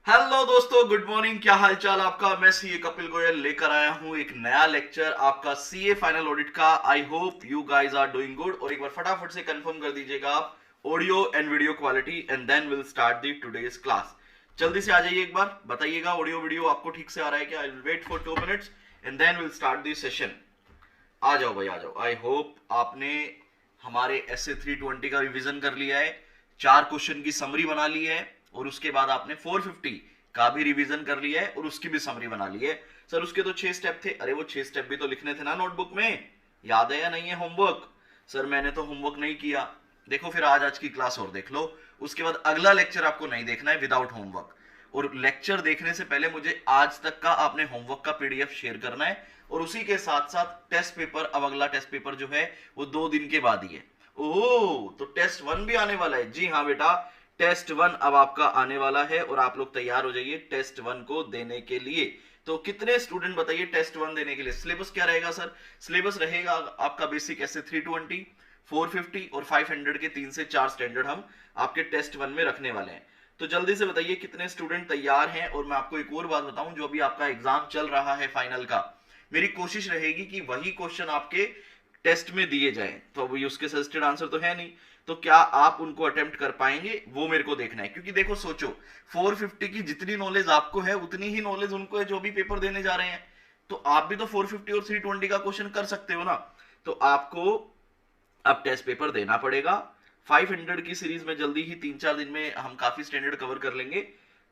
Hello दोस्तों, good morning. क्या हाल चाल आपका। मैं सीए कपिल गोयल लेकर आया हूं एक नया लेक्चर आपका सीए फाइनल ऑडिट का। I hope you guys are doing good. और एक बार फटाफट से कंफर्म कर दीजिएगा आप audio and video quality, and then will start the today's class. जल्दी से आ जाइए, एक बार बताइएगा ऑडियो वीडियो आपको ठीक से आ रहा है क्या। I will wait for 2 minutes and then will start the session. आ जाओ भाई, आ जाओ। आई होप आपने हमारे एसए 320 का रिवीजन कर लिया है, 4 क्वेश्चन की समरी बना ली है, और उसके बाद आपने 450 का भी रिवीजन कर लिया है और उसकी भी समरी बना ली है। सर उसके तो 6 स्टेप थे। अरे वो 6 स्टेप भी तो लिखने थे ना नोटबुक में। याद है या नहीं है होमवर्क। सर मैंने तो होमवर्क नहीं किया। देखो फिर आज की क्लास और देख लो। उसके बाद अगला लेक्चर आपको नहीं देखना है विदाउट होमवर्क। और लेक्चर देखने से पहले मुझे आज तक का आपने होमवर्क का पीडीएफ शेयर करना है। और उसी के साथ साथ टेस्ट पेपर, अब अगला टेस्ट पेपर जो है वो 2 दिन के बाद ही है। ओह, तो टेस्ट 1 भी आने वाला है। जी हाँ बेटा, टेस्ट 1 अब आपका आने वाला है और आप लोग तैयार हो जाइए टेस्ट 1 को देने के लिए। तो कितने स्टूडेंट बताइए टेस्ट 1 देने के लिए। सिलेबस क्या रहेगा सर। सिलेबस रहेगा आपका बेसिक ऐसे 320, 450 और 500 के 3 से 4 स्टैंडर्ड हम आपके टेस्ट 1 में रखने वाले हैं। तो जल्दी से बताइए कितने स्टूडेंट तैयार हैं। और मैं आपको एक और बात बताऊं, जो अभी आपका एग्जाम चल रहा है फाइनल का, मेरी कोशिश रहेगी कि वही क्वेश्चन आपके टेस्ट में दिए जाएं। तो अभी उसके सजेस्टेड आंसर तो है नहीं, तो क्या आप उनको अटेम्प्ट कर पाएंगे वो मेरे को देखना है। क्योंकि देखो सोचो, 450 की जितनी नॉलेज आपको है उतनी ही नॉलेज उनको है जो भी पेपर देने जा रहे हैं। तो आप भी तो 450 और 320 का क्वेश्चन कर सकते हो ना। तो आपको अब टेस्ट पेपर देना पड़ेगा। 500 की सीरीज में जल्दी ही 3-4 दिन में हम काफी स्टैंडर्ड कवर कर लेंगे।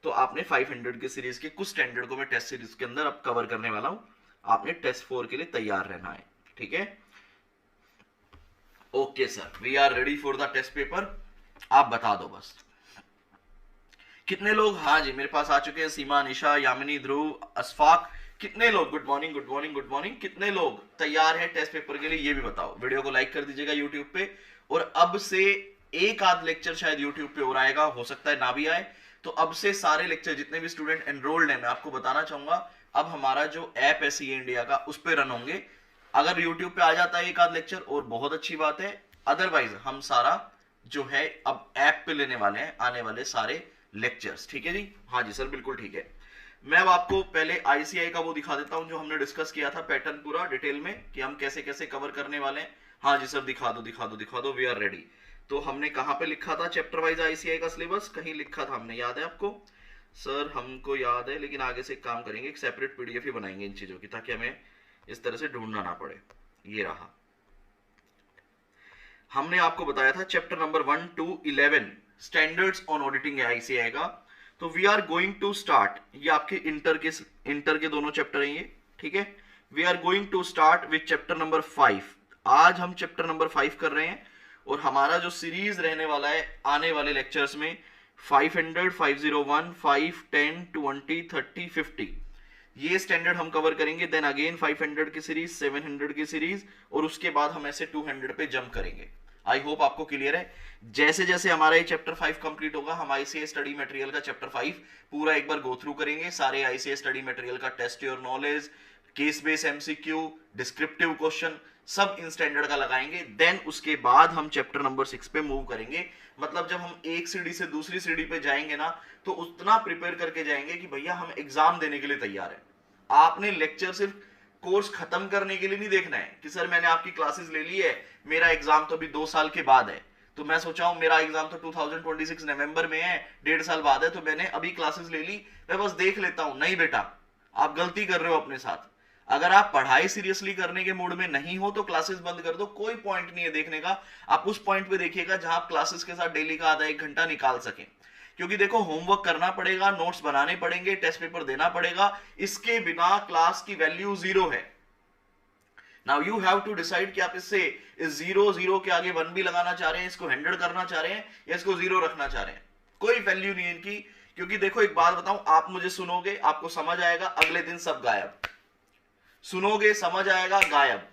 तो आपने 500 की सीरीज के कुछ स्टैंडर्ड को मैं टेस्ट सीरीज के अंदर अब कवर करने वाला हूं। आपने टेस्ट 4 के लिए तैयार रहना है, ठीक है। Okay sir, we are ready for the test paper. आप बता दो बस कितने लोग। हाँ जी, मेरे पास आ चुके हैं सीमा, निशा, यामिनी, ध्रुव, अशफाक। कितने लोग, good morning good morning good morning, कितने लोग तैयार हैं टेस्ट पेपर के लिए ये भी बताओ। वीडियो को लाइक कर दीजिएगा यूट्यूब पे। और अब से एक आध लेक्चर शायद यूट्यूब पे और आएगा, हो सकता है ना भी आए। तो अब से सारे लेक्चर जितने भी स्टूडेंट एनरोल्ड हैं, मैं आपको बताना चाहूंगा अब हमारा जो ऐप है सीए इंडिया का उस पर रन होंगे। अगर यूट्यूब पे आ जाता है एक आध लेक्चर और बहुत अच्छी बात है, अदरवाइज हम सारा जो है अब ऐप पे लेने वाले हैं आने वाले सारे लेक्चर्स। ठीक है जी, हाँ जी सर बिल्कुल ठीक है। मैं अब आपको पहले आईसीआई का वो दिखा देता हूं जो हमने डिस्कस किया था, पैटर्न पूरा डिटेल में कि हम कैसे कैसे कवर करने वाले हैं। हाँ जी सर, दिखा दो दिखा दो दिखा दो, वी आर रेडी। तो हमने कहां पे लिखा था चैप्टर वाइज आईसीआई का सिलेबस, कहीं लिखा था हमने, याद है आपको। सर हमको याद है, लेकिन आगे से एक काम करेंगे, एक सेपरेट पीडीएफ ही बनाएंगे इन चीजों की, ताकि हमें इस तरह से ढूंढना ना पड़े। ये रहा। हमने आपको बताया था chapter number 1 to 11 standards on auditing है आईसीआई का। तो we are going to start, ये आपके इंटर के दोनों चैप्टर हैं ये, ठीक है। We are going to start with chapter number 5। आज हम चैप्टर नंबर 5 कर रहे हैं। और हमारा जो सीरीज रहने वाला है आने वाले लेक्चर्स में 500, 501, 5, 10, 20, 30, 50, ये स्टैंडर्ड हम कवर करेंगे। देन अगेन 500 की सीरीज, 700 की सीरीज, और उसके बाद हम ऐसे 200 पे जंप करेंगे। आई होप आपको क्लियर है। जैसे जैसे हमारा ये चैप्टर 5 कंप्लीट होगा, हम आईसीए स्टडी मटेरियल का चैप्टर 5 पूरा एक बार गो थ्रू करेंगे। सारे आईसीए स्टडी मटेरियल का test your knowledge, case base MCQ, descriptive question, सब इन स्टैंडर्ड का लगाएंगे। देन उसके बाद हम चैप्टर नंबर 6 पे मूव करेंगे। मतलब जब हम एक सीढ़ी से दूसरी सीढ़ी पे जाएंगे ना, तो उतना प्रिपेयर करके जाएंगे कि भैया हम एग्जाम देने के लिए तैयार है। आपने लेक्चर सिर्फ कोर्स खत्म करने के लिए नहीं देखना है कि सर मैंने आपकी क्लासेस ले ली है, मेरा एग्जाम तो अभी 2 साल के बाद है, तो मैं सोचा हूं मेरा एग्जाम तो 2026 नवंबर में है, 1.5 साल बाद है, तो मैंने अभी क्लासेस ले ली, मैं बस देख लेता हूं। नहीं बेटा, आप गलती कर रहे हो अपने साथ। अगर आप पढ़ाई सीरियसली करने के मूड में नहीं हो तो क्लासेस बंद कर दो, कोई पॉइंट नहीं है देखने का। आप उस पॉइंट पे देखिएगा जहां आप क्लासेस के साथ डेली का आधा एक घंटा निकाल सकें। क्योंकि देखो होमवर्क करना पड़ेगा, नोट्स बनाने पड़ेंगे, टेस्ट पेपर देना पड़ेगा, इसके बिना क्लास की वैल्यू 0 है। Now you have to decide कि आप इससे इस 0 के आगे 1 भी लगाना चाह रहे हैं, इसको 100 करना चाह रहे हैं, या इसको 0 रखना चाह रहे हैं। कोई वैल्यू नहीं है इनकी। क्योंकि देखो एक बात बताऊं, आप मुझे सुनोगे, आपको समझ आएगा, अगले दिन सब गायब। सुनोगे, समझ आएगा, गायब।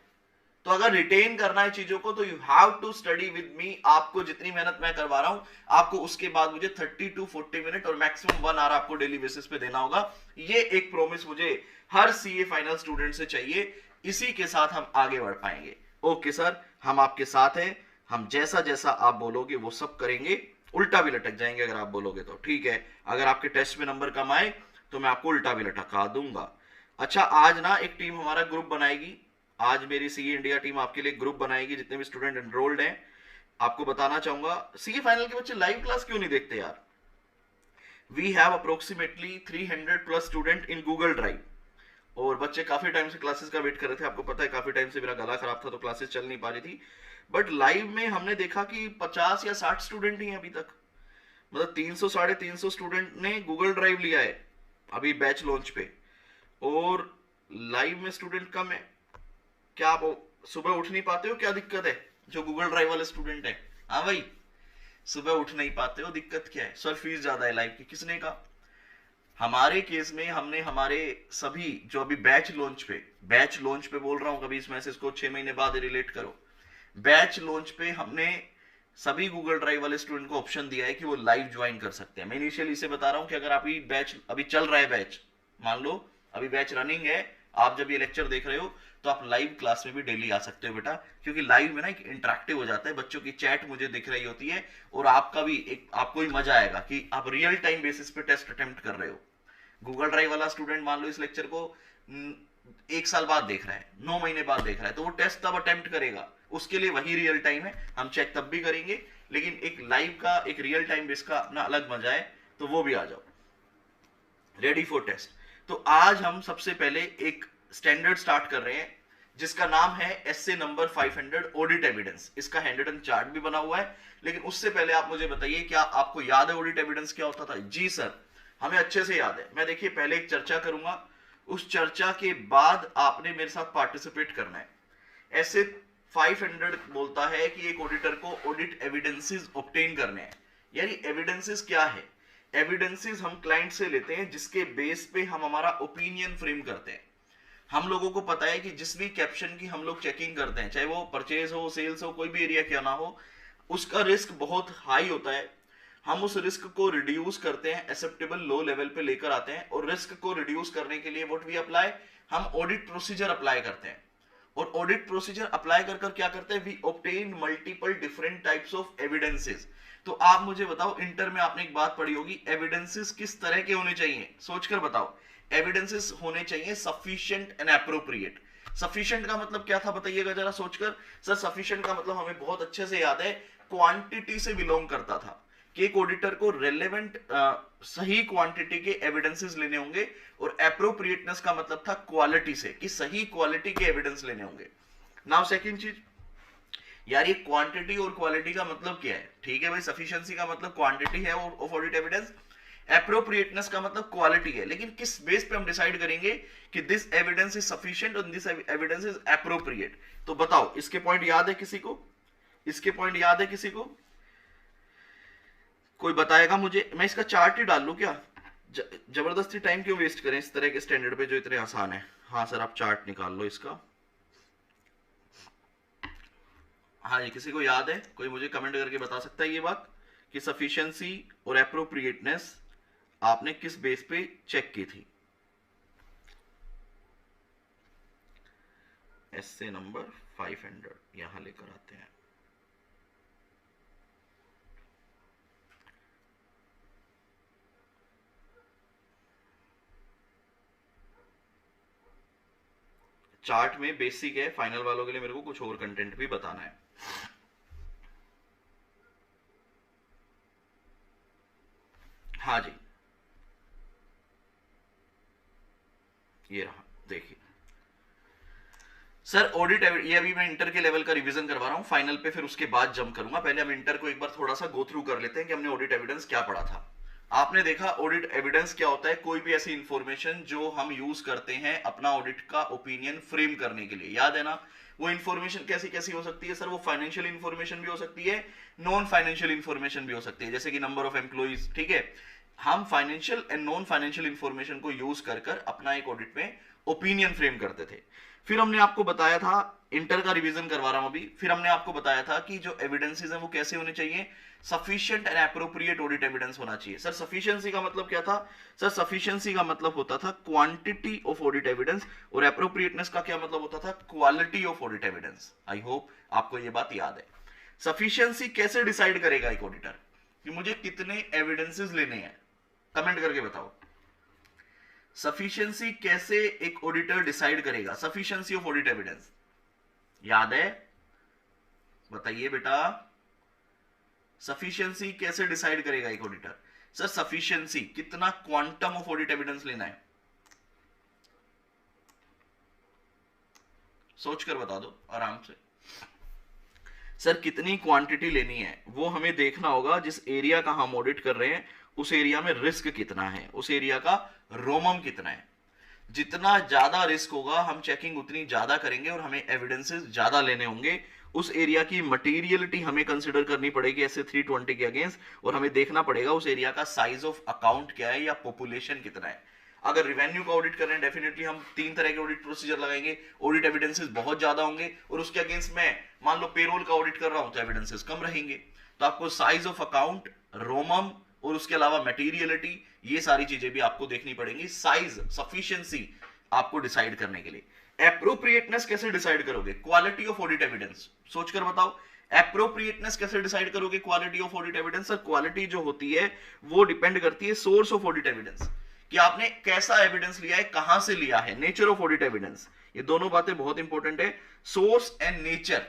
तो अगर रिटेन करना है चीजों को तो you have to study with me. आपको जितनी मेहनत मैं करवा रहा हूं, आपको उसके बाद मुझे 30 to 40 मिनट और मैक्सिमम 1 आवर आपको डेली बेसिस पे देना होगा। ये एक प्रॉमिस मुझे हर सीए फाइनल स्टूडेंट से चाहिए। इसी के साथ हम आगे बढ़ पाएंगे। ओके सर, हम आपके साथ हैं, हम जैसा जैसा आप बोलोगे वो सब करेंगे। उल्टा भी लटक जाएंगे अगर आप बोलोगे तो, ठीक है। अगर आपके टेस्ट में नंबर कम आए तो मैं आपको उल्टा भी लटका दूंगा। अच्छा, आज ना एक टीम हमारा ग्रुप बनाएगी, आज मेरी सी इंडिया टीम आपके लिए ग्रुप बनाएगी, जितने भी स्टूडेंट एनरोल्ड हैं। आपको बताना चाहूंगा, सी फाइनल के बच्चे लाइव क्लास क्यों नहीं देखते यार? We have approximately 300 plus student in Google drive, और बच्चे काफी टाइम से क्लासेस का वेट कर रहे थे। आपको पता है काफी टाइम से मेरा गला खराब था तो क्लासेस चल नहीं पा रही थी, बट लाइव में हमने देखा कि 50 या 60 स्टूडेंट ही हैं अभी तक। मतलब 300 साढ़े 300 स्टूडेंट ने गूगल ड्राइव लिया है अभी बैच लॉन्च पे, और लाइव में स्टूडेंट कम है। क्या आप सुबह उठ नहीं पाते हो? क्या दिक्कत है जो गूगल ड्राइव वाले स्टूडेंट है? हाँ भाई, सुबह उठ नहीं पाते हो, दिक्कत क्या है? सर फीस ज्यादा है लाइव की, किसने कहा? हमारे केस में हमने हमारे सभी जो अभी बैच लॉन्च पे बोल रहा हूं, कभी इस मैसेज को 6 महीने बाद रिलेट करो। बैच लॉन्च पे हमने सभी गूगल ड्राइव वाले स्टूडेंट को ऑप्शन दिया है कि वो लाइव ज्वाइन कर सकते हैं। मैं इनिशियली इसे बता रहा हूं कि अगर आप बैच अभी चल रहा है, बैच मान लो अभी बैच रनिंग है, आप जब ये लेक्चर देख रहे हो तो आप लाइव क्लास में भी डेली आ सकते हो बेटा, क्योंकि लाइव में ना एक इंटरेक्टिव हो जाता है, बच्चों की चैट मुझे दिख रही होती है, और आपका भी एक आपको भी मजा आएगा कि आप रियल टाइम बेसिस पे टेस्ट अटेम्प्ट कर रहे हो। गूगल ड्राइव वाला स्टूडेंट मान लो इस लेक्चर को 1 साल बाद देख रहा है, 9 महीने बाद देख रहा है, तो वो टेस्ट तब अटेम्प्ट करेगा, उसके लिए वही रियल टाइम है, हम चेक तब भी करेंगे, लेकिन एक लाइव का एक रियल टाइम बेस का अपना अलग मजा है, तो वो भी आ जाओ रेडी फॉर टेस्ट। तो आज हम सबसे पहले एक स्टैंडर्ड स्टार्ट कर रहे हैं जिसका नाम है एसए नंबर 500 ऑडिट एविडेंस। इसका हैंडरिटन चार्ट भी बना हुआ है, लेकिन उससे पहले आप मुझे बताइए, क्या आपको याद है ऑडिट एविडेंस क्या होता था? जी सर, हमें अच्छे से याद है। मैं देखिए पहले एक चर्चा करूंगा, उस चर्चा के बाद आपने मेरे साथ पार्टिसिपेट करना है। ऐसे 500 बोलता है कि एक ऑडिटर को ऑडिट एविडेंसेस ऑब्टेन करने हैं। यानी एविडेंसेस क्या है? एविडेंसेस हम क्लाइंट से लेते हैं जिसके बेस पे हम हमारा ओपिनियन फ्रेम करते हैं। हम लोगों को पता है कि जिस भी कैप्शन की हम लोग चेकिंग करते हैं, चाहे वो परचेज हो, सेल्स हो, कोई भी एरिया क्या ना हो, उसका रिस्क बहुत हाई होता है। हम उस रिस्क को रिड्यूस करते हैं, एक्सेप्टेबल लो लेवल पे लेकर आते हैं, और रिस्क को रिड्यूस करने के लिए व्हाट वी अप्लाई, हम ऑडिट प्रोसीजर अप्लाई करते हैं। और ऑडिट प्रोसीजर अप्लाई कर कर क्या करते हैं? We obtain multiple different types of evidences. तो आप मुझे बताओ, इंटर में आपने एक बात पढ़ी होगी, एविडेंसेस किस तरह के होने चाहिए? सोचकर बताओ। एविडेंसेस होने चाहिए सफिशिएंट एंड एप्रोप्रिएट। सफिशिएंट का मतलब क्या था बताइएगा जरा सोचकर। सर सफिशिएंट का मतलब हमें बहुत अच्छे से याद है, क्वांटिटी से बिलोंग करता था कि एक ऑडिटर को रेलेवेंट सही क्वांटिटी के एविडेंसेस लेने होंगे, और एप्रोप्रिएटनेस का मतलब था क्वालिटी से, कि सही क्वालिटी के एविडेंस लेने होंगे। नाउ सेकंड चीज, यार ये क्वांटिटी और क्वालिटी का मतलब क्या है? ठीक है भाई, सफिशिएंसी का मतलब क्वांटिटी है ऑफ ऑडिट एविडेंस, एप्रोप्रिएटनेस का मतलब क्वालिटी है, लेकिन किस बेस पे हम डिसाइड करेंगे कि दिस एविडेंस इज सफिशिएंट और दिस एविडेंस इज एप्रोप्रिएट? तो बताओ, इसके पॉइंट याद है किसी को? इसके पॉइंट याद है किसी को? कोई बताएगा मुझे? मैं इसका चार्ट ही डाल लूं क्या? जबरदस्ती टाइम क्यों वेस्ट करें इस तरह के स्टैंडर्ड पे जो इतने आसान है। हाँ सर, आप चार्ट निकाल लो इसका। हाँ जी, किसी को याद है? कोई मुझे कमेंट करके बता सकता है ये बात कि सफिशिएंसी और एप्रोप्रिएटनेस आपने किस बेस पे चेक की थी? एसए नंबर 500 यहां लेकर आते हैं। चार्ट में बेसिक है, फाइनल वालों के लिए मेरे को कुछ और कंटेंट भी बताना है। हाँ जी, ये रहा, देखिए सर ऑडिट, ये अभी मैं इंटर के लेवल का रिवीजन करवा रहा हूं, फाइनल पे फिर उसके बाद जंप करूंगा। पहले हम इंटर को एक बार थोड़ा सा गो थ्रू कर लेते हैं कि हमने ऑडिट एविडेंस क्या पढ़ा था। आपने देखा ऑडिट एविडेंस क्या होता है? कोई भी ऐसी इंफॉर्मेशन जो हम यूज करते हैं अपना ऑडिट का ओपिनियन फ्रेम करने के लिए, याद है ना? वो इंफॉर्मेशन कैसी कैसी हो सकती है सर? वो फाइनेंशियल इंफॉर्मेशन भी हो सकती है, नॉन फाइनेंशियल इंफॉर्मेशन भी हो सकती है, जैसे कि नंबर ऑफ एम्प्लॉइज। ठीक है, हम financial and non financial information को यूज कर कर अपना एक ऑडिट में ओपिनियन फ्रेम करते थे। फिर हमने आपको बताया था, इंटर का रिवीजन करवा रहा हूं अभी, फिर हमने आपको बताया था कि जो एविडेंसेस हैं वो कैसे होने चाहिए? Sufficient and appropriate audit evidence होना चाहिए। सर सफिशिएंसी का मतलब क्या था? सर सफिशिएंसी का मतलब होता था क्वांटिटी ऑफ ऑडिट एविडेंस, और एप्रोप्रिएटनेस का क्या मतलब होता था? Quality of audit evidence. I hope आपको ये बात याद है। सफिशिएंसी कैसे डिसाइड करेगा एक ऑडिटर? कि मुझे कितने एविडेंसेस लेने हैं, कमेंट करके बताओ। सफिशिएंसी कैसे एक ऑडिटर डिसाइड करेगा, सफिशिएंसी ऑफ ऑडिट एविडेंस याद है, बताइए बेटा, सफिशिएंसी कैसे डिसाइड करेगा एक ऑडिटर? सर सफिशिएंसी कितना क्वांटम ऑफ ऑडिट एविडेंस लेना है, सोचकर बता दो आराम से। सर कितनी क्वांटिटी लेनी है वो हमें देखना होगा, जिस एरिया का हम ऑडिट कर रहे हैं उस एरिया में रिस्क कितना है, उस एरिया का रोमम कितना है। जितना ज्यादा रिस्क होगा हम चेकिंग उतनी ज्यादा करेंगे और हमें एविडेंसेस ज्यादा लेने होंगे। उस एरिया की मटेरियलिटी हमें कंसिडर करनी पड़ेगी ऐसे 320 के अगेंस्ट, और हमें देखना पड़ेगा उस एरिया का साइज ऑफ अकाउंट क्या है या पॉपुलेशन कितना है। अगर रिवेन्यू का ऑडिट कर रहे हैं डेफिनेटली हम 3 तरह के ऑडिट प्रोसीजर लगाएंगे, ऑडिट एविडेंसेस बहुत ज्यादा होंगे, और उसके अगेंस्ट मैं मान लो पेरोल का ऑडिट कर रहा हूं तो एविडेंसेस कम रहेंगे। तो आपको साइज ऑफ अकाउंट, रोमम और उसके अलावा मटेरियलिटी, ये सारी चीजें भी आपको देखनी पड़ेंगी साइज सफिशिएंसी आपको डिसाइड करने के लिए। एप्रोप्रिएटनेस कैसे डिसाइड करोगे, क्वालिटी ऑफ ऑडिट एविडेंस, सोचकर बताओ। एप्रोप्रिएटनेस कैसे डिसाइड करोगे, quality of audit evidence? Sir quality जो होती है वो डिपेंड करती है सोर्स ऑफ ऑडिट एविडेंस, कि आपने कैसा एविडेंस लिया है, कहां से लिया है, नेचर ऑफ ऑडिट एविडेंस। ये दोनों बातें बहुत इंपॉर्टेंट है, सोर्स एंड नेचर।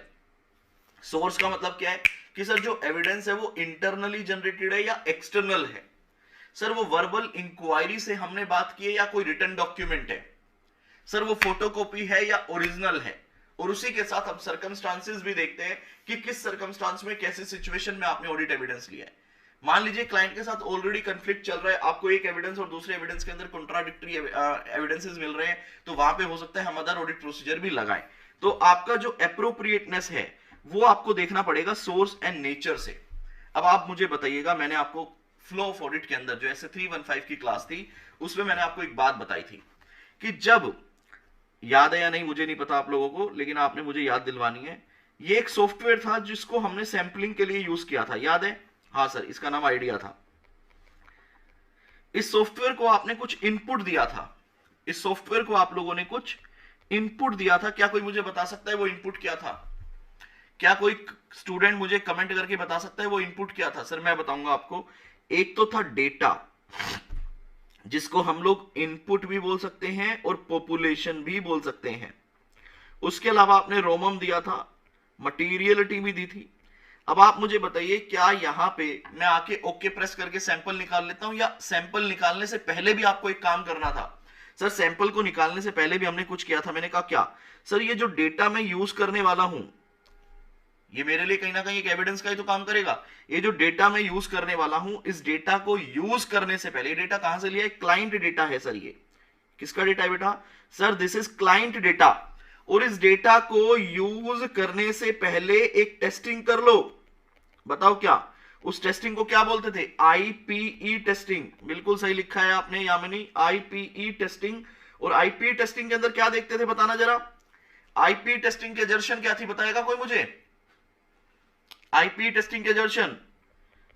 सोर्स का मतलब क्या है कि सर जो एविडेंस है वो इंटरनली जनरेटेड है या एक्सटर्नल है। सर वो वर्बल इंक्वायरी से हमने बात की है या कोई रिटन डॉक्यूमेंट है। सर वो फोटोकॉपी है या ओरिजिनल है। और उसी के साथ हम सर्कमस्टांसेस भी देखते हैं कि किस सर्कमस्टांस में कैसी सिचुएशन में आपने ऑडिट एविडेंस लिया है। मान लीजिए क्लाइंट के साथ ऑलरेडी कंफ्लिक्ट चल रहा है, आपको एक एविडेंस और दूसरे एविडेंस के अंदर कॉन्ट्राडिक्टरी एविडेंसेस मिल रहे हैं, तो वहां पे हो सकता है हम अदर ऑडिट प्रोसीजर भी लगाएं। तो आपका जो एप्रोप्रिएटनेस है वो आपको देखना पड़ेगा सोर्स एंड नेचर से। अब आप मुझे बताइएगा, मैंने आपको फ्लो ऑफ ऑडिट के अंदर जो ऐसे 315 की क्लास थी उसमें मैंने आपको एक बात बताई थी कि जब, याद है या नहीं मुझे नहीं पता आप लोगों को, लेकिन आपने मुझे याद दिलवानी है, ये एक सॉफ्टवेयर था जिसको हमने सैंपलिंग के लिए यूज किया था, याद है? हाँ सर, इसका नाम आइडिया था। इस सॉफ्टवेयर को आपने कुछ इनपुट दिया था, इस सॉफ्टवेयर को आप लोगों ने कुछ इनपुट दिया था। क्या कोई मुझे बता सकता है वो इनपुट क्या था? क्या कोई स्टूडेंट मुझे कमेंट करके बता सकता है वो इनपुट क्या था? सर मैं बताऊंगा आपको। एक तो था डेटा, जिसको हम लोग इनपुट भी बोल सकते हैं और पॉपुलेशन भी बोल सकते हैं। उसके अलावा आपने रोमम दिया था, मटीरियलिटी भी दी थी। अब आप मुझे बताइए, क्या यहां पे मैं आके ओके प्रेस करके सैंपल निकाल लेता हूं, या सैंपल निकालने से पहले भी आपको एक काम करना था? सर सैंपल को निकालने से पहले भी हमने कुछ किया था। मैंने कहा क्या? सर ये जो डेटा मैं यूज करने वाला हूं ये मेरे लिए कहीं ना कहीं एक एविडेंस का ही तो काम करेगा। ये जो डेटा मैं यूज करने वाला हूं, इस डेटा को यूज करने से पहले, ये डेटा कहां से लिया है? क्लाइंट डेटा है सर। ये किसका डेटा है बेटा? Sir this is client data. और इस डेटा को यूज करने से पहले एक टेस्टिंग कर लो। बताओ क्या? उस टेस्टिंग को क्या बोलते थे? IPE testing. बिल्कुल सही लिखा है आपने यामिनी, आईपीई टेस्टिंग। और आईपीई टेस्टिंग के अंदर क्या देखते थे, बताना जरा। आईपीई टेस्टिंग की एजर्शन क्या थी, बताएगा कोई मुझे? आईपी टेस्टिंग के एजर्शन,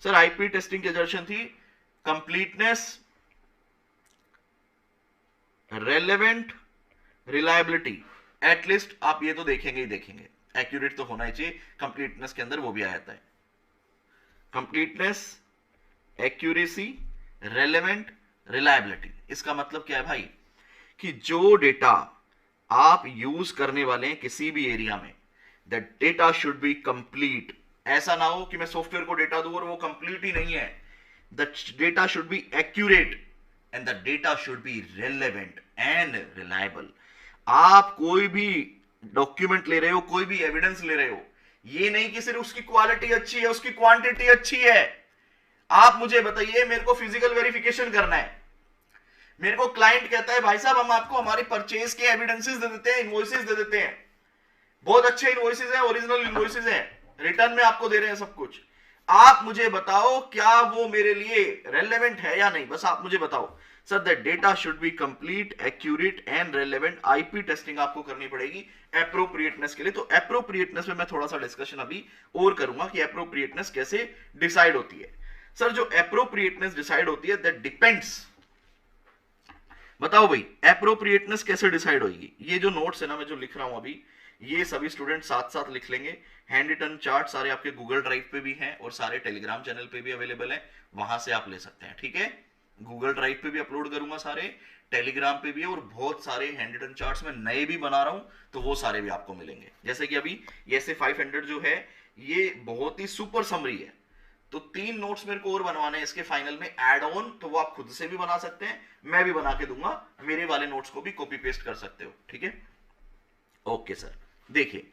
सर आईपी टेस्टिंग के एजर्शन थी कंप्लीटनेस, रेलेवेंट, रिलायबिलिटी। एटलीस्ट आप ये तो देखेंगे ही देखेंगे, एक्यूरेट तो होना ही चाहिए। कंप्लीटनेस के अंदर वो भी आ जाता है, कंप्लीटनेस, एक्यूरेसी, रेलेवेंट, रिलायबिलिटी। इसका मतलब क्या है भाई, कि जो डेटा आप यूज करने वाले हैं किसी भी एरिया में, that data should be complete. ऐसा ना हो कि मैं सॉफ्टवेयर को डेटा दूं और वो कंप्लीट ही नहीं है। The data should be accurate and the data should be relevant and reliable. आप कोई भी डॉक्यूमेंट ले रहे हो, कोई भी एविडेंस ले रहे हो, ये नहीं कि सिर्फ उसकी क्वालिटी अच्छी है, उसकी क्वांटिटी अच्छी है। आप मुझे बताइए, मेरे को फिजिकल वेरिफिकेशन करना है, मेरे को क्लाइंट कहता है भाई साहब हम आपको हमारी परचेज के एविडेंसेस दे देते हैं, इनवॉइसेस दे देते हैं, बहुत अच्छे इनवॉइसेस हैं, ओरिजिनल इनवॉइसेस हैं, रिटर्न में आपको दे रहे हैं सब कुछ। आप मुझे बताओ क्या वो मेरे लिए रेलेवेंट है या नहीं, बस आप मुझे बताओ। Sir that data should be complete, accurate and relevant. IP testing आपको करनी पड़ेगी एप्रोप्रिएटनेस के लिए। तो एप्रोप्रिएटनेस में मैं थोड़ा सा डिस्कशन अभी और करूंगा कि एप्रोप्रिएटनेस कैसे डिसाइड होती है। सर जो एप्रोप्रिएटनेस डिसाइड होती है दैट डिपेंड्स, बताओ भाई एप्रोप्रिएटनेस कैसे डिसाइड होगी। ये जो नोट्स है ना मैं जो लिख रहा हूं अभी, ये सभी स्टूडेंट साथ साथ लिख लेंगे। हैंड रिटन चार्ट सारे आपके गूगल ड्राइव पे भी हैं और सारे टेलीग्राम चैनल पे भी अवेलेबल है, वहां से आप ले सकते हैं। ठीक है, गूगल ड्राइव पे भी अपलोड करूंगा सारे, टेलीग्राम पे भी है, और बहुत सारे हैंड रिटन चार्ट्स में नए भी बना रहा हूं, तो वो सारे भी आपको मिलेंगे। जैसे कि अभी ये से 500 जो है ये बहुत ही सुपर समरी है, तो 3 नोट्स मेरे को और बनवाने हैं इसके फाइनल में ऐड ऑन, तो वो आप खुद से भी बना सकते हैं, मैं भी बना के दूंगा, मेरे वाले नोट्स को भी कॉपी पेस्ट कर सकते हो। ठीक है, ओके सर। देखिए,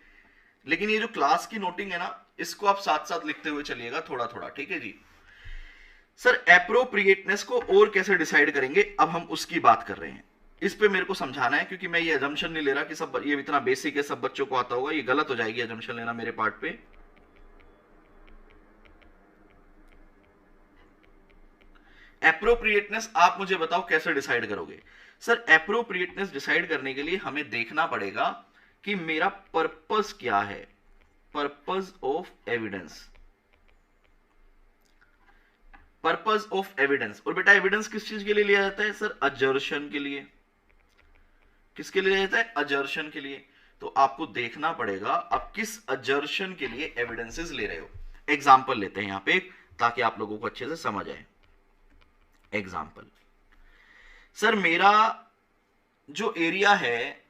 लेकिन ये जो क्लास की नोटिंग है ना, इसको आप साथ साथ लिखते हुए चलिएगा थोड़ा थोड़ा। ठीक है जी। सर एप्रोप्रिएटनेस को और कैसे डिसाइड करेंगे, अब हम उसकी बात कर रहे हैं। इस पे मेरे को समझाना है, क्योंकि मैं ये अजम्पशन नहीं ले रहा कि सब ये इतना बेसिक है सब बच्चों को आता होगा, ये गलत हो जाएगी अजम्पशन लेना मेरे पार्ट पे। एप्रोप्रिएटनेस आप मुझे बताओ कैसे डिसाइड करोगे। सर एप्रोप्रिएटनेस डिसाइड करने के लिए हमें देखना पड़ेगा कि मेरा पर्पस क्या है, purpose of evidence, purpose of evidence. और बेटा एविडेंस किस चीज के लिए लिया जाता है सर, अजर्शन के लिए। किसके लिए लिया जाता है, अजर्शन के लिए। तो आपको देखना पड़ेगा आप किस अजर्शन के लिए एविडेंसेस ले रहे हो। एग्जाम्पल लेते हैं यहां पे, ताकि आप लोगों को अच्छे से समझ आए। एग्जाम्पल, सर मेरा जो एरिया है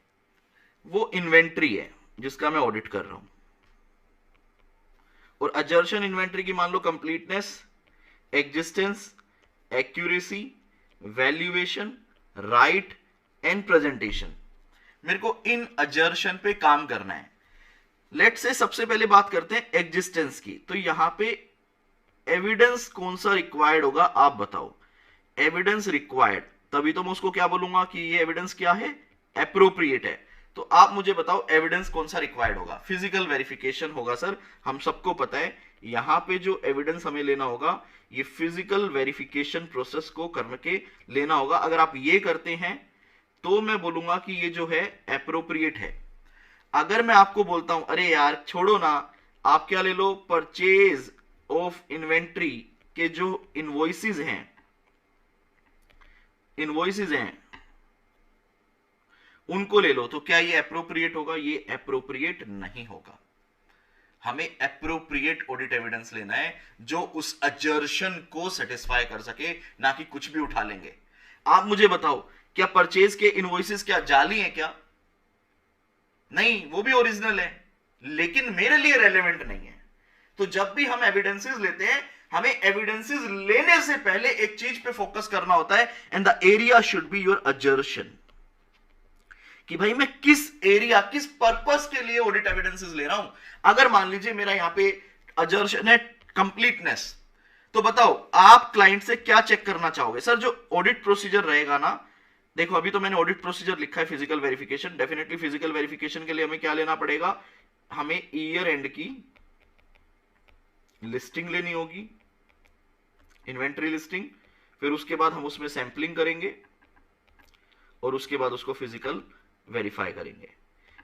वो इन्वेंट्री है जिसका मैं ऑडिट कर रहा हूं, और अजर्शन इन्वेंट्री की मान लो completeness, existence, accuracy, valuation, right and presentation. मेरे को इन अजर्शन पे काम करना है। लेट्स से सबसे पहले बात करते हैं एग्जिस्टेंस की। तो यहां पे एविडेंस कौन सा रिक्वायर्ड होगा आप बताओ। एविडेंस रिक्वायर्ड, तभी तो मैं उसको क्या बोलूंगा कि ये एविडेंस क्या है, एप्रोप्रिएट है। तो आप मुझे बताओ एविडेंस कौन सा रिक्वायर्ड होगा। फिजिकल वेरिफिकेशन होगा सर, हम सबको पता है। यहां पे जो एविडेंस हमें लेना होगा ये फिजिकल वेरिफिकेशन प्रोसेस को करके लेना होगा। अगर आप ये करते हैं तो मैं बोलूंगा कि ये जो है एप्रोप्रिएट है। अगर मैं आपको बोलता हूं अरे यार छोड़ो ना, आप क्या ले लो, परचेज ऑफ इन्वेंट्री के जो इनवॉइसेस हैं, उनको ले लो, तो क्या ये एप्रोप्रिएट होगा, ये एप्रोप्रिएट नहीं होगा। हमें एप्रोप्रिएट ऑडिट एविडेंस लेना है जो उस अजर्शन को सेटिस्फाई कर सके, ना कि कुछ भी उठा लेंगे। आप मुझे बताओ क्या परचेज के इनवॉइसेस क्या जाली हैं क्या, नहीं, वो भी ओरिजिनल है, लेकिन मेरे लिए रेलेवेंट नहीं है। तो जब भी हम एविडेंसेस लेते हैं, हमें एविडेंसेस लेने से पहले एक चीज पे फोकस करना होता है, and the area should be your अजर्शन, कि भाई मैं किस एरिया, किस पर्पस के लिए ऑडिट एविडेंसेस ले रहा हूं। अगर मान लीजिए मेरा यहां पे अजर्शन है कंप्लीटनेस, तो बताओ आप क्लाइंट से क्या चेक करना चाहोगे। सर जो ऑडिट प्रोसीजर रहेगा ना, देखो अभी तो मैंने ऑडिट प्रोसीजर लिखा है physical verification. Definitely physical verification के लिए हमें क्या लेना पड़ेगा, हमें ईयर एंड की लिस्टिंग लेनी होगी, इन्वेंट्री लिस्टिंग। फिर उसके बाद हम उसमें सैंपलिंग करेंगे और उसके बाद उसको फिजिकल वेरीफाई करेंगे।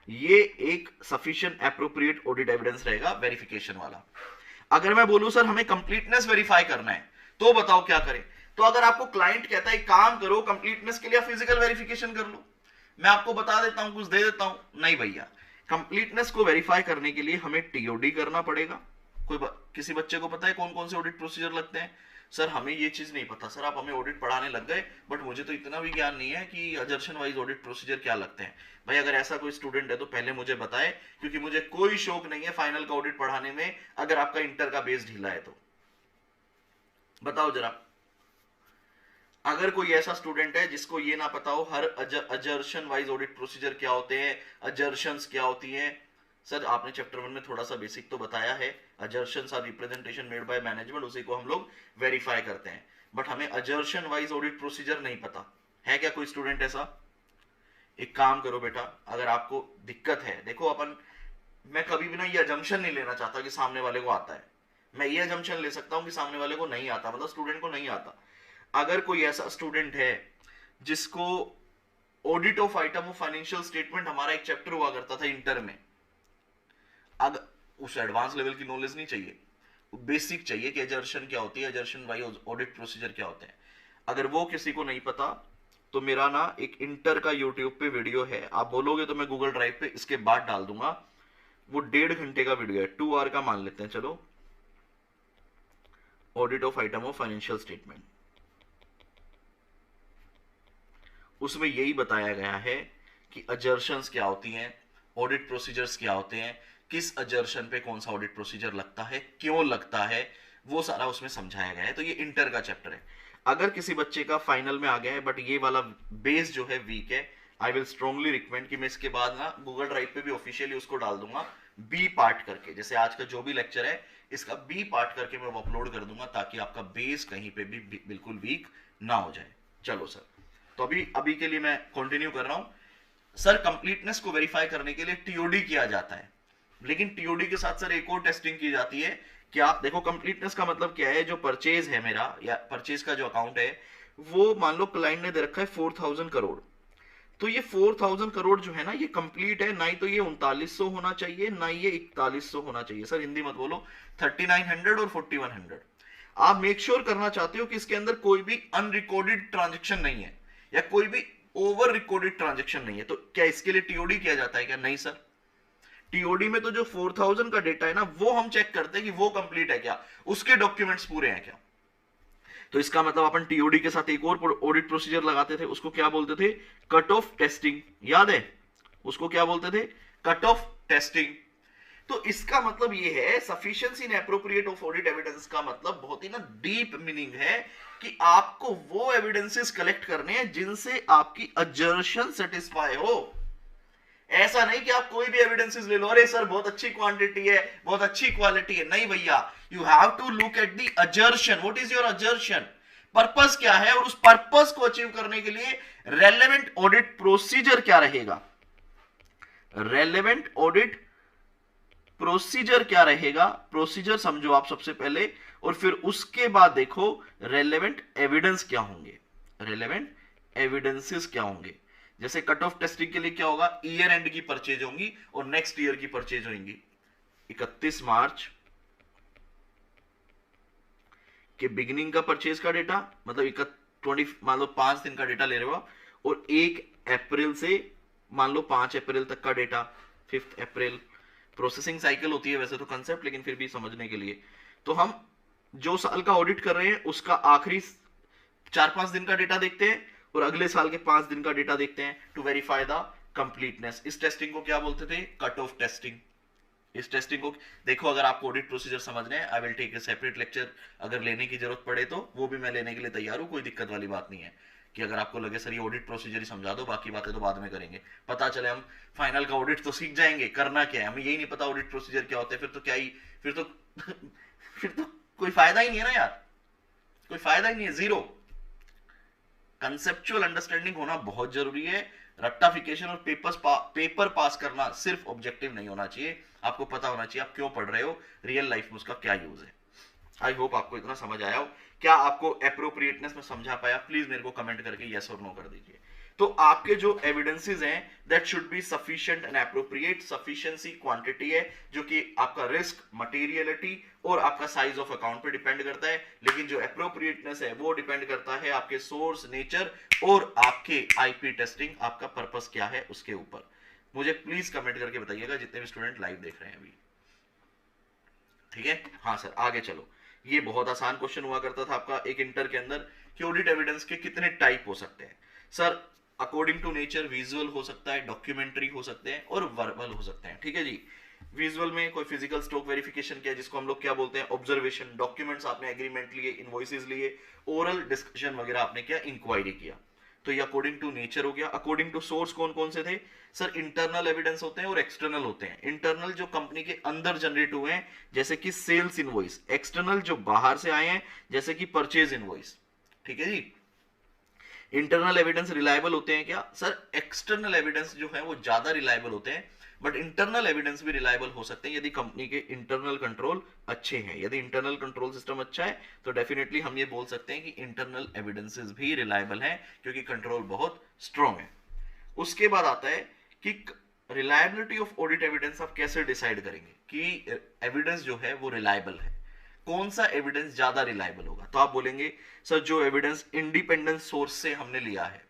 ये एक सफिशिएंट एप्रोप्रिएट ऑडिट एविडेंस रहेगा वेरिफिकेशन वाला। अगर मैं बोलूं सर हमें कंप्लीटनेस वेरीफाई करना है, तो बताओ क्या करें। तो अगर आपको क्लाइंट कहता है काम करो कंप्लीटनेस के लिए फिजिकल वेरिफिकेशन कर लो, मैं आपको बता देता हूं, कुछ दे देता हूं, नहीं भैया, कंप्लीटनेस को वेरीफाई करने के लिए हमें टीओडी करना पड़ेगा। किसी बच्चे को पता है कौन कौन से ऑडिट प्रोसीजर लगते हैं। सर हमें ये चीज नहीं पता, सर आप हमें ऑडिट पढ़ाने लग गए, बट मुझे तो इतना भी ज्ञान नहीं है कि अजर्शन वाइज ऑडिट प्रोसीजर क्या लगते हैं। भाई अगर ऐसा कोई स्टूडेंट है तो पहले मुझे बताए, क्योंकि मुझे कोई शौक नहीं है फाइनल का ऑडिट पढ़ाने में, अगर आपका इंटर का बेस ढीला है तो बताओ जरा। अगर कोई ऐसा स्टूडेंट है जिसको ये ना पता हो हर अजर्शन वाइज ऑडिट प्रोसीजर क्या होते हैं, अजर्शंस क्या होती हैं। सर आपने चैप्टर 1 में थोड़ा सा बेसिक तो बताया है, assertions are representation made by management, उसी को हम लोग वेरीफाई करते हैं, बट हमें अजर्शन वाइज ऑडिट प्रोसीजर नहीं पता है। क्या कोई स्टूडेंट ऐसा? एक काम करो बेटा, अगर आपको दिक्कत है, देखो अपन, मैं कभी भी ना ये अजम्पशन नहीं लेना चाहता कि सामने वाले को आता है। मैं ये अजम्पशन ले सकता हूं कि सामने वाले को नहीं आता, मतलब स्टूडेंट को नहीं आता। अगर कोई ऐसा स्टूडेंट है जिसको audit of item of financial statement, हमारा एक चैप्टर हुआ करता था इंटर में, अगर उस एडवांस लेवल की नॉलेज नहीं चाहिए, बेसिक चाहिए कि अजर्शन क्या होती है, अजर्शन वाइज ऑडिट प्रोसीजर क्या होते हैं, अगर वो किसी को नहीं पता तो मेरा ना एक इंटर का यूट्यूब पे वीडियो है, आप बोलोगे तो मैं गूगल ड्राइव पे इसके बाद डाल दूंगा। वो 1.5 घंटे का वीडियो है, 2 आवर का मान लेते हैं चलो। Audit of item of financial statement, उसमें यही बताया गया है कि अजर्शंस क्या होती हैं, ऑडिट प्रोसीजर्स क्या होते हैं, किस अजर्शन पे कौन सा ऑडिट प्रोसीजर लगता है, क्यों लगता है, वो सारा उसमें समझाया गया है। तो ये इंटर का चैप्टर है। अगर किसी बच्चे का फाइनल में आ गया है बट ये वाला बेस जो है वीक है, आई विल स्ट्रांगली रिकमेंड कि मैं इसके बाद ना गूगल ड्राइव पे भी ऑफिशियली उसको डाल दूंगा बी पार्ट करके। जैसे आज का जो भी लेक्चर है इसका बी पार्ट करके मैं वो अपलोड कर दूंगा, ताकि आपका बेस कहीं पे भी बिल्कुल वीक ना हो जाए। चलो सर, तो अभी अभी के लिए मैं कंटिन्यू कर रहा हूं। सर कंप्लीटनेस को वेरीफाई करने के लिए टीओडी किया जाता है, लेकिन टीओडी के साथ सर एक और टेस्टिंग की जाती है। क्या देखो, कंप्लीटनेस का मतलब क्या है, जो परचेज है मेरा या परचेज का जो अकाउंट है, वो मान लो क्लाइंट ने दे रखा है 4000 करोड़, तो ये 4000 करोड़ जो है ना, ये कंप्लीट है ना। ही तो ये 3900 होना चाहिए, ना ये 4100 होना चाहिए। सर हिंदी मत बोलो, 3900 और 4100। आप मेक श्योर करना चाहते हो कि इसके अंदर कोई भी अनरिकॉर्डेड ट्रांजेक्शन नहीं है या कोई भी ओवर रिकॉर्डेड ट्रांजेक्शन नहीं है। तो क्या इसके लिए टीओडी किया जाता है क्या? नहीं सर, टीओडी में तो जो 4000 का डेटा है ना, वो हम चेक करते हैं कि वो कंप्लीट है क्या, उसके डॉक्यूमेंट्स पूरे हैं क्या। तो इसका मतलब अपन टीओडी के साथ एक और ऑडिट प्रोसीजर लगाते थे, उसको क्या बोलते थे? Cut off testing. याद है उसको क्या बोलते थे? Cut off testing. तो इसका मतलब ये है, sufficiency and appropriate of audit evidence का मतलब बहुत ही ना डीप मीनिंग है कि आपको वो एविडेंसेस कलेक्ट करने हैं जिनसे आपकी अजर्शन सेटिस्फाई हो। ऐसा नहीं कि आप कोई भी एविडेंसेस ले लो, अरे सर बहुत अच्छी क्वांटिटी है, बहुत अच्छी क्वालिटी है। नहीं भैया, you have to look at the assertion. What is your assertion? Purpose क्या है, और उस पर्पस को अचीव करने के लिए रेलेवेंट ऑडिट प्रोसीजर क्या रहेगा। रेलेवेंट ऑडिट प्रोसीजर क्या रहेगा, प्रोसीजर समझो आप सबसे पहले, और फिर उसके बाद देखो रेलेवेंट एविडेंस क्या होंगे, रेलेवेंट एविडेंसेस क्या होंगे। जैसे कट ऑफ टेस्टिंग के लिए क्या होगा, ईयर एंड की परचेज होंगी और नेक्स्ट ईयर की परचेज होंगी। 31 मार्च के बिगिनिंग का परचेज का डेटा, मतलब 20 मान लो 5 दिन का डेटा ले रहे हो आप, और 1 अप्रैल से मान लो 5 अप्रैल तक का डेटा, 5 अप्रैल। प्रोसेसिंग साइकिल होती है वैसे तो कंसेप्ट, लेकिन फिर भी समझने के लिए। तो हम जो साल का ऑडिट कर रहे हैं उसका आखिरी 4-5 दिन का डेटा देखते हैं और अगले साल के 5 दिन का डेटा देखते हैं टू वेरीफाई द कंप्लीटनेस। इस टेस्टिंग को क्या बोलते थे? Cut off testing. इस टेस्टिंग को देखो, अगर आपको ऑडिट प्रोसीजर समझने हैं, I will take a separate lecture, अगर लेने की जरूरत पड़े तो वो भी मैं लेने के लिए तैयार हूं। कोई दिक्कत वाली बात नहीं है कि अगर आपको लगे सर ये ऑडिट प्रोसीजर ही समझा दो, बाकी बातें तो बाद में करेंगे। पता चले हम फाइनल का ऑडिट तो सीख जाएंगे, करना क्या है हमें यही नहीं पता ऑडिट प्रोसीजर क्या होते हैं, फिर तो क्या ही, फिर तो फिर तो कोई फायदा ही नहीं है ना यार, कोई फायदा ही नहीं है, जीरो। कंसेप्चुअल अंडरस्टैंडिंग होना बहुत जरूरी है। रट्टाफिकेशन और पेपर पास करना सिर्फ ऑब्जेक्टिव नहीं होना चाहिए, आपको पता होना चाहिए आप क्यों पढ़ रहे हो, रियल लाइफ में उसका क्या यूज है। आई होप आपको इतना समझ आया हो। क्या आपको एप्रोप्रिएटनेस में समझा पाया? प्लीज मेरे को कमेंट करके यस और नो कर दीजिए। तो आपके जो एविडेंसेस हैं that should be sufficient and appropriate. Sufficiency quantity है जो कि आपका रिस्क, मटेरियलिटी और आपका साइज ऑफ अकाउंट पे डिपेंड करता है, लेकिन जो एप्रोप्रिएटनेस है वो डिपेंड करता है आपके सोर्स, नेचर और आपके आईपी टेस्टिंग, आपका पर्पस क्या है उसके ऊपर। मुझे प्लीज कमेंट करके बताइएगा जितने भी स्टूडेंट लाइव देख रहे हैं अभी, ठीक है। हाँ सर आगे चलो। ये बहुत आसान क्वेश्चन हुआ करता था आपका एक इंटर के अंदर कि ऑडिट एविडेंस के कितने टाइप हो सकते हैं। Sir according to nature visual हो सकता है, डॉक्यूमेंट्री हो सकते हैं और वर्बल हो सकते हैं, ठीक है जी। विजुअल में कोई फिजिकल स्टॉक वेरिफिकेशन किया जिसको हम लोग क्या बोलते हैं, ऑब्जर्वेशन। डॉक्यूमेंट्स आपने एग्रीमेंट लिए, इनवॉइसेस लिए, ओरल डिस्कशन वगैरह आपने किया, इंक्वायरी किया। तो ये अकॉर्डिंग टू नेचर हो गया। अकॉर्डिंग टू सोर्स कौन कौन से थे? सर इंटरनल एविडेंस होते हैं और एक्सटर्नल होते हैं। इंटरनल जो कंपनी के अंदर जनरेट हुए हैं जैसे कि सेल्स इनवॉइस, एक्सटर्नल जो बाहर से आए हैं जैसे कि परचेज इनवॉइस, ठीक है जी। इंटरनल एविडेंस रिलायबल होते हैं क्या? सर एक्सटर्नल एविडेंस जो है वो ज्यादा रिलायबल होते हैं, बट इंटरनल एविडेंस भी रिलायबल हो सकते हैं यदि कंपनी के इंटरनल कंट्रोल अच्छे हैं। यदि इंटरनल कंट्रोल सिस्टम अच्छा है तो डेफिनेटली हम ये बोल सकते हैं कि इंटरनल एविडेंसेस भी रिलायबल हैं क्योंकि कंट्रोल बहुत स्ट्रॉन्ग है। उसके बाद आता है कि रिलायबिलिटी ऑफ ऑडिट एविडेंस आप कैसे डिसाइड करेंगे कि एविडेंस जो है वो रिलायबल है, कौन सा एविडेंस ज्यादा रिलायबल होगा। तो आप बोलेंगे सर जो एविडेंस इंडिपेंडेंट सोर्स से हमने लिया है,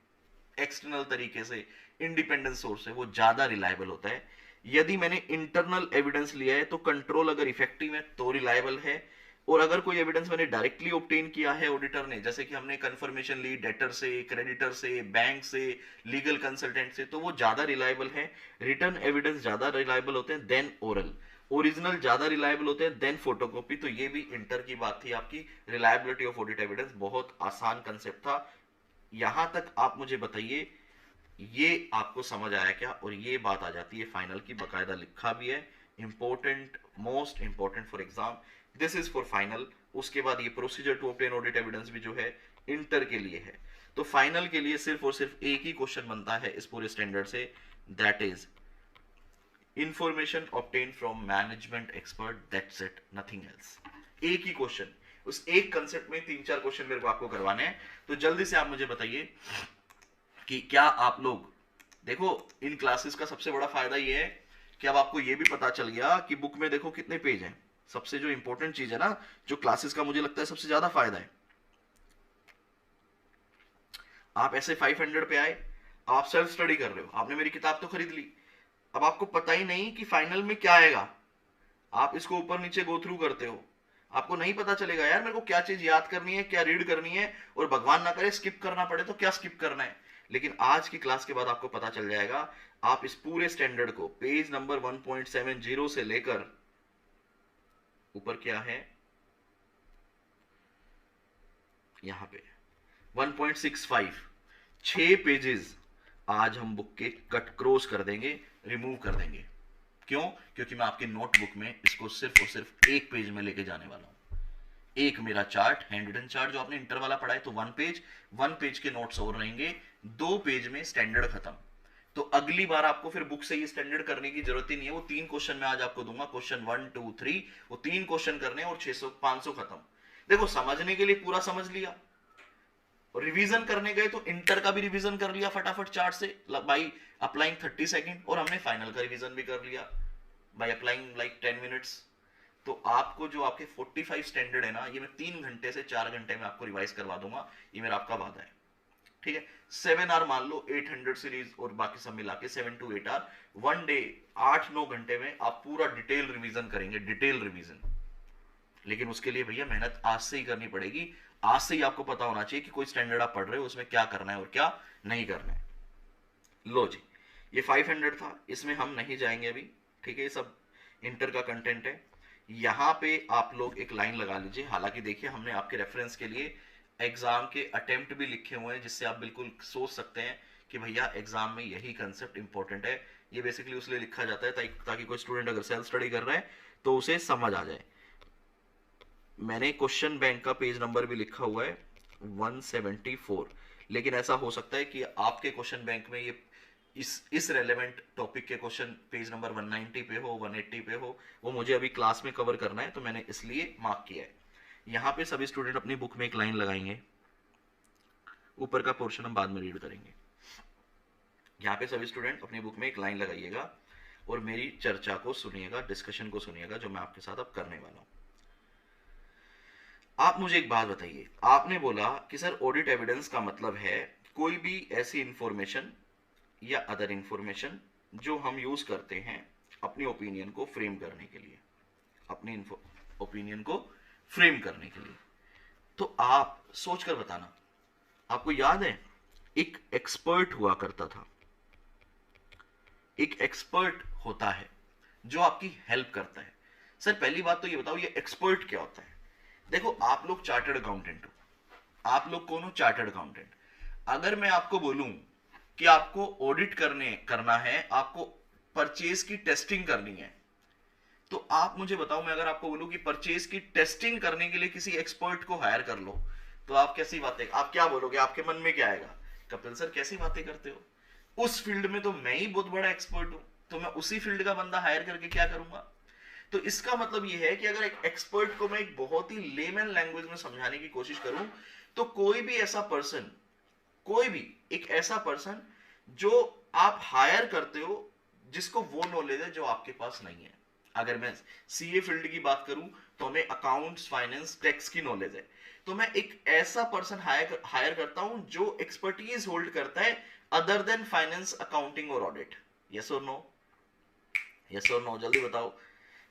एक्सटर्नल तरीके से, इंडिपेंडेंट सोर्स है, वो ज्यादा रिलायबल होता है। यदि मैंने इंटरनल एविडेंस लिया है तो कंट्रोल अगर इफेक्टिव है तो रिलायबल है, और अगर कोई एविडेंस मैंने डायरेक्टली ऑब्टेन किया है ऑडिटर ने, जैसे कि हमने कंफर्मेशन ली डेटर से, क्रेडिटर से, बैंक से, लीगल कंसल्टेंट से, तो वो ज्यादा रिलायबल है। रिटर्न एविडेंस ज्यादा रिलायबल होते हैं देन ओरल, ओरिजिनल ज्यादा रिलायबल होते हैं देन फोटोकॉपी। तो ये भी इंटर की बात थी आपकी, रिलायबिलिटी ऑफ ऑडिट एविडेंस। बहुत आसान कंसेप्ट था। यहां तक आप मुझे बताइए ये आपको समझ आया क्या? और ये बात आ जाती है फाइनल की, बकायदा लिखा भी है, important, most important for exam, this is for final. उसके बाद ये procedure to obtain audit evidence भी जो है इंटर के लिए है। तो फाइनल के लिए सिर्फ और सिर्फ एक ही क्वेश्चन बनता है इस पूरे स्टैंडर्ड से, that is information obtain from management expert, that's it, nothing else. एक ही क्वेश्चन, उस एक कंसेप्ट में 3-4 क्वेश्चन मेरे को आपको करवाने हैं। तो जल्दी से आप मुझे बताइए कि क्या आप लोग, देखो इन क्लासेस का सबसे बड़ा फायदा ये है कि अब आपको ये भी पता चल गया कि बुक में देखो कितने पेज हैं। सबसे जो इंपॉर्टेंट चीज है ना, जो क्लासेस का मुझे लगता है सबसे ज्यादा फायदा है, आप ऐसे 500 पे आए, आप सेल्फ स्टडी कर रहे हो, आपने मेरी किताब तो खरीद ली, अब आपको पता ही नहीं कि फाइनल में क्या आएगा, आप इसको ऊपर नीचे गो थ्रू करते हो, आपको नहीं पता चलेगा यार मेरे को क्या चीज याद करनी है, क्या रीड करनी है, और भगवान ना करे स्किप करना पड़े तो क्या स्किप करना है। लेकिन आज की क्लास के बाद आपको पता चल जाएगा, आप इस पूरे स्टैंडर्ड को पेज नंबर 1.70 से लेकर ऊपर क्या है यहां पे 1.65, 6 पेजेस आज हम बुक के कट क्रॉस कर देंगे, रिमूव कर देंगे। क्यों? क्योंकि मैं आपके नोटबुक में इसको सिर्फ और सिर्फ एक पेज में लेके जाने वाला हूं। एक मेरा चार्ट, हैंड रिटन चार्ट जो आपने इंटर वाला पढ़ा है, तो 1 पेज के नोट्स और रहेंगे, 2 पेज में स्टैंडर्ड खत्म। तो अगली बार आपको फिर बुक से ये स्टैंडर्ड करने की जरूरत ही नहीं है। वो 3 क्वेश्चन मैं आज आपको दूंगा, क्वेश्चन 1 2 3, वो 3 क्वेश्चन करने और 600-500 खत्म। देखो समझने के लिए पूरा समझ लिया, और रिवीजन करने गए तो इंटर का भी रिवीजन कर लिया फटाफट चार्ट से बाई अप्लाइंग 30 सेकंड, और हमने फाइनल का रिवीजन भी कर लिया बाई अप्लाइंग लाइक 10 मिनट्स। तो आपको जो आपके 45 स्टैंडर्ड है ना, ये मैं 3 घंटे से 4 घंटे में आपको रिवाइज करवा दूंगा, ये मेरा आपका वादा है। ठीक है, 7 आवर मान लो, 800 सीरीज और बाकी सब मिला के 7 to 8 आवर, 1 डे 8-9 घंटे में आप पूरा डिटेल रिवीजन करेंगे, डिटेल रिवीजन। लेकिन उसके लिए भैया मेहनत आज से ही करनी पड़ेगी। आज से ही आपको पता होना चाहिए कि कोई स्टैंडर्ड आप पढ़ रहे हो उसमें क्या करना है और क्या नहीं करना है। लो जी, ये 500 था, इसमें हम नहीं जाएंगे अभी। ठीक है, ये सब इंटर का कंटेंट है। यहां पे आप लोग एक लाइन लगा लीजिए। हालांकि देखिए हमने आपके रेफरेंस के लिए एग्जाम के अटेम्प्ट भी लिखे हुए हैं, जिससे आप बिल्कुल सोच सकते हैं कि भैया एग्जाम में यही कंसेप्ट इंपॉर्टेंट है। ये बेसिकली उसलिए लिखा जाता है ताकि कोई स्टूडेंट अगर सेल्फ स्टडी कर रहा है तो उसे समझ आ जाए। मैंने क्वेश्चन बैंक का पेज नंबर भी लिखा हुआ है 174, लेकिन ऐसा हो सकता है कि आपके क्वेश्चन बैंक में ये इस रेलेवेंट टॉपिक के क्वेश्चन पेज नंबर 190 पे हो, 180 पे हो, वो मुझे अभी क्लास में कवर करना है, तो मैंने इसलिए मार्क किया है। यहाँ पे सभी स्टूडेंट अपनी बुक में एक लाइन लगाएंगे, ऊपर का पोर्शन हम बाद में रीड करेंगे। यहाँ पे सभी स्टूडेंट अपनी बुक में एक लाइन लगाइएगा और मेरी चर्चा को सुनिएगा, डिस्कशन को सुनिएगा जो मैं आपके साथ अब करने वाला हूँ। आप मुझे एक बात बताइए, आपने बोला कि सर ऑडिट एविडेंस का मतलब है कोई भी ऐसी इंफॉर्मेशन या अदर इंफॉर्मेशन जो हम यूज करते हैं अपनी ओपिनियन को फ्रेम करने के लिए, अपनी ओपिनियन को फ्रेम करने के लिए। तो आप सोचकर बताना, आपको याद है एक एक्सपर्ट हुआ करता था, एक एक्सपर्ट होता है जो आपकी हेल्प करता है। सर पहली बात तो ये बताओ ये एक्सपर्ट क्या होता है? देखो आप लोग चार्टर्ड अकाउंटेंट हो, आप लोग कौन हो? Chartered accountant. अगर मैं आपको बोलूं कि आपको ऑडिट करना है, आपको परचेज की टेस्टिंग करनी है, तो आप मुझे बताओ, मैं अगर आपको बोलूं कि परचेज की टेस्टिंग करने के लिए किसी एक्सपर्ट को हायर कर लो, तो आप कैसी बातें, आप क्या बोलोगे? आपके मन में क्या आएगा? कपिल सर कैसी बातें करते हो, उस फील्ड में तो मैं ही बहुत बड़ा एक्सपर्ट हूं, तो मैं उसी फील्ड का बंदा हायर करके क्या करूंगा? तो इसका मतलब यह है कि अगर एक एक्सपर्ट को मैं एक बहुत ही लेमन लैंग्वेज में समझाने की कोशिश करूं, तो कोई भी ऐसा पर्सन, कोई भी एक ऐसा पर्सन जो आप हायर करते हो जिसको वो नॉलेज है जो आपके पास नहीं है। अगर मैं सीए फील्ड की बात करूं तो हमें अकाउंट्स, फाइनेंस, टैक्स की नॉलेज है, तो मैं एक ऐसा पर्सन हायर करता हूं जो एक्सपर्टीज होल्ड करता है अदर देन फाइनेंस, अकाउंटिंग और ऑडिट? यस और नो? यस और नो, जल्दी बताओ।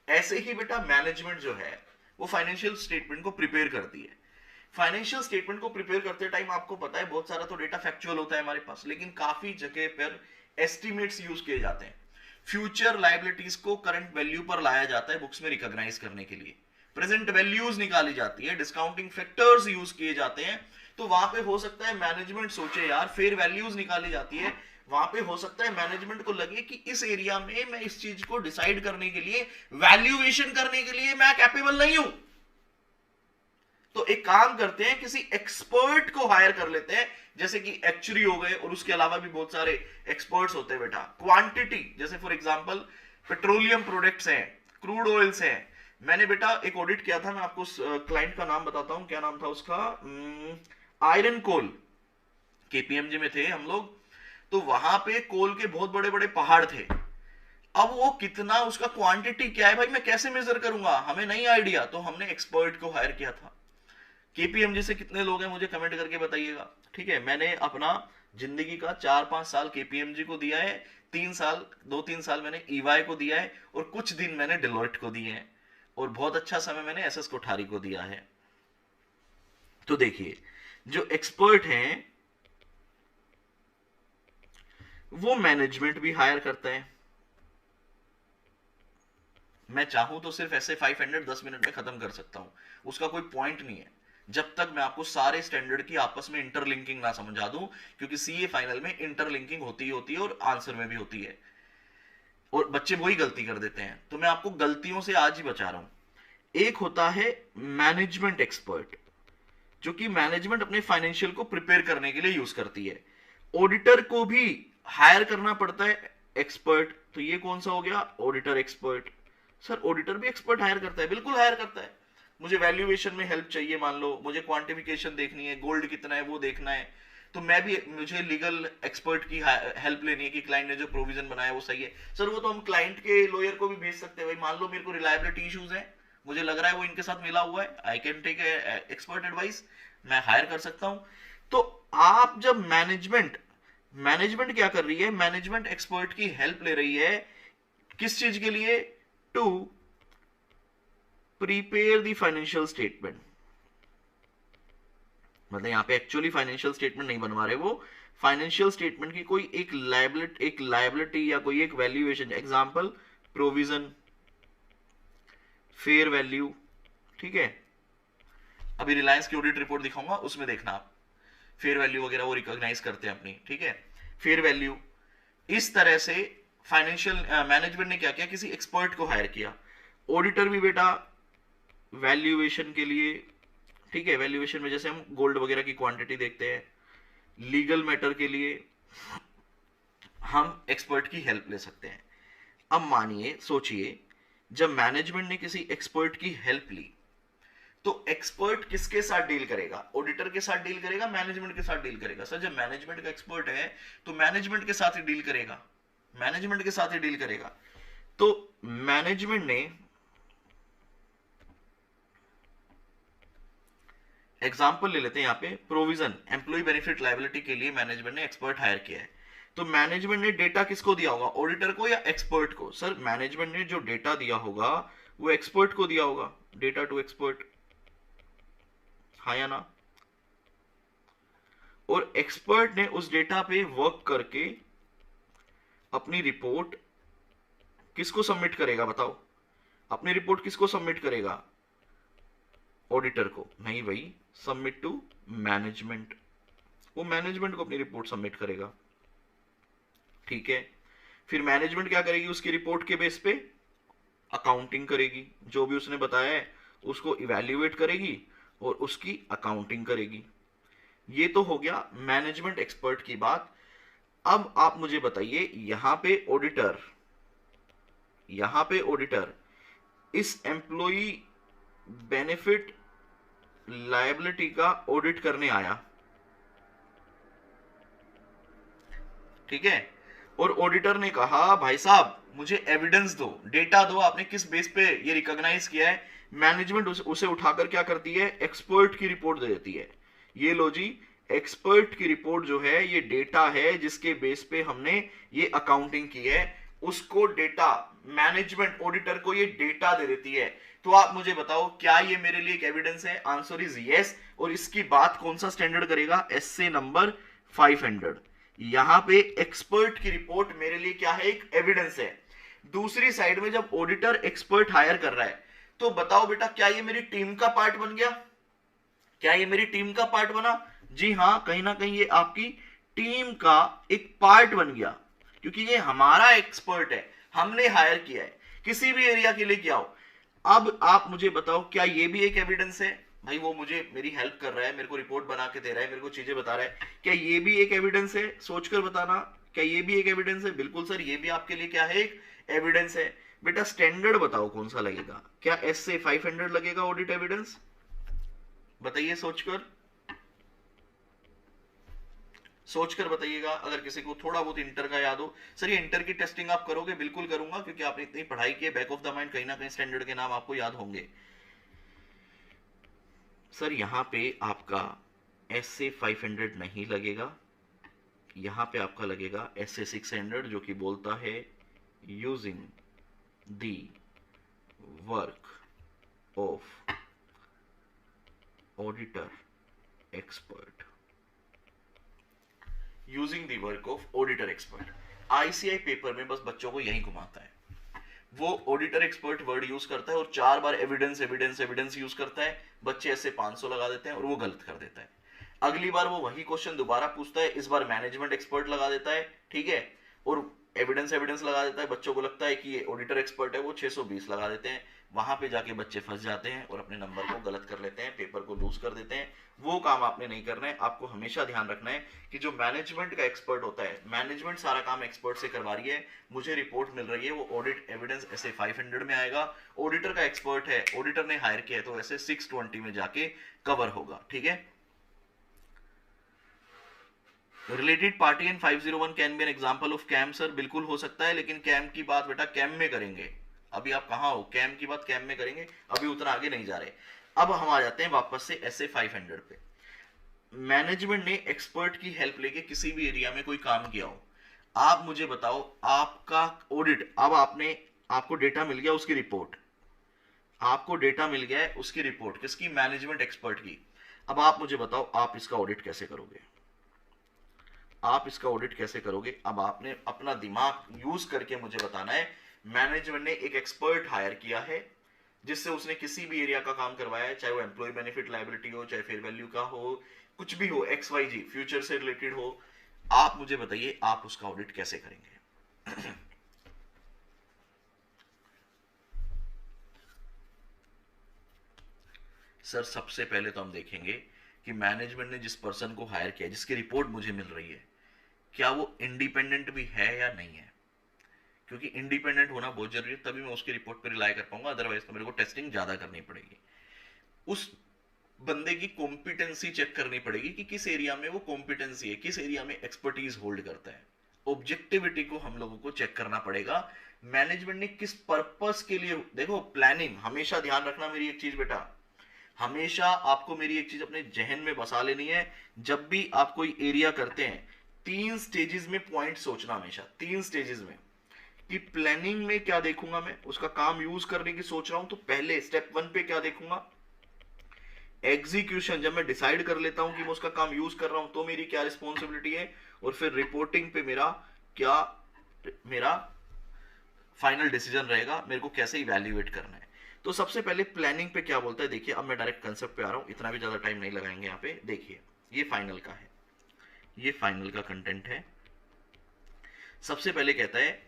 ऐसे ही बेटा मैनेजमेंट जो है वो फाइनेंशियल स्टेटमेंट को प्रिपेयर करती है। फाइनेंशियल स्टेटमेंट को प्रिपेयर करते टाइम आपको पता है बहुत सारा तो डेटा फैक्चुअल होता है हमारे पास, लेकिन काफी जगह पर एस्टिमेट्स यूज किए जाते हैं। फ्यूचर लायबिलिटीज को करंट वैल्यू पर लाया जाता है बुक्स में रिकॉग्नाइज करने के लिए, प्रेजेंट वैल्यूज निकाली जाती है, डिस्काउंटिंग फैक्टर्स यूज किए जाते हैं। तो वहां पे हो सकता है मैनेजमेंट सोचे यार फेयर वैल्यूज निकाली जाती है, वहां पे हो सकता है मैनेजमेंट को लगे कि इस एरिया में मैं इस चीज को डिसाइड करने के लिए, वैल्यूएशन करने के लिए मैं कैपेबल नहीं हूं। तो एक काम करते हैं, किसी एक्सपर्ट को हायर कर लेते हैं, जैसे कि एक्चुअली हो गए, और उसके अलावा भी बहुत सारे एक्सपर्ट्स होते हैं बेटा। क्वांटिटी, जैसे फॉर एग्जांपल पेट्रोलियम प्रोडक्ट्स हैं, क्रूड ऑयल्स हैं। मैंने बेटा एक ऑडिट किया था, मैं आपको क्लाइंट का नाम बताता हूं, क्या नाम था उसका, आयरन कोल, केपीएमजी में थे हम लोग। तो वहां पे कोल के बहुत बड़े बड़े पहाड़ थे। अब वो कितना, उसका क्वांटिटी क्या है भाई, मैं कैसे मेजर करूंगा, हमें नहीं आइडिया। तो हमने एक्सपर्ट को हायर किया था। केपीएमजी से कितने लोग हैं मुझे कमेंट करके बताइएगा, ठीक है। मैंने अपना जिंदगी का 4-5 साल केपीएमजी को दिया है, 2-3 साल मैंने ईवाई को दिया है, और कुछ दिन मैंने डेलोइट को दिए हैं, और बहुत अच्छा समय मैंने एसएस कोठारी को दिया है। तो देखिए जो एक्सपर्ट हैं वो मैनेजमेंट भी हायर करता है। मैं चाहूं तो सिर्फ ऐसे 500 10 मिनट में खत्म कर सकता हूं, उसका कोई पॉइंट नहीं है, जब तक मैं आपको सारे स्टैंडर्ड की आपस में इंटरलिंकिंग ना समझा दूं, क्योंकि सीए फाइनल में इंटरलिंकिंग होती ही होती है और आंसर में भी होती है, और बच्चे वही गलती कर देते हैं। तो मैं आपको गलतियों से आज ही बचा रहा हूं। एक होता है मैनेजमेंट एक्सपर्ट, जो कि मैनेजमेंट अपने फाइनेंशियल को प्रिपेयर करने के लिए यूज करती है। ऑडिटर को भी हायर करना पड़ता है एक्सपर्ट, तो ये कौन सा हो गया, ऑडिटर एक्सपर्ट। सर ऑडिटर भी एक्सपर्ट हायर करता है? बिल्कुल हायर करता है। मुझे वैल्यूएशन में हेल्प चाहिए, मान लो मुझे क्वांटिफिकेशन देखनी है, गोल्ड कितना है वो देखना है, तो मुझे लीगल एक्सपर्ट की हेल्प लेनी है कि क्लाइंट ने जो प्रोविजन बनाया वो सही है। सर वो तो हम क्लाइंट के लॉयर को भी भेज सकते हैं भाई, मान लो मेरे को रिलायबिलिटी इश्यूज है, मुझे लग रहा है वो इनके साथ मिला हुआ है, I can take expert advice, मैं हायर कर सकता हूं। तो आप जब मैनेजमेंट क्या कर रही है, मैनेजमेंट एक्सपर्ट की हेल्प ले रही है, किस चीज के लिए, to prepare the financial statement. मतलब यहां पे एक्चुअली फाइनेंशियल स्टेटमेंट नहीं बनवा रहे वो, फाइनेंशियल स्टेटमेंट की कोई एक लायबिलिटी या कोई एक valuation, example provision, fair value, ठीक है। अभी रिलायंस की ऑडिट रिपोर्ट दिखाऊंगा, उसमें देखना आप फेयर वैल्यू वगैरह वो रिकॉग्नाइज करते हैं अपनी, ठीक है। फेयर वैल्यू, इस तरह से फाइनेंशियल मैनेजमेंट ने क्या किया, किसी एक्सपर्ट को हायर किया। ऑडिटर भी बेटा वैल्यूएशन के लिए, ठीक है, वैल्यूएशन में जैसे हम गोल्ड वगैरह की क्वांटिटी देखते हैं, लीगल मैटर के लिए हम एक्सपर्ट की हेल्प ले सकते हैं। अब मानिए, सोचिए, जब मैनेजमेंट ने किसी एक्सपर्ट की हेल्प ली, तो एक्सपर्ट किसके साथ डील करेगा, ऑडिटर के साथ डील करेगा, मैनेजमेंट के साथ डील करेगा? सर जब मैनेजमेंट का एक्सपर्ट है तो मैनेजमेंट के साथ ही डील करेगा, मैनेजमेंट के साथ ही डील करेगा। तो मैनेजमेंट ने एग्जांपल ले लेते हैं, यहां पे प्रोविजन, एम्प्लॉय बेनिफिट लायबिलिटी के लिए मैनेजमेंट ने एक्सपर्ट हायर किया है। तो मैनेजमेंट ने डेटा किसको दिया होगा, ऑडिटर को या एक्सपर्ट को? सर मैनेजमेंट ने जो डेटा दिया होगा वो एक्सपर्ट को दिया होगा, डेटा टू एक्सपर्ट, हाँ या ना? और एक्सपर्ट ने उस डेटा पे वर्क करके अपनी रिपोर्ट किसको सबमिट करेगा, बताओ? अपनी रिपोर्ट किसको सबमिट करेगा, ऑडिटर को? नहीं भाई, सबमिट टू मैनेजमेंट, वो मैनेजमेंट को अपनी रिपोर्ट सबमिट करेगा, ठीक है। फिर मैनेजमेंट क्या करेगी, उसकी रिपोर्ट के बेस पे अकाउंटिंग करेगी, जो भी उसने बताया है उसको इवैल्यूएट करेगी और उसकी अकाउंटिंग करेगी। ये तो हो गया मैनेजमेंट एक्सपर्ट की बात। अब आप मुझे बताइए, यहां पे ऑडिटर इस एम्प्लॉई बेनिफिट लायबिलिटी का ऑडिट करने आया, ठीक है, और ऑडिटर ने कहा भाई साहब मुझे एविडेंस दो, डेटा दो, आपने किस बेस पे ये रिकॉग्नाइज किया है। मैनेजमेंट उसे उठाकर क्या करती है, एक्सपर्ट की रिपोर्ट दे देती है, ये लो जी, एक्सपर्ट की रिपोर्ट जो है ये डेटा है जिसके बेस पे हमने ये अकाउंटिंग की है, उसको डेटा मैनेजमेंट ऑडिटर को ये डेटा दे देती है। तो आप मुझे बताओ क्या ये मेरे लिए एक एविडेंस है? Answer is yes. और इसकी बात कौन सा स्टैंडर्ड करेगा? S A number 500। यहां पे एक्सपर्ट की रिपोर्ट मेरे लिए क्या है? एक एविडेंस है। दूसरी साइड में जब ऑडिटर एक्सपर्ट हायर कर रहा है तो बताओ बेटा क्या ये मेरी टीम का पार्ट बन गया? क्या ये मेरी टीम का पार्ट बना? जी हां, कहीं ना कहीं ये आपकी टीम का एक पार्ट बन गया, क्योंकि ये हमारा एक्सपर्ट है, हमने हायर किया है, किसी भी एरिया के लिए किया हो। अब आप मुझे बताओ क्या ये भी एक एविडेंस है? भाई वो मुझे मेरी हेल्प कर रहा है, मेरे को रिपोर्ट बना के दे रहा है, मेरे को चीजें बता रहा है, क्या ये भी एक एविडेंस है? सोचकर बताना, क्या ये भी एक एविडेंस है? बिल्कुल सर, ये भी आपके लिए क्या है? एक एविडेंस है। बेटा स्टैंडर्ड बताओ कौन सा लगेगा? क्या एस से 500 लगेगा ऑडिट एविडेंस? बताइए सोचकर, सोचकर बताइएगा। अगर किसी को थोड़ा बहुत इंटर का याद हो। सर ये इंटर की टेस्टिंग आप करोगे? बिल्कुल करूंगा, क्योंकि आपने इतनी पढ़ाई की है, बैक ऑफ द माइंड कहीं ना कहीं स्टैंडर्ड के नाम आपको याद होंगे। सर यहां पे आपका एस से 500 नहीं लगेगा, यहां पे आपका लगेगा एस से 600, जो कि बोलता है using the work of auditor expert. Using the work of auditor expert. ICI paper में बस बच्चों को यही घुमाता है। वो ऑडिटर एक्सपर्ट वर्ड यूज करता है और 4 बार एविडेंस एविडेंस एविडेंस यूज करता है, बच्चे ऐसे 500 लगा देते हैं और वो गलत कर देता है। अगली बार वो वही क्वेश्चन दोबारा पूछता है, इस बार मैनेजमेंट एक्सपर्ट लगा देता है, ठीक है, और एविडेंस एविडेंस लगा देता है। बच्चों को लगता है कि ये ऑडिटर एक्सपर्ट है, वो 620 लगा देते हैं। वहां पे जाके बच्चे फंस जाते हैं और अपने नंबर को गलत कर लेते हैं, पेपर को लूज कर देते हैं। वो काम आपने नहीं करना है। आपको हमेशा ध्यान रखना है कि जो मैनेजमेंट का एक्सपर्ट होता है, मैनेजमेंट सारा काम एक्सपर्ट से करवा रही है, मुझे रिपोर्ट मिल रही है, वो ऑडिट एविडेंस ऐसे 500 में आएगा। ऑडिटर का एक्सपर्ट है, ऑडिटर ने हायर किया है, तो ऐसे 620 में जाके कवर होगा, ठीक है। Related party in 501 can be an example of KAM. Sir बिल्कुल हो सकता है, लेकिन कैम की बात बेटा कैम में करेंगे। अभी आप कहां हो? कैम की बात कैम में करेंगे, अभी उतना आगे नहीं जा रहे। अब हम आ जाते हैं वापस से एसए 500 पे। मैनेजमेंट ने एक्सपर्ट की हेल्प लेके किसी भी एरिया में कोई काम किया हो, आप मुझे बताओ आपका ऑडिट, अब आपको डेटा मिल गया, उसकी रिपोर्ट, आपको डेटा मिल गया है, उसकी रिपोर्ट किसकी? मैनेजमेंट एक्सपर्ट की। अब आप मुझे बताओ आप इसका ऑडिट कैसे करोगे? आप इसका ऑडिट कैसे करोगे? अब आपने अपना दिमाग यूज करके मुझे बताना है। मैनेजमेंट ने एक एक्सपर्ट हायर किया है जिससे उसने किसी भी एरिया का काम करवाया है, चाहे वो एम्प्लॉय बेनिफिट लायबिलिटी हो, चाहे फेयर वैल्यू का हो, कुछ भी हो, XYZ फ्यूचर से रिलेटेड हो। आप मुझे बताइए आप उसका ऑडिट कैसे करेंगे? सर सबसे पहले तो हम देखेंगे कि मैनेजमेंट ने जिस पर्सन को हायर किया, जिसकी रिपोर्ट मुझे मिल रही है, क्या वो इंडिपेंडेंट भी है या नहीं है। क्योंकि इंडिपेंडेंट होना बहुत जरूरी है, तभी मैं उसकी रिपोर्ट पर रिलाई कर पाऊंगा, अदरवाइज तो मेरे को टेस्टिंग ज्यादा करनी पड़ेगी। उस बंदे की कॉम्पिटेंसी चेक करनी पड़ेगी कि किस एरिया में वो कॉम्पिटेंसी है, किस एरिया में एक्सपर्टीज होल्ड करता है। ऑब्जेक्टिविटी को हम लोगों को चेक करना पड़ेगा। मैनेजमेंट ने किस पर्पस के लिए, देखो प्लानिंग, हमेशा ध्यान रखना मेरी एक चीज बेटा, हमेशा आपको मेरी एक चीज अपने जहन में बसा लेनी है। जब भी आप कोई एरिया करते हैं, 3 स्टेजेस में पॉइंट सोचना, हमेशा 3 स्टेजेस में, कि प्लानिंग में क्या देखूंगा मैं, उसका काम यूज करने की सोच रहा हूं तो पहले स्टेप 1 पे क्या देखूंगा, एग्जीक्यूशन, जब मैं डिसाइड कर लेता हूं कि मैं उसका काम यूज कर रहा हूं तो मेरी क्या रिस्पॉन्सिबिलिटी है, और फिर रिपोर्टिंग पे मेरा फाइनल डिसीजन रहेगा, मेरे को कैसे इवैल्यूएट करना है। तो सबसे पहले प्लानिंग पे क्या बोलता है, देखिए अब मैं डायरेक्ट कंसेप्ट पे आ रहा हूं, इतना भी ज्यादा टाइम नहीं लगाएंगे यहाँ पे। देखिए ये फाइनल का है, ये फाइनल का कंटेंट है। सबसे पहले कहता है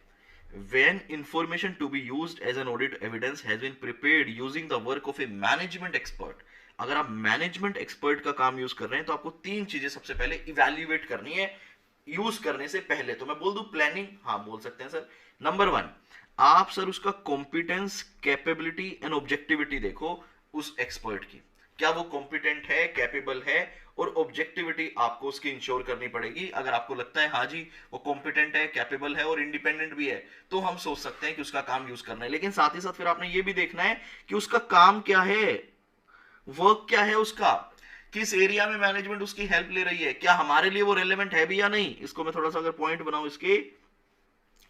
when information to be used as an audit evidence has been prepared using the work of a management expert। अगर आप मैनेजमेंट एक्सपर्ट का काम यूज कर रहे हैं तो आपको 3 चीजें सबसे पहले इवैल्यूएट करनी है यूज करने से पहले। तो मैं बोल दूं प्लानिंग, हाँ बोल सकते हैं सर। नंबर 1, आप सर उसका कॉम्पिटेंस, कैपेबिलिटी एंड ऑब्जेक्टिविटी देखो उस एक्सपर्ट की, क्या वो कॉम्पिटेंट है, कैपेबल है, और ऑब्जेक्टिविटी आपको उसकी इंश्योर करनी पड़ेगी। अगर आपको लगता है हाँ जी वो कॉम्पिटेंट है, कैपेबल है और इंडिपेंडेंट भी है, तो हम सोच सकते हैं कि उसका काम यूज करना है। लेकिन साथ ही साथ फिर आपने ये भी देखना है कि उसका काम क्या है, वर्क क्या है उसका, किस एरिया में मैनेजमेंट उसकी हेल्प ले रही है, क्या हमारे लिए वो रेलेवेंट है भी या नहीं। इसको मैं थोड़ा सा अगर पॉइंट बनाऊं इसके,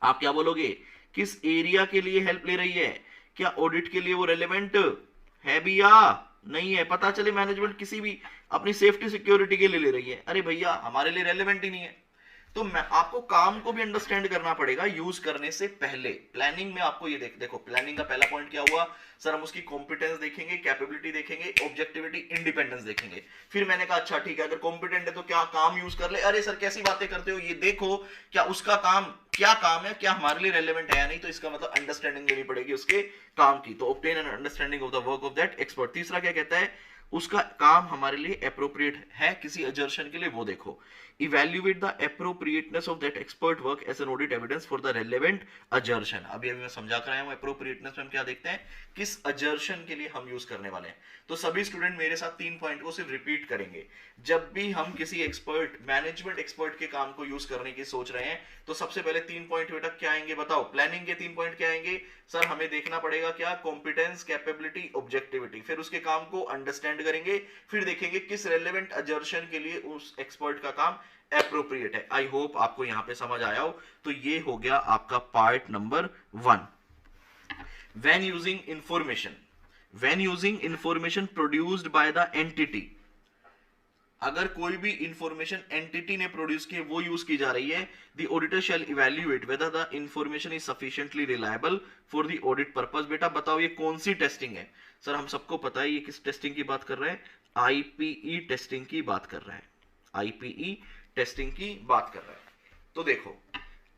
आप क्या बोलोगे, किस एरिया के लिए हेल्प ले रही है, क्या ऑडिट के लिए वो रेलेवेंट है भी या नहीं है। पता चले मैनेजमेंट किसी भी अपनी सेफ्टी सिक्योरिटी के लिए ले रही है, अरे भैया हमारे लिए रेलेवेंट ही नहीं है। तो मैं आपको काम को भी अंडरस्टैंड करना पड़ेगा यूज करने से पहले। प्लानिंग में आपको ये देखो प्लानिंग का पहला पॉइंट क्या हुआ सर, हम उसकी कॉम्पिटेंस देखेंगे, कैपेबिलिटी देखेंगे, ऑब्जेक्टिविटी, इंडिपेंडेंस देखेंगे। फिर मैंने कहा अच्छा ठीक है, अगर कॉम्पिटेंट है तो क्या काम यूज कर ले। अरे सर कैसी बातें करते हो, ये देखो क्या उसका काम, क्या काम है, क्या हमारे लिए रेलेवेंट है या नहीं। तो इसका मतलब अंडरस्टैंडिंग लेनी पड़ेगी उसके काम की। तो obtain an understanding of the work of that expert. तीसरा क्या कहता है, उसका काम हमारे लिए एप्रोप्रिएट है किसी अजर्शन के लिए, वो देखो। Evaluate the appropriateness of that expert work as an audit evidence for the relevant assertion. अभी मैं समझा कर आया हूं, एप्रोप्रिएटनेस में हम क्या देखते हैं, किस अजर्शन के लिए हम यूज करने वाले हैं। तो सभी स्टूडेंट मेरे साथ 3 पॉइंट को सिर्फ रिपीट करेंगे। जब भी हम किसी एक्सपर्ट, मैनेजमेंट एक्सपर्ट के काम को यूज करने की सोच रहे हैं, तो सबसे पहले 3 पॉइंट बेटा क्या आएंगे बताओ। प्लानिंग के 3 पॉइंट क्या आएंगे सर, हमें देखना पड़ेगा क्या, कॉम्पिटेंस, कैपेबिलिटी, ऑब्जेक्टिविटी। फिर उसके काम को अंडरस्टैंड करेंगे, फिर देखेंगे किस रेलेवेंट अजर्शन के लिए उस एक्सपर्ट का काम एप्रोप्रिएट है। आई होप आपको यहां पे समझ आया हो। तो ये हो गया आपका part number 1। When using information produced by the entity, अगर कोई भी इंफॉर्मेशन एंटिटी ने प्रोड्यूस की, वो यूज की जा रही है, the auditor shall evaluate whether the information is sufficiently reliable for the audit purpose. बेटा बताओ ये कौन सी टेस्टिंग है सर, हम सबको पता है ये किस टेस्टिंग की बात कर रहे हैं, आईपीई टेस्टिंग की बात कर रहे हैं, आईपीई टेस्टिंग की बात कर रहा है। तो देखो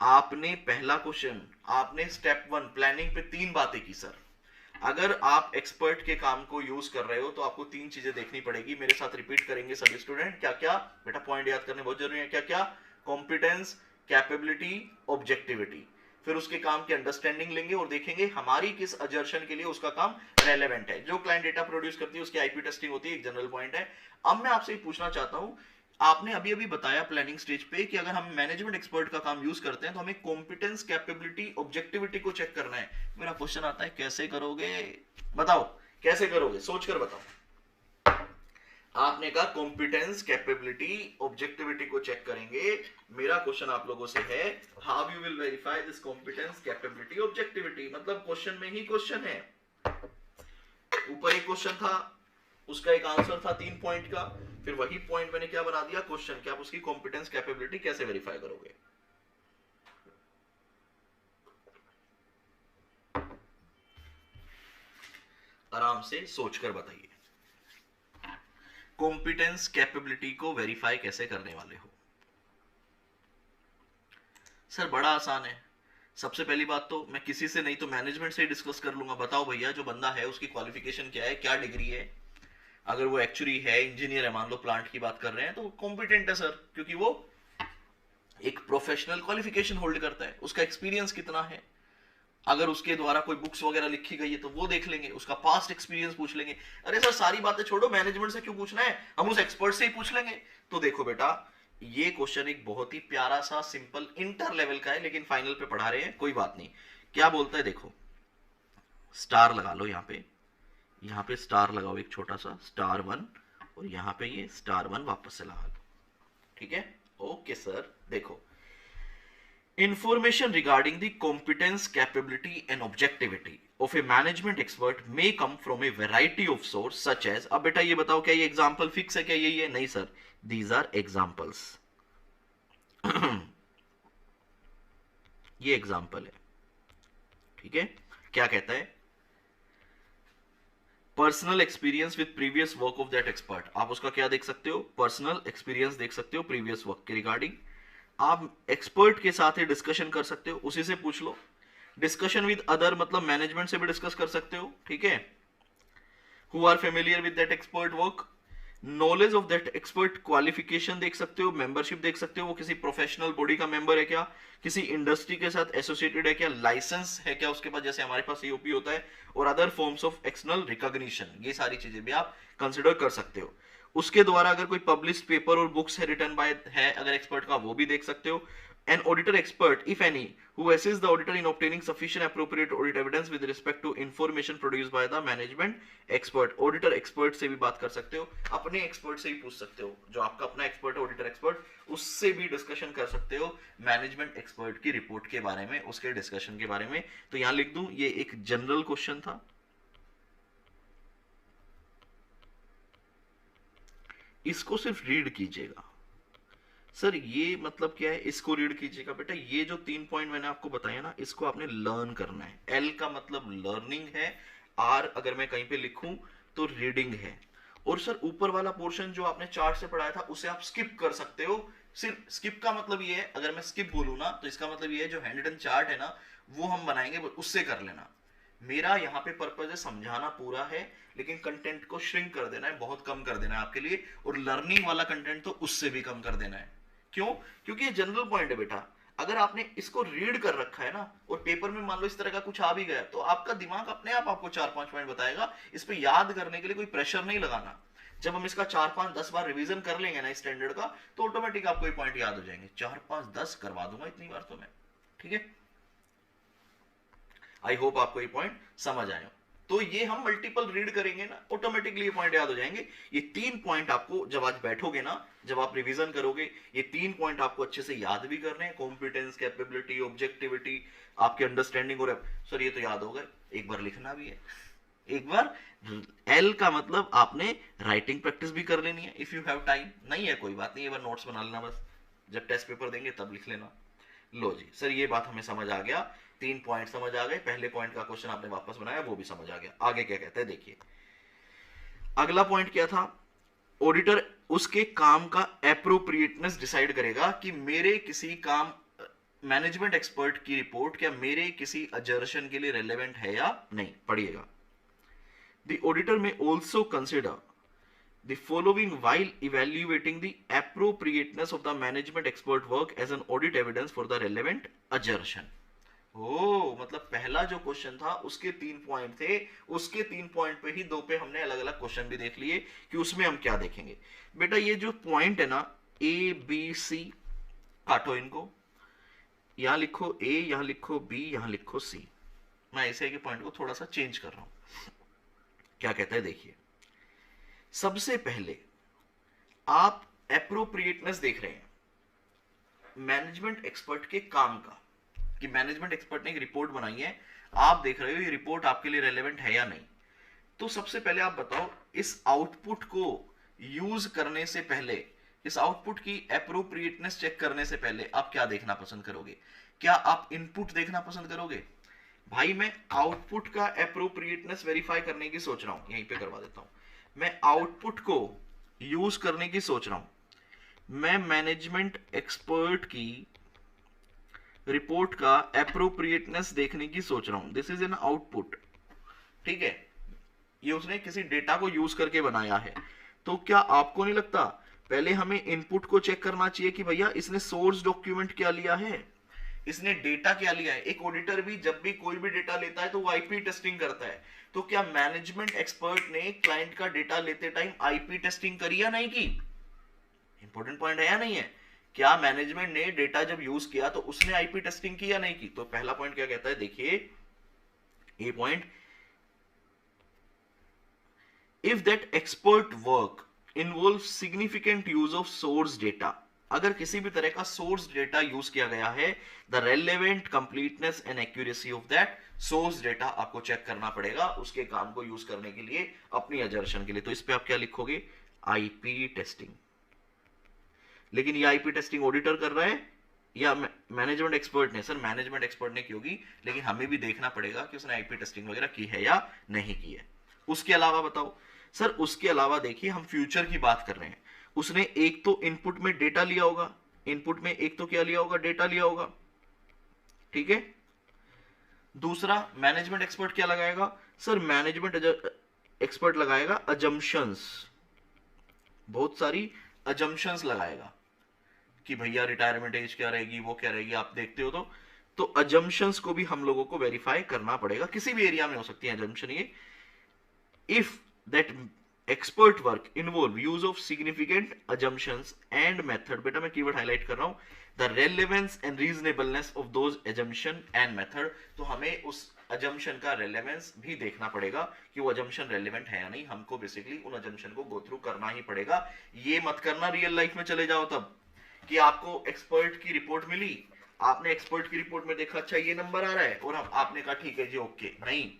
आपने पहला क्वेश्चन, आपने स्टेप 1 प्लानिंग पे 3 बातें की सर। अगर आप एक्सपर्ट के काम को यूज कर रहे हो तो आपको 3 चीजें देखनी पड़ेगी। मेरे साथ रिपीट करेंगे सभी स्टूडेंट, क्या क्या बेटा, पॉइंट याद करने बहुत जरूरी है। क्या क्या, कॉम्पिटेंस, कैपेबिलिटी, ऑब्जेक्टिविटी। फिर उसके काम की अंडरस्टैंडिंग लेंगे और देखेंगे हमारी किस अजर्शन के लिए उसका काम रेलेवेंट है। जो क्लाइंट डेटा प्रोड्यूस करती है उसकी आईपी टेस्टिंग होती है, एक जनरल पॉइंट है। अब मैं आपसे पूछना चाहता हूं, आपने अभी अभी बताया प्लानिंग स्टेज पे कि अगर हम मैनेजमेंट एक्सपर्ट का काम यूज करते हैं तो हमें कॉम्पिटेंस, कैपेबिलिटी, ऑब्जेक्टिविटी को चेक करना है। मेरा क्वेश्चन आता है कैसे करोगे, बताओ कैसे करोगे, सोचकर बताओ। आपने कहा कॉम्पिटेंस, कैपेबिलिटी, ऑब्जेक्टिविटी को चेक करेंगे। मेरा क्वेश्चन आप लोगों से है, how you will verify this competence, capability, objectivity. मतलब क्वेश्चन में ही क्वेश्चन है, ऊपर एक क्वेश्चन था, उसका एक आंसर था 3 पॉइंट का, फिर वही पॉइंट मैंने क्या बना दिया क्वेश्चन, कि आप उसकी कॉम्पिटेंस, कैपेबिलिटी कैसे वेरीफाई करोगे। आराम से सोचकर बताइए, कॉम्पिटेंस, कैपेबिलिटी को वेरीफाई कैसे करने वाले हो। सर बड़ा आसान है। सबसे पहली बात तो मैं किसी से नहीं तो मैनेजमेंट से ही डिस्कस कर लूंगा। बताओ भैया जो बंदा है उसकी क्वालिफिकेशन क्या है, क्या डिग्री है। अगर वो एक्चुअली है इंजीनियर है, मान लो प्लांट की बात कर रहे हैं, तो कॉम्पिटेंट है सर, क्योंकि वो एक प्रोफेशनल क्वालिफिकेशन होल्ड करता है। उसका एक्सपीरियंस कितना है, अगर उसके द्वारा कोई बुक्स वगैरह लिखी गई है तो वो देख लेंगे, उसका पास्ट एक्सपीरियंस पूछ लेंगे। अरे सर सारी बातें छोड़ो, मैनेजमेंट से क्यों पूछना है, हम उस एक्सपर्ट से ही पूछ लेंगे। तो देखो बेटा ये क्वेश्चन एक बहुत ही प्यारा सा सिंपल इंटर लेवल का है, लेकिन फाइनल पे पढ़ा रहे हैं, कोई बात नहीं। क्या बोलता है देखो, स्टार लगा लो यहाँ पे स्टार लगाओ, एक छोटा सा स्टार 1, और यहाँ पे ये स्टार 1 वापस से लगा लो, ठीक है। ओके सर, देखो information regarding the competence, capability and objectivity of a management expert may come from a variety of source such as, अब बेटा ये बताओ क्या ये एग्जाम्पल फिक्स है, क्या यही है, नहीं सर, these are examples ये एग्जाम्पल है, ठीक है। क्या कहता है, personal experience with previous work of that expert. आप उसका क्या देख सकते हो, पर्सनल एक्सपीरियंस देख सकते हो प्रीवियस वर्क के रिगार्डिंग। आप एक्सपर्ट के साथ ही डिस्कशन कर सकते हो, उसी से पूछ लो। डिस्कशन विद अदर मतलब मैनेजमेंट से भी डिस्कस कर सकते हो, ठीक है। Who are familiar with that expert work, knowledge of that expert, qualification देख सकते हो, मेंबरशिप देख सकते हो, वो किसी प्रोफेशनल बॉडी का मेंबर है क्या, किसी इंडस्ट्री के साथ एसोसिएटेड है क्या, लाइसेंस है क्या उसके पास, जैसे हमारे पास ईओपी होता है, और other forms of external recognition. ये सारी चीजें भी आप कंसिडर कर सकते हो। उसके द्वारा अगर कोई पब्लिश पेपर और बुक्स है रिटर्न बाय है अगर एक्सपर्ट का, वो भी देख सकते हो। an auditor expert, if any, who assists the auditor in obtaining sufficient appropriate audit evidence with respect to information produced by the management expert. auditor expert से भी बात कर सकते हो, अपने expert से भी पूछ सकते हो, जो आपका अपना expert है auditor expert, उससे भी डिस्कशन कर सकते हो मैनेजमेंट एक्सपर्ट की रिपोर्ट के बारे में, उसके डिस्कशन के बारे में। तो यहां लिख दूं, ये एक जनरल क्वेश्चन था, इसको सिर्फ रीड कीजिएगा। सर ये मतलब क्या है, इसको रीड कीजिएगा बेटा, ये जो 3 पॉइंट मैंने आपको बताया ना, इसको आपने लर्न करना है। एल का मतलब लर्निंग है, आर अगर मैं कहीं पे लिखूं तो रीडिंग है। और सर ऊपर वाला पोर्शन जो आपने चार्ट से पढ़ाया था उसे आप स्किप कर सकते हो। सिर्फ स्किप का मतलब ये है, अगर मैं स्किप बोलूं ना तो इसका मतलब ये है जो हैंड रिटन चार्ट है ना वो हम बनाएंगे, उससे कर लेना। मेरा यहाँ पे पर्पज है समझाना पूरा है, लेकिन कंटेंट को श्रिंक कर देना है, बहुत कम कर देना है आपके लिए, और लर्निंग वाला कंटेंट तो उससे भी कम कर देना है। क्यों? क्योंकि ये जनरल पॉइंट है बेटा। अगर आपने इसको रीड कर रखा है ना और पेपर में मान लो इस तरह का कुछ आ भी गया, तो आपका दिमाग अपने आप आपको 4-5 पॉइंट बताएगा। इस पे याद करने के लिए कोई प्रेशर नहीं लगाना। जब हम इसका 4-5-10 बार रिवीजन कर लेंगे ना स्टैंडर्ड का, तो ऑटोमेटिक आपको ये पॉइंट याद हो जाएंगे। 4-5-10 करवा दूंगा इतनी बार तो मैं, ठीक है। आई होप आपको ये पॉइंट समझ आए। तो ये हम मल्टीपल रीड करेंगे ना, ऑटोमेटिकली ये पॉइंट याद हो जाएंगे। ये 3 पॉइंट आपको जब आज बैठोगे ना, जब आप रिवीजन करोगे, ये 3 पॉइंट आपको अच्छे से याद भी करने हैं। कॉम्पिटेंस, कैपेबिलिटी, ऑब्जेक्टिविटी, आपके अंडरस्टैंडिंग। और सर ये तो याद हो गए, एक बार लिखना भी है, एक बार। एल का मतलब आपने राइटिंग प्रैक्टिस भी कर लेनी है इफ यू हैव टाइम। नहीं है कोई बात नहीं, एक बार नोट्स बना लेना बस, जब टेस्ट पेपर देंगे तब लिख लेना। लो जी सर, ये बात हमें समझ आ गया, 3 पॉइंट समझ आ गए। पहले पॉइंट का क्वेश्चन आपने वापस बनाया, वो भी समझ आ गया। आगे क्या कहता है देखिए, अगला पॉइंट क्या था, ऑडिटर उसके काम का एप्रोप्रिएटनेस डिसाइड करेगा कि मेरे किसी काम, मैनेजमेंट एक्सपर्ट की रिपोर्ट क्या मेरे किसी अजर्शन के लिए रेलेवेंट है या नहीं। पढ़िएगा, द ऑडिटर में also consider the following while evaluating the appropriateness of the management expert work as an audit evidence for the relevant assertion। मतलब पहला जो क्वेश्चन था उसके 3 पॉइंट थे, उसके 3 पॉइंट पे ही 2 पे हमने अलग अलग क्वेश्चन भी देख लिए कि उसमें हम क्या देखेंगे। बेटा ये जो पॉइंट है ना, ए बी सी, काटो इनको, यहां लिखो ए, यहां लिखो बी, यहां लिखो सी। मैं ऐसे के पॉइंट को थोड़ा सा चेंज कर रहा हूं। क्या कहता है देखिए, सबसे पहले आप एप्रोप्रिएटनेस देख रहे हैं मैनेजमेंट एक्सपर्ट के काम का, कि मैनेजमेंट एक्सपर्ट ने एक रिपोर्ट बनाई है, आप देख रहे हो ये रिपोर्ट आपके लिए रेलेवेंट है या नहीं। तो सबसे पहले आप बताओ, इस आउटपुट को यूज करने से पहले, इस आउटपुट की एप्रोप्रिएटनेस चेक करने से पहले आप क्या देखना पसंद करोगे? क्या आप इनपुट देखना पसंद करोगे? भाई मैं आउटपुट का एप्रोप्रिएटनेस वेरीफाई करने की सोच रहा हूं, यहीं पे करवा देता हूं। मैं आउटपुट को यूज करने की सोच रहा हूं, मैं मैनेजमेंट एक्सपर्ट की रिपोर्ट का एप्रोप्रिएटनेस देखने की सोच रहा हूं। दिस इज एन आउटपुट, ठीक है, ये उसने किसी डेटा को यूज करके बनाया है। तो क्या आपको नहीं लगता पहले हमें इनपुट को चेक करना चाहिए कि भैया इसने सोर्स डॉक्यूमेंट क्या लिया है, इसने डेटा क्या लिया है। एक ऑडिटर भी जब भी कोई भी डेटा लेता है तो वो आईपी टेस्टिंग करता है। तो क्या मैनेजमेंट एक्सपर्ट ने क्लाइंट का डेटा लेते टाइम आईपी टेस्टिंग करी या नहीं की? इंपॉर्टेंट पॉइंट है या नहीं है? क्या मैनेजमेंट ने डेटा जब यूज किया तो उसने आईपी टेस्टिंग की या नहीं की? तो पहला पॉइंट क्या कहता है देखिए, a point, if that expert work involve significant use of source data, अगर किसी भी तरह का सोर्स डेटा यूज किया गया है, the relevant completeness and accuracy of that source data आपको चेक करना पड़ेगा उसके काम को यूज करने के लिए, अपनी अजर्शन के लिए। तो इस पे आप क्या लिखोगे? IP testing. लेकिन ये आईपी टेस्टिंग ऑडिटर कर रहा है या मैनेजमेंट एक्सपर्ट ने? सर मैनेजमेंट एक्सपर्ट ने की होगी, लेकिन हमें भी देखना पड़ेगा कि उसने आईपी टेस्टिंग वगैरह की है या नहीं की है। उसके अलावा बताओ सर, उसके अलावा देखिए हम फ्यूचर की बात कर रहे हैं, उसने एक तो इनपुट में डेटा लिया होगा, इनपुट में एक तो क्या लिया होगा? डेटा लिया होगा, ठीक है। दूसरा मैनेजमेंट एक्सपर्ट क्या लगाएगा? सर मैनेजमेंट एक्सपर्ट लगाएगा अजम्पशंस, बहुत सारी अजम्पशंस लगाएगा कि भैया रिटायरमेंट एज क्या रहेगी, वो क्या रहेगी, आप देखते हो। तो अजम्पशंस को भी हम लोगों को वेरीफाई करना पड़ेगा, किसी भी एरिया में हो सकती है अजम्पशन ये। If that expert work involve use of significant assumptions and method, बेटा मैं कीवर्ड हाईलाइट कर रहा हूं, the relevance and reasonableness of those assumption and method. तो हमें उस अजम्पशन का रेलेवेंस भी देखना पड़ेगा कि वो अजम्पशन रेलेवेंट है या नहीं, हमको बेसिकली उन अजम्पशन को गो थ्रू करना ही पड़ेगा। ये मत करना रियल लाइफ में चले जाओ तब कि आपको एक्सपर्ट की रिपोर्ट मिली, आपने एक्सपर्ट की रिपोर्ट में देखा अच्छा ये नंबर आ रहा है और आपने कहा ठीक है जी ओके, नहीं,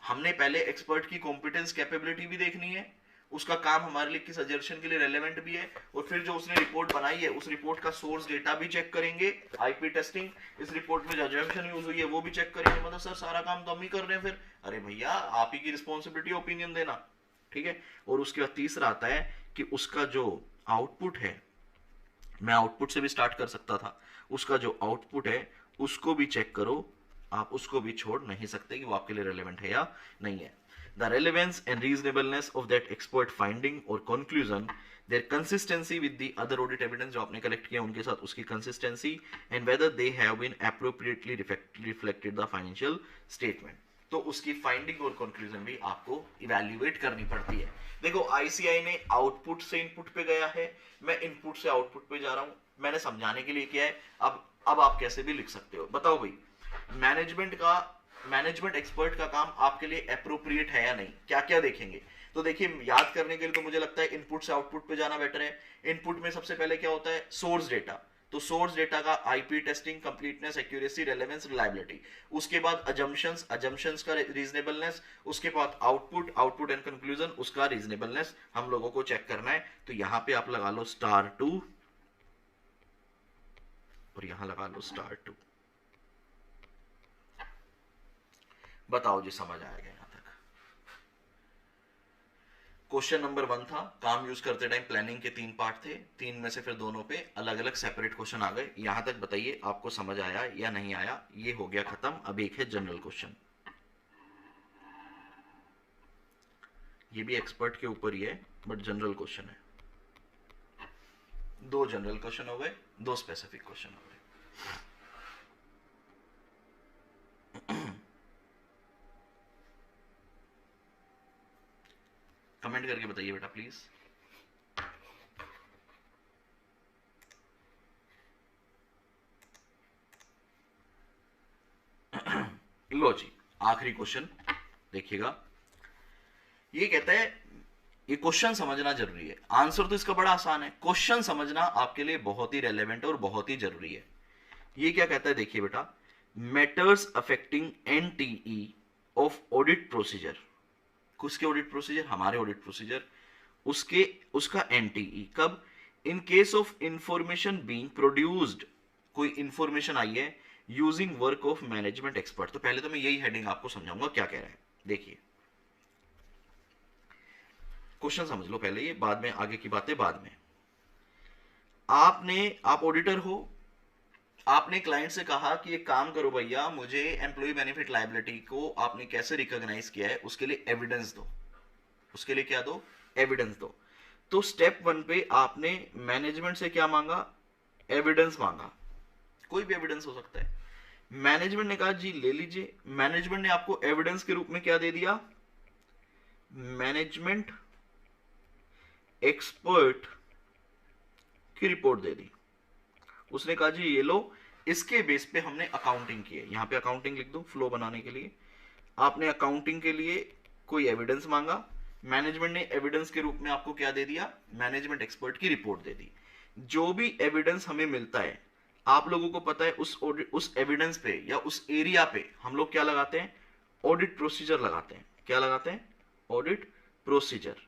हमने पहले एक्सपर्ट की कॉम्पिटेंस कैपेबिलिटी भी देखनी है, उसका काम हमारे लिए किस सजेशन के लिए रेलेवेंट भी है, और फिर जो उसने रिपोर्ट बनाई है उस रिपोर्ट का सोर्स डेटा भी चेक करेंगे, आईपी टेस्टिंग, इस रिपोर्ट में जो अजम्पशन यूज हुई है वो भी चेक करेंगे। मतलब सर सारा काम तो हम ही कर रहे हैं, फिर अरे भैया आप ही की रिस्पॉन्सिबिलिटी ओपिनियन देना, ठीक है। और उसके बाद तीसरा आता है कि उसका जो आउटपुट है, मैं आउटपुट से भी स्टार्ट कर सकता था, उसका जो आउटपुट है उसको भी चेक करो, आप उसको भी छोड़ नहीं सकते कि वो आपके लिए रेलेवेंट है या नहीं है। The relevance and reasonableness of that expert finding और conclusion, their consistency with the other audit evidence जो आपने कलेक्ट किया उनके साथ उसकी consistency, and whether they have been appropriately reflected the financial statement. तो उसकी फाइंडिंग और कंक्लूजन भी आपको इवैल्यूएट करनी पड़ती है। देखो आईसीआई ने आउटपुट से इनपुट पे गया है, मैं इनपुट से आउटपुट पे जा रहा हूं, मैंने समझाने के लिए किया है। अब आप कैसे भी लिख सकते हो, बताओ भाई मैनेजमेंट एक्सपर्ट का काम आपके लिए एप्रोप्रिएट है या नहीं, क्या क्या देखेंगे। तो देखिए याद करने के लिए तो मुझे लगता है इनपुट से आउटपुट पे जाना बेटर है। इनपुट में सबसे पहले क्या होता है, सोर्स डेटा, तो सोर्स डेटा का IP testing, completeness, accuracy, relevance, reliability, उसके बाद अजम्पशंस का रीजनेबलनेस, उसके बाद आउटपुट एंड कंक्लूजन, उसका रीजनेबलनेस हम लोगों को चेक करना है। तो यहां पे आप लगा लो *2 और यहां लगा लो *2। बताओ जी समझ आएगा यहां तक। क्वेश्चन नंबर 1 था, काम यूज करते टाइम प्लानिंग के 3 पार्ट थे, 3 में से फिर दोनों पे अलग अलग सेपरेट क्वेश्चन आ गए। यहां तक बताइए आपको समझ आया या नहीं आया, ये हो गया खत्म। अब एक है जनरल क्वेश्चन, ये भी एक्सपर्ट के ऊपर ही है बट जनरल क्वेश्चन है। 2 जनरल क्वेश्चन हो गए, 2 स्पेसिफिक क्वेश्चन हो गए। कमेंट करके बताइए बेटा प्लीज। लो जी आखिरी क्वेश्चन देखिएगा, ये कहता है, ये क्वेश्चन समझना जरूरी है, आंसर तो इसका बड़ा आसान है, क्वेश्चन समझना आपके लिए बहुत ही रेलेवेंट और बहुत ही जरूरी है। ये क्या कहता है देखिए बेटा, matters affecting NTE of audit procedure, किसके ऑडिट प्रोसीजर, हमारे ऑडिट प्रोसीजर, उसका एनटीई कब, in case of information being produced, कोई इंफॉर्मेशन आई है using work of management expert. तो पहले तो मैं यही हेडिंग आपको समझाऊंगा क्या कह रहा है। देखिए क्वेश्चन समझ लो पहले, ये बाद में आगे की बातें बाद में। आप ऑडिटर हो, आपने क्लाइंट से कहा कि एक काम करो भैया, मुझे एम्प्लॉय बेनिफिट लायबिलिटी को आपने कैसे रिकॉग्नाइज किया है उसके लिए एविडेंस दो, उसके लिए क्या दो, एविडेंस दो। तो स्टेप 1 पे आपने मैनेजमेंट से क्या मांगा, एविडेंस मांगा, कोई भी एविडेंस हो सकता है। मैनेजमेंट ने कहा जी ले लीजिए, मैनेजमेंट ने आपको एविडेंस के रूप में क्या दे दिया, मैनेजमेंट एक्सपर्ट की रिपोर्ट दे दी। उसने कहा जी ये लो, इसके बेस पे हमने अकाउंटिंग की है, यहां पे अकाउंटिंग लिख दो फ्लो बनाने के लिए। आपने अकाउंटिंग के लिए कोई एविडेंस मांगा, मैनेजमेंट ने एविडेंस के रूप में आपको क्या दे दिया, मैनेजमेंट एक्सपर्ट की रिपोर्ट दे दी। जो भी एविडेंस हमें मिलता है, आप लोगों को पता है उस एविडेंस पे या उस एरिया पे हम लोग क्या लगाते हैं, ऑडिट प्रोसीजर लगाते हैं। क्या लगाते हैं, ऑडिट प्रोसीजर।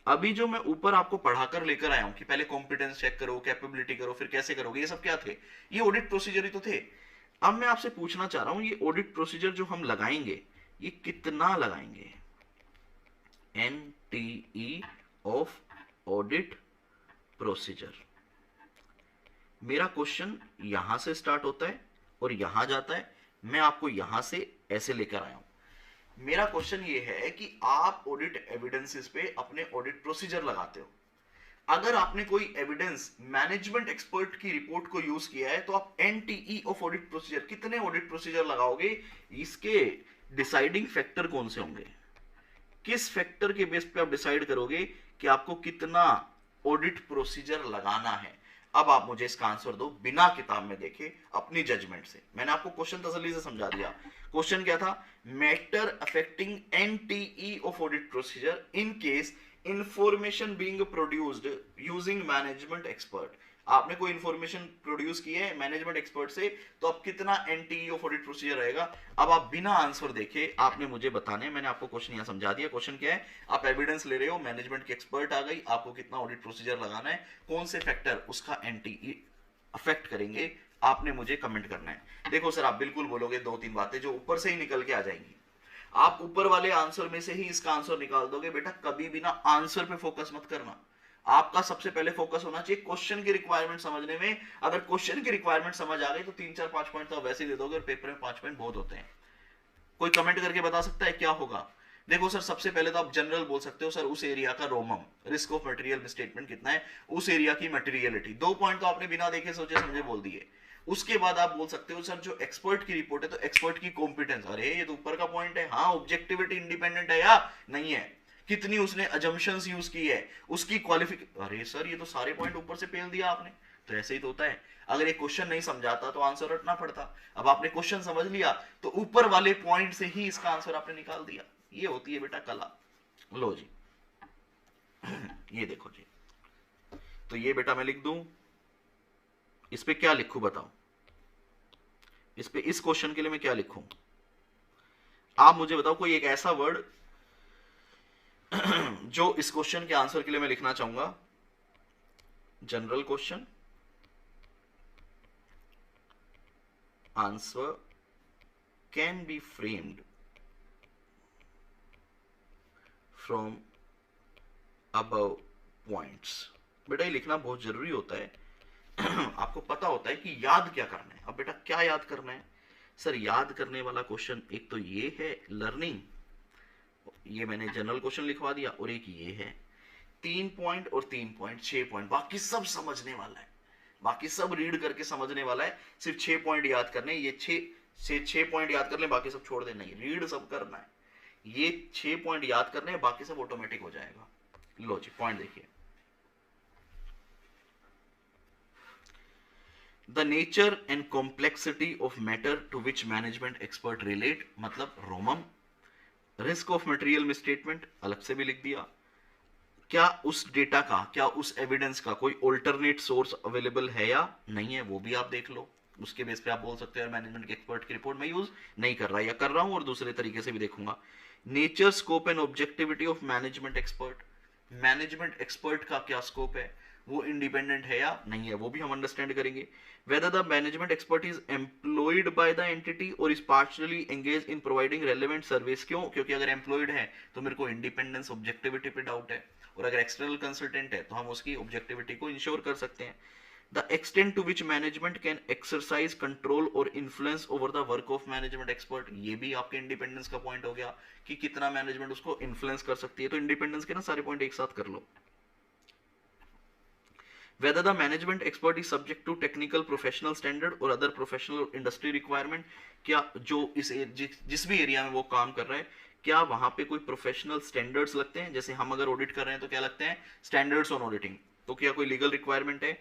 अभी जो मैं ऊपर आपको पढ़ाकर लेकर आया हूं कि पहले कॉम्पिटेंस चेक करो, कैपेबिलिटी करो, फिर कैसे करोगे, ये सब क्या थे, ये ऑडिट प्रोसीजर ही तो थे। अब मैं आपसे पूछना चाह रहा हूं, ये ऑडिट प्रोसीजर जो हम लगाएंगे ये कितना लगाएंगे, एनटीई ऑफ ऑडिट प्रोसीजर। मेरा क्वेश्चन यहां से स्टार्ट होता है और यहां जाता है, मैं आपको यहां से ऐसे लेकर आया हूं। मेरा क्वेश्चन ये है कि आप ऑडिट एविडेंसेस पे अपने ऑडिट प्रोसीजर लगाते हो। अगर आपने कोई एविडेंस मैनेजमेंट एक्सपर्ट की रिपोर्ट को यूज किया है तो आप एनटीई ऑफ ऑडिट प्रोसीजर, कितने ऑडिट प्रोसीजर लगाओगे, इसके डिसाइडिंग फैक्टर कौन से होंगे, किस फैक्टर के बेस पे आप डिसाइड करोगे कि आपको कितना ऑडिट प्रोसीजर लगाना है। अब आप मुझे इसका आंसर दो बिना किताब में देखे अपनी जजमेंट से। मैंने आपको क्वेश्चन तसल्ली से समझा दिया। क्वेश्चन क्या था? Matter affecting NTE of audit procedure in case information being produced using management expert. आपने कोई इंफॉर्मेशन प्रोड्यूस की है मैनेजमेंट एक्सपर्ट से, तो अब कितना एनटीई ऑफ ऑडिट प्रोसीजर रहेगा। अब आप बिना आंसर देखे आपने मुझे बताने हैं। मैंने आपको क्वेश्चन यहां समझा दिया। क्वेश्चन क्या है? आप एविडेंस ले रहे हो, मैनेजमेंट की एक्सपर्ट आ गई, आपको कितना ऑडिट प्रोसीजर लगाना है, कौन से फैक्टर उसका एनटीई अफेक्ट करेंगे, आपने मुझे कमेंट करना है। देखो सर, आप बिल्कुल बोलोगे दो तीन बातें जो ऊपर से ही निकल के आ जाएंगी। आप ऊपर वाले आंसर में से ही इसका आंसर निकाल दोगे। बेटा कभी भी ना आंसर पे फोकस मत करना। आपका सबसे पहले फोकस होना चाहिए क्वेश्चन की रिक्वायरमेंट समझने में। अगर क्वेश्चन की रिक्वायरमेंट समझ आ गई तो 3 4 5 पॉइंट तो वैसे ही दे दोगे, और पेपर में 5 पॉइंट बहुत होते हैं। कोई कमेंट करके बता सकता है क्या होगा? देखो सर, सबसे पहले तो आप जनरल बोल सकते हो, सर उस एरिया का रोमम, रिस्क ऑफ मटेरियल मिसस्टेटमेंट कितना है, उस एरिया की मटेरियलिटी। 2 पॉइंट तो आपने बिना देखे सोचे समझे बोल दिए। उसके बाद आप बोल सकते हो सर जो एक्सपर्ट की रिपोर्ट है तो एक्सपर्ट की कॉम्पिटेंस। अरे ये तो ऊपर का पॉइंट है। हाँ, ऑब्जेक्टिविटी इंडिपेंडेंट है या नहीं है, कितनी उसने अजम्पशंस यूज की है, उसकी क्वालिफिकेशन। अरे सर ये तो सारे पॉइंट ऊपर से पेल दिया आपने। तो ऐसे ही तो होता है। अगर ये क्वेश्चन नहीं समझाता तो आंसर रटना पड़ता। अब आपने क्वेश्चन समझ लिया तो ऊपर वाले पॉइंट से ही इसका आंसर आपने निकाल दिया। ये होती है बेटा कला। लो जी, ये देखो जी, तो ये बेटा मैं लिख दूं, इस पे क्या लिखूं बताओ? इस पे इस क्वेश्चन के लिए मैं क्या लिखूं? आप मुझे बताओ कोई एक ऐसा वर्ड जो इस क्वेश्चन के आंसर के लिए मैं लिखना चाहूंगा। General question, answer can be framed from above points. बेटा ये लिखना बहुत जरूरी होता है। आपको पता होता है कि याद क्या करना है। अब बेटा क्या याद करना है? सर याद करने वाला क्वेश्चन एक तो ये है लर्निंग, ये मैंने जनरल क्वेश्चन लिखवा दिया, और एक ये है 3 पॉइंट और 3 पॉइंट 6 पॉइंट। बाकी सब समझने वाला है, बाकी सब रीड करके समझने वाला है। सिर्फ 6 पॉइंट याद करने, ये 6 पॉइंट याद कर ले, बाकी सब छोड़ दे। नहीं, रीड सब करना है। ये 6 पॉइंट याद करने, बाकी सब ऑटोमेटिक हो जाएगा। लो जी, पॉइंट देखिए। The nature and complexity of matter to which management expert relate, मतलब RoMM. Risk of material misstatement अलग से भी लिख दिया। क्या उस डेटा का, क्या उस एविडेंस का कोई ऑल्टरनेट सोर्स अवेलेबल है या नहीं है, वो भी आप देख लो। उसके बेस पे आप बोल सकते हो मैनेजमेंट के एक्सपर्ट की रिपोर्ट में यूज नहीं कर रहा या कर रहा हूं, और दूसरे तरीके से भी देखूंगा। Nature, scope and objectivity of management expert. Management expert का क्या स्कोप है, वो इंडिपेंडेंट है या नहीं है, वो भी हम अंडरस्टैंड करेंगे। whether the management expert is employed by the entity or is partially engaged in providing relevant service। क्यों? क्योंकि अगर एम्प्लॉयड है तो मेरे को इंडिपेंडेंस ऑब्जेक्टिविटी पे डाउट है, और अगर एक्सटर्नल कंसल्टेंट है तो हम उसकी ऑब्जेक्टिविटी को इंश्योर कर सकते हैं। The extent to which management can exercise control और influence over the work of management expert, ये भी आपके इंडिपेंडेंस का पॉइंट हो गया कि कितना मैनेजमेंट उसको इन्फ्लुएंस कर सकती है। तो इंडिपेंडेंस के ना सारे पॉइंट एक साथ कर लो। whether the management expert is subject to technical professional standard or other professional industry requirement, क्या जो जिस भी एरिया में वो काम कर रहा है, क्या वहां पे कोई प्रोफेशनल स्टैंडर्ड्स लगते हैं? जैसे हम अगर ऑडिट कर रहे हैं तो क्या लगते हैं? Standards on auditing. तो क्या कोई लीगल रिक्वायरमेंट है?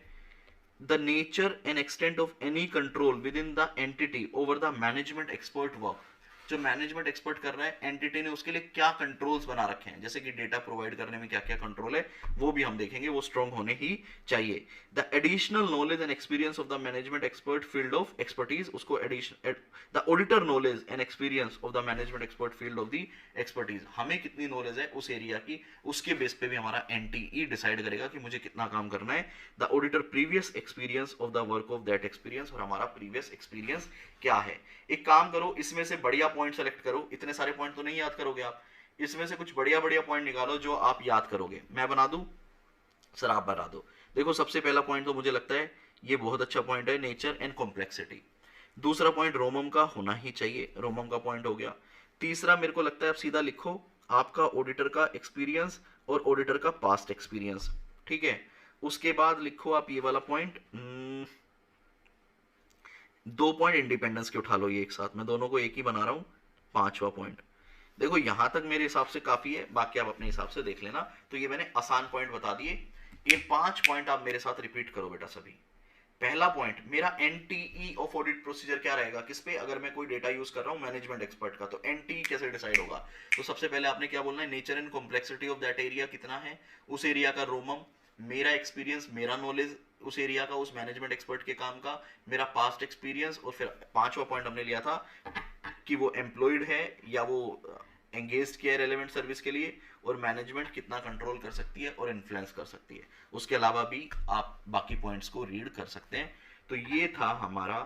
The nature and extent of any control with in the entity over the management expert work. जो मैनेजमेंट एक्सपर्ट कर रहा है, एंटिटी ने उसके लिए क्या कंट्रोल्स बना रखे हैं, जैसे कि डेटा प्रोवाइड करने में क्या क्या कंट्रोल है, वो भी हम देखेंगे। वो स्ट्रॉन्ग होने ही चाहिए। The additional knowledge and experience of the management expert field of expertise, उसको addition the auditor knowledge and experience of the management expert field of the expertise. हमें कितनी नॉलेज है उस एरिया की, उसके बेस पे भी हमारा एनटीई डिसाइड करेगा कि मुझे कितना काम करना है। The auditor previous experience of the work of that experience, और हमारा प्रीवियस एक्सपीरियंस क्या है। एक काम करो, इसमें से बढ़िया पॉइंट सेलेक्ट करो। इतने सारे पॉइंट तो नहीं याद करोगे आप, इसमें से कुछ बढ़िया बढ़िया पॉइंट निकालो जो आप याद करोगे। मैं बना दूं? सर आप बना दो। देखो सबसे पहला पॉइंट तो मुझे लगता है ये बहुत अच्छा पॉइंट है, नेचर एंड कॉम्प्लेक्सिटी। दूसरा पॉइंट रोमम का होना ही चाहिए, रोमम का पॉइंट हो गया। तीसरा मेरे को लगता है आप सीधा लिखो आपका ऑडिटर का एक्सपीरियंस और ऑडिटर का पास्ट एक्सपीरियंस, ठीक है। उसके बाद लिखो आप ये वाला पॉइंट, 2 पॉइंट इंडिपेंडेंस के उठा लो ये एक साथ, मैं दोनों को एक ही बना रहा हूं। 5वां पॉइंट देखो यहां तक मेरे हिसाब से काफी है, बाकी आप अपने हिसाब से देख लेना। तो ये मैंने आसान पॉइंट बता दिए। ये 5 पॉइंट आप मेरे साथ रिपीट करो बेटा सभी। पहला पॉइंट मेरा एनटीई ऑफ ऑडिट प्रोसीजर क्या रहेगा, किस पे, अगर मैं कोई डेटा यूज कर रहा हूं मैनेजमेंट एक्सपर्ट का, तो एनटीई कैसे डिसाइड होगा। तो सबसे पहले आपने क्या बोलना है, nature and complexity of that area कितना है, उस एरिया का रोमम, मेरा एक्सपीरियंस, मेरा नॉलेज उस एरिया का, उस मैनेजमेंट एक्सपर्ट के काम का, मेरा पास्ट एक्सपीरियंस, और फिर पांचवा पॉइंट हमने लिया था कि वो एम्प्लॉयड है या वो एंगेज किया है रेलेवेंट सर्विस के लिए, और मैनेजमेंट कितना कंट्रोल कर सकती है और इन्फ्लुएंस कर सकती है। उसके अलावा भी आप बाकी पॉइंट्स को रीड कर सकते हैं। तो ये था हमारा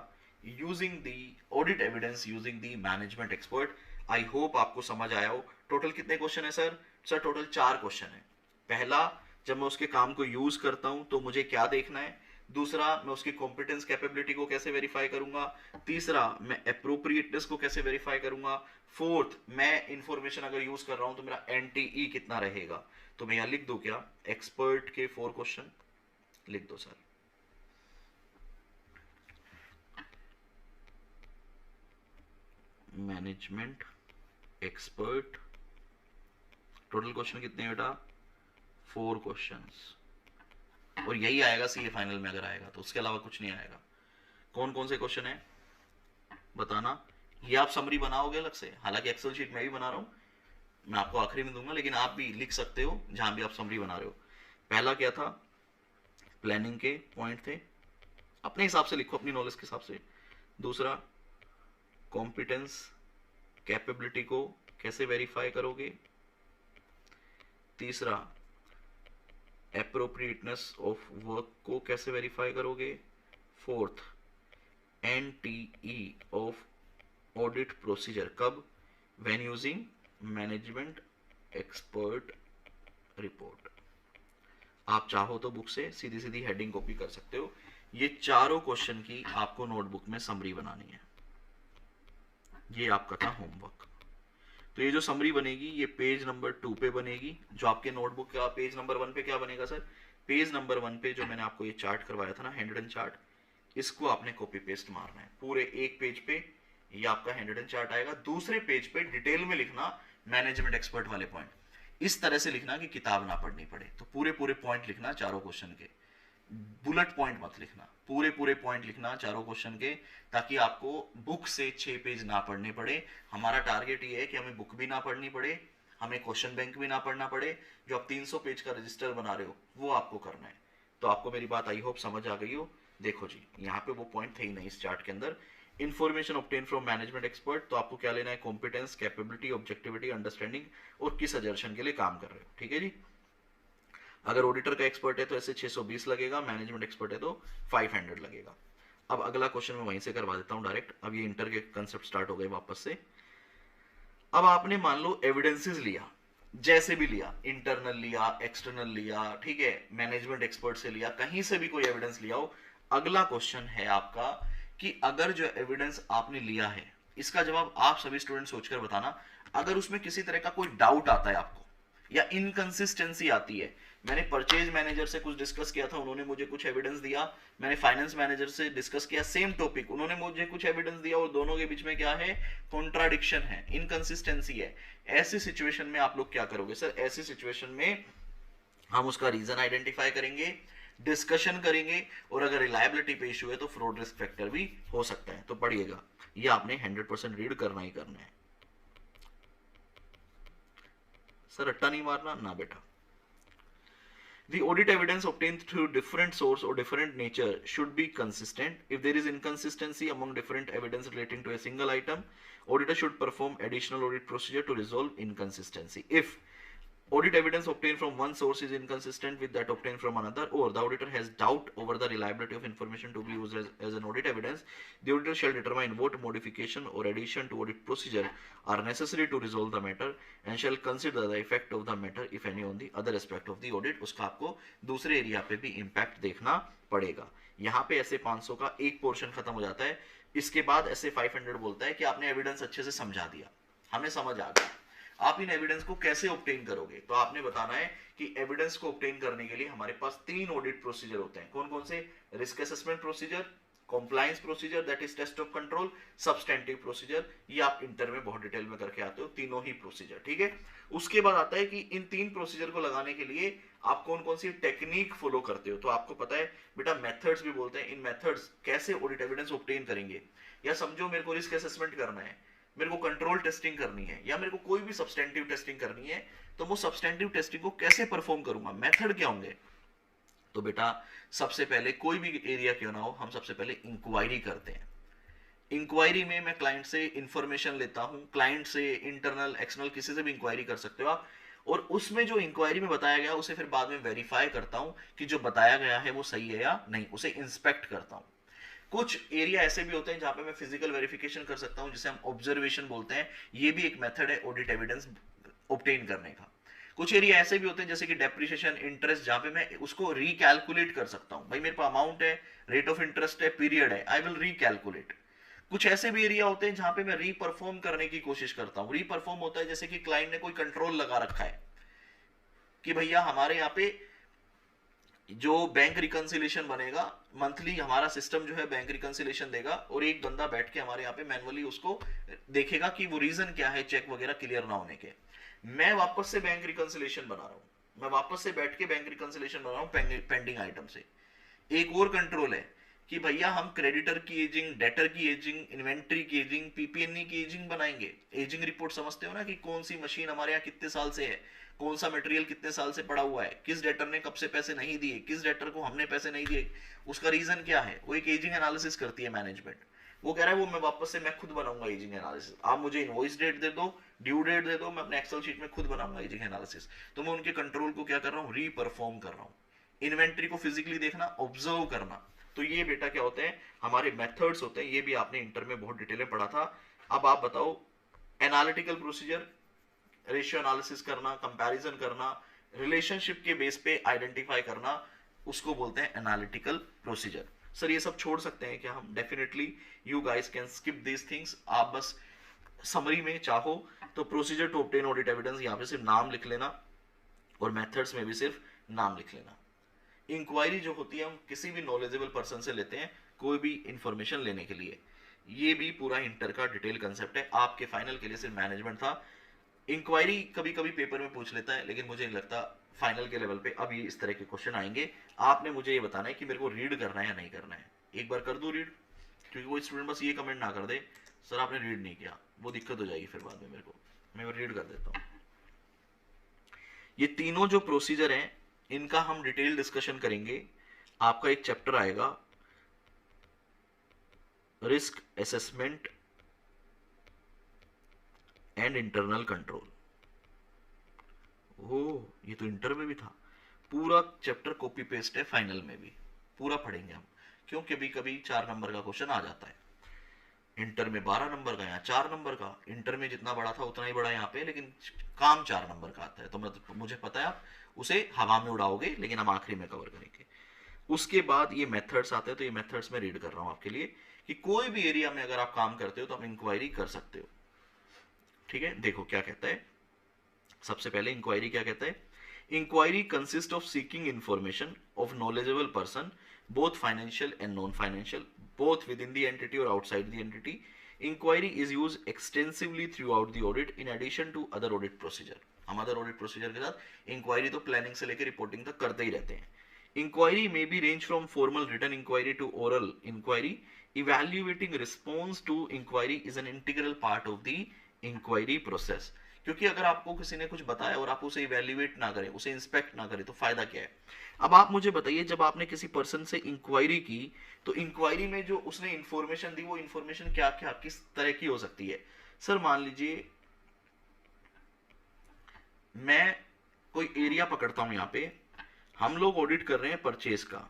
using the audit evidence using the management expert. I hope आपको समझ आया हो। टोटल कितने क्वेश्चन है सर? सर टोटल 4 क्वेश्चन है। पहला, जब मैं उसके काम को यूज करता हूं तो मुझे क्या देखना है। दूसरा, मैं उसकी कॉम्पिटेंस कैपेबिलिटी को कैसे वेरीफाई करूंगा। तीसरा, मैं एप्रोप्रिएटनेस को कैसे वेरीफाई करूंगा। फोर्थ, मैं इंफॉर्मेशन अगर यूज कर रहा हूं तो मेरा एनटीई कितना रहेगा। तो मैं यहां लिख दूं क्या, एक्सपर्ट के 4 क्वेश्चन लिख दो sir. Management expert, total question कितने बेटा, 4 क्वेश्चंस, और यही आएगा सीए फाइनल में अगर आएगा तो, उसके अलावा कुछ नहीं आएगा। कौन कौन से क्वेश्चन है बताना। ये आप समरी बनाओगे अलग से, हालांकि एक्सेल शीट में भी बना रहा हूं, मैं आपको आखिरी में दूंगा, लेकिन आप भी लिख सकते हो जहां भी आप समरी बना रहे हो। पहला क्या था, प्लानिंग के पॉइंट थे, अपने हिसाब से लिखो, अपनी नॉलेज के हिसाब से। दूसरा, कॉम्पिटेंस कैपेबिलिटी को कैसे वेरीफाई करोगे। तीसरा, एप्रोप्रिएटनेस ऑफ वर्क को कैसे वेरीफाई करोगे। फोर्थ, एनटीई ऑफ ऑडिट प्रोसीजर कब, when using management expert report. आप चाहो तो बुक से सीधी सीधी हेडिंग कॉपी कर सकते हो। ये चारों क्वेश्चन की आपको नोटबुक में समरी बनानी है। ये आपका था होमवर्क। तो ये जो समरी बनेगी ये पेज नंबर 2 पे बनेगी। जो आपके नोटबुक का पेज नंबर 1 पे क्या बनेगा सर, पेज नंबर 1 पे जो मैंने आपको ये चार्ट करवाया था ना, हैंड चार्ट, इसको आपने कॉपी पेस्ट मारना है पूरे एक पेज पे। ये आपका हैंड चार्ट आएगा। दूसरे पेज पे डिटेल में लिखना मैनेजमेंट एक्सपर्ट वाले पॉइंट, इस तरह से लिखना कि किताब ना पढ़नी पड़े। तो पूरे पूरे पॉइंट लिखना चारों क्वेश्चन के, बुलेट पॉइंट मत लिखना, पूरे पूरे पॉइंट लिखना चारों क्वेश्चन के, ताकि आपको बुक से 6 पेज ना पढ़ने पड़े। हमारा टारगेट ये है कि हमें बुक भी ना पढ़नी पड़े, हमें क्वेश्चन बैंक भी ना पढ़ना पड़े। जो आप 300 पेज का रजिस्टर बना रहे हो वो आपको करना है। तो आपको मेरी बात आई होप समझ आ गई हो। देखो जी, यहाँ पे वो पॉइंट थे ही नहीं इस चार्ट के अंदर। Information obtain from management expert, तो आपको क्या लेना है, कॉम्पिटेंस, कैपेबिलिटी, ऑब्जेक्टिविटी, अंडरस्टैंडिंग, और किस एजर्शन के लिए काम कर रहे हो। ठीक है जी। अगर ऑडिटर का एक्सपर्ट है तो ऐसे 620 लगेगा, मैनेजमेंट एक्सपर्ट है तो 500 लगेगा। अब अगला क्वेश्चन मैं वहीं से करवा देता हूं डायरेक्ट। अब ये इंटर के कंसेप्ट स्टार्ट हो गए वापस से। अब आपने मान लो एविडेंसेस लिया, जैसे भी लिया, इंटरनल लिया, एक्सटर्नल लिया, ठीक है, मैनेजमेंट एक्सपर्ट से लिया, कहीं से भी कोई एविडेंस लिया हो। अगला क्वेश्चन है आपका कि अगर जो एविडेंस आपने लिया है, इसका जवाब आप सभी स्टूडेंट सोचकर बताना। अगर उसमें किसी तरह का कोई डाउट आता है आपको या इनकंसिस्टेंसी आती है, मैंने परचेज मैनेजर से कुछ डिस्कस किया था, उन्होंने मुझे कुछ एविडेंस दिया, मैंने फाइनेंस मैनेजर से डिस्कस किया सेम टॉपिक, उन्होंने मुझे कुछ एविडेंस दिया, और दोनों के बीच में क्या है, कॉन्ट्राडिक्शन है, इनकंसिस्टेंसी है। ऐसी सिचुएशन में आप लोग क्या करोगे सर, ऐसी सिचुएशन में हम उसका रीजन आइडेंटिफाई करेंगे, डिस्कशन करेंगे, और अगर रिलायबिलिटी पे इशू है तो फ्रॉड रिस्क फैक्टर भी हो सकता है। तो पढ़िएगा, ये आपने 100% रीड करना ही करना है सर, रट्टा नहीं मारना ना बेटा। The audit evidence obtained through different source or different nature should be consistent. If there is inconsistency among different evidence relating to a single item, auditor should perform additional audit procedure to resolve inconsistency. If audit evidence obtained from one source is inconsistent with that obtained from another, or the auditor has doubt over the reliability of information to be used as an audit evidence, the auditor shall determine what modification or addition to audit procedure are necessary to resolve the matter and shall consider the effect of the matter if any on the other aspect of the audit. उसका आपको दूसरे area पे भी impact देखना पड़ेगा। यहाँ पे ऐसे 500 का एक पोर्शन खत्म हो जाता है। इसके बाद ऐसे 500 बोलता है कि आपने एविडेंस अच्छे से समझा दिया, हमें समझ आ गया, आप इन एविडेंस को कैसे ऑब्टेन करोगे। तो आपने बताना है कि एविडेंस को ऑब्टेन करने के लिए हमारे पास 3 ऑडिट प्रोसीजर होते हैं। कौन कौन से, risk assessment procedure, compliance procedure that is test of control, substantive procedure, ये आप इंटर में बहुत डिटेल में करके आते हो, तीनों ही प्रोसीजर, ठीक है। उसके बाद आता है कि इन तीन प्रोसीजर को लगाने के लिए आप कौन कौन सी टेक्निक फॉलो करते हो। तो आपको पता है बेटा मेथड्स भी बोलते हैं, इन मेथड्स कैसे ऑडिट एविडेंस ऑब्टेन करेंगे, या समझो मेरे को रिस्क असेसमेंट करना है, मेरे को कंट्रोल टेस्टिंग करनी है, या मेरे को कोई भी सब्सटेंटिव टेस्टिंग करनी है, तो वो सब्सटेंटिव टेस्टिंग को कैसे परफॉर्म करूंगा, मेथड क्या होंगे। तो बेटा सबसे पहले कोई भी एरिया क्यों ना हो, हम सबसे पहले इंक्वायरी करते हैं। इंक्वायरी में मैं क्लाइंट से इंफॉर्मेशन लेता हूं, क्लाइंट से इंटरनल एक्सटर्नल किसी से भी इंक्वायरी कर सकते हो आप, और उसमें जो इंक्वायरी में बताया गया उसे फिर बाद में वेरीफाई करता हूं कि जो बताया गया है वो सही है या नहीं, उसे इंस्पेक्ट करता हूं। कुछ एरिया ऐसे भी होते हैं जहां पे मैं फिजिकल वेरिफिकेशन कर सकता हूं, जिसे हम ऑब्जर्वेशन बोलते हैं, ये भी एक मेथड है ऑडिट एविडेंस ऑब्टेन करने का। कुछ एरिया ऐसे भी होते हैं जैसे कि डेप्रिसिएशन, इंटरेस्ट, जहां पे मैं उसको रिकैलकुलेट कर सकता हूं, भाई मेरे पास अमाउंट है, रेट ऑफ इंटरेस्ट है, पीरियड है, आई विल रिकैलकुलेट। कुछ ऐसे भी एरिया होते हैं जहां पे मैं रीपरफॉर्म करने की कोशिश करता हूं। रीपरफॉर्म होता है जैसे कि क्लाइंट ने कोई कंट्रोल लगा रखा है कि भैया हमारे यहाँ पे जो बैंक रिकंसिलेशन बनेगा मंथली, हमारा सिस्टम जो है बैंक रिकंसिलेशन देगा, और एक बंदा बैठ के हमारे यहाँ पे मैनुअली उसको देखेगा कि वो रीजन क्या है चेक वगैरह क्लियर ना होने के। मैं वापस से बैंक रिकंसिलेशन बना रहा हूँ, मैं वापस से बैठ के बैंक रिकंसिलेशन बना रहा हूँ पेंडिंग आइटम से। एक और कंट्रोल है कि भैया हम क्रेडिटर की एजिंग, डेटर की एजिंग, इन्वेंट्री की एजिंग, पीपीएनई की एजिंग बनाएंगे। एजिंग रिपोर्ट समझते हो ना, कि कौन सी मशीन हमारे यहाँ कितने साल से है, कौन सा मटेरियल कितने साल से पड़ा हुआ है, किस डेटर ने कब से पैसे नहीं दिए, किस डेटर को हमने पैसे नहीं दिए, उसका रीजन क्या है, वो एक एजिंग एनालिसिस करती है मैनेजमेंट। वो कह रहा है वो मैं वापस से मैं खुद बनाऊंगा एजिंग एनालिसिस, आप मुझे इनवॉइस डेट दे दो, ड्यू डेट दे दो, मैं अपने एक्सेल शीट में खुद बनाऊंगा एजिंग एनालिसिस। तो मैं उनके कंट्रोल को क्या कर रहा हूँ, रीपरफॉर्म कर रहा हूँ। इन्वेंट्री को फिजिकली देखना, ऑब्जर्व करना। तो ये बेटा क्या होते हैं, हमारे मेथड्स होते हैं, ये भी आपने इंटर में बहुत डिटेल में पढ़ा था। अब आप बताओ, एनालिटिकल प्रोसीजर, रेशियो एनालिसिस करना, कंपैरिजन करना, रिलेशनशिप के बेस पे आइडेंटिफाई करना, उसको बोलते हैं एनालिटिकल प्रोसीजर। सर ये सब छोड़ सकते हैं क्या हम? Definitely you guys can skip these things. आप बस समरी में चाहो तो procedure to obtain audit evidence यहाँ पे सिर्फ नाम लिख लेना, और मेथड्स में भी सिर्फ नाम लिख लेना। इंक्वायरी जो होती है हम किसी भी नॉलेजेबल पर्सन से लेते हैं कोई भी इंफॉर्मेशन लेने के लिए। ये भी पूरा इंटर का डिटेल कंसेप्ट है। आपके फाइनल के लिए सिर्फ मैनेजमेंट था। इंक्वायरी कभी कभी पेपर में पूछ लेता है, लेकिन मुझे नहीं लगता फाइनल के लेवल पे अब ये इस तरह के क्वेश्चन आएंगे। आपने मुझे ये बताना है कि मेरे को रीड करना है या नहीं करना है। एक बार कर दूं रीड, क्योंकि कोई स्टूडेंट बस ये कमेंट ना कर दे सर आपने रीड नहीं किया, वो दिक्कत हो जाएगी फिर बाद में मेरे को। मैं रीड कर देता हूँ। ये तीनों जो प्रोसीजर हैं इनका हम डिटेल डिस्कशन करेंगे। आपका एक चैप्टर आएगा risk assessment and internal control. ओ ये तो इंटर में भी था। पूरा चैप्टर कॉपी पेस्ट है, फाइनल में भी पूरा पढ़ेंगे हम, क्यों कभी कभी 4 नंबर का क्वेश्चन आ जाता है। इंटर में 12 नंबर का, यहाँ 4 नंबर का। इंटर में जितना बड़ा था उतना ही बड़ा यहाँ पे, लेकिन काम 4 नंबर का आता है। तो मुझे पता है आप उसे हवा में उड़ाओगे, लेकिन हम आखिरी में कवर करेंगे। उसके बाद ये मेथड्स आते हैं, तो ये मेथड्स में रीड कर रहा हूं आपके लिए कि कोई भी एरिया में अगर आप काम करते हो तो आप इंक्वायरी कर सकते हो। ठीक है, देखो क्या कहता है। सबसे पहले इंक्वायरी क्या कहता है। Inquiry consist of seeking information of knowledgeable person, both financial and non-financial, both within the entity or outside the entity. Inquiry is used extensively throughout the audit in addition to other audit procedure. हम other audit procedure के साथ inquiry तो planning से लेकर reporting तक करते ही रहते हैं। Inquiry may be range from formal written inquiry to oral inquiry. Evaluating response to inquiry is an integral part of the inquiry process. क्योंकि अगर आपको किसी ने कुछ बताया और आप उसे इवैल्यूएट ना करें, उसे इंस्पेक्ट ना करें, तो फायदा क्या है। अब आप मुझे बताइए, जब आपने किसी पर्सन से इंक्वायरी की तो इंक्वायरी में जो उसने इंफॉर्मेशन दी वो इंफॉर्मेशन क्या क्या किस तरह की हो सकती है। सर मान लीजिए मैं कोई एरिया पकड़ता हूं, यहाँ पे हम लोग ऑडिट कर रहे हैं परचेज का,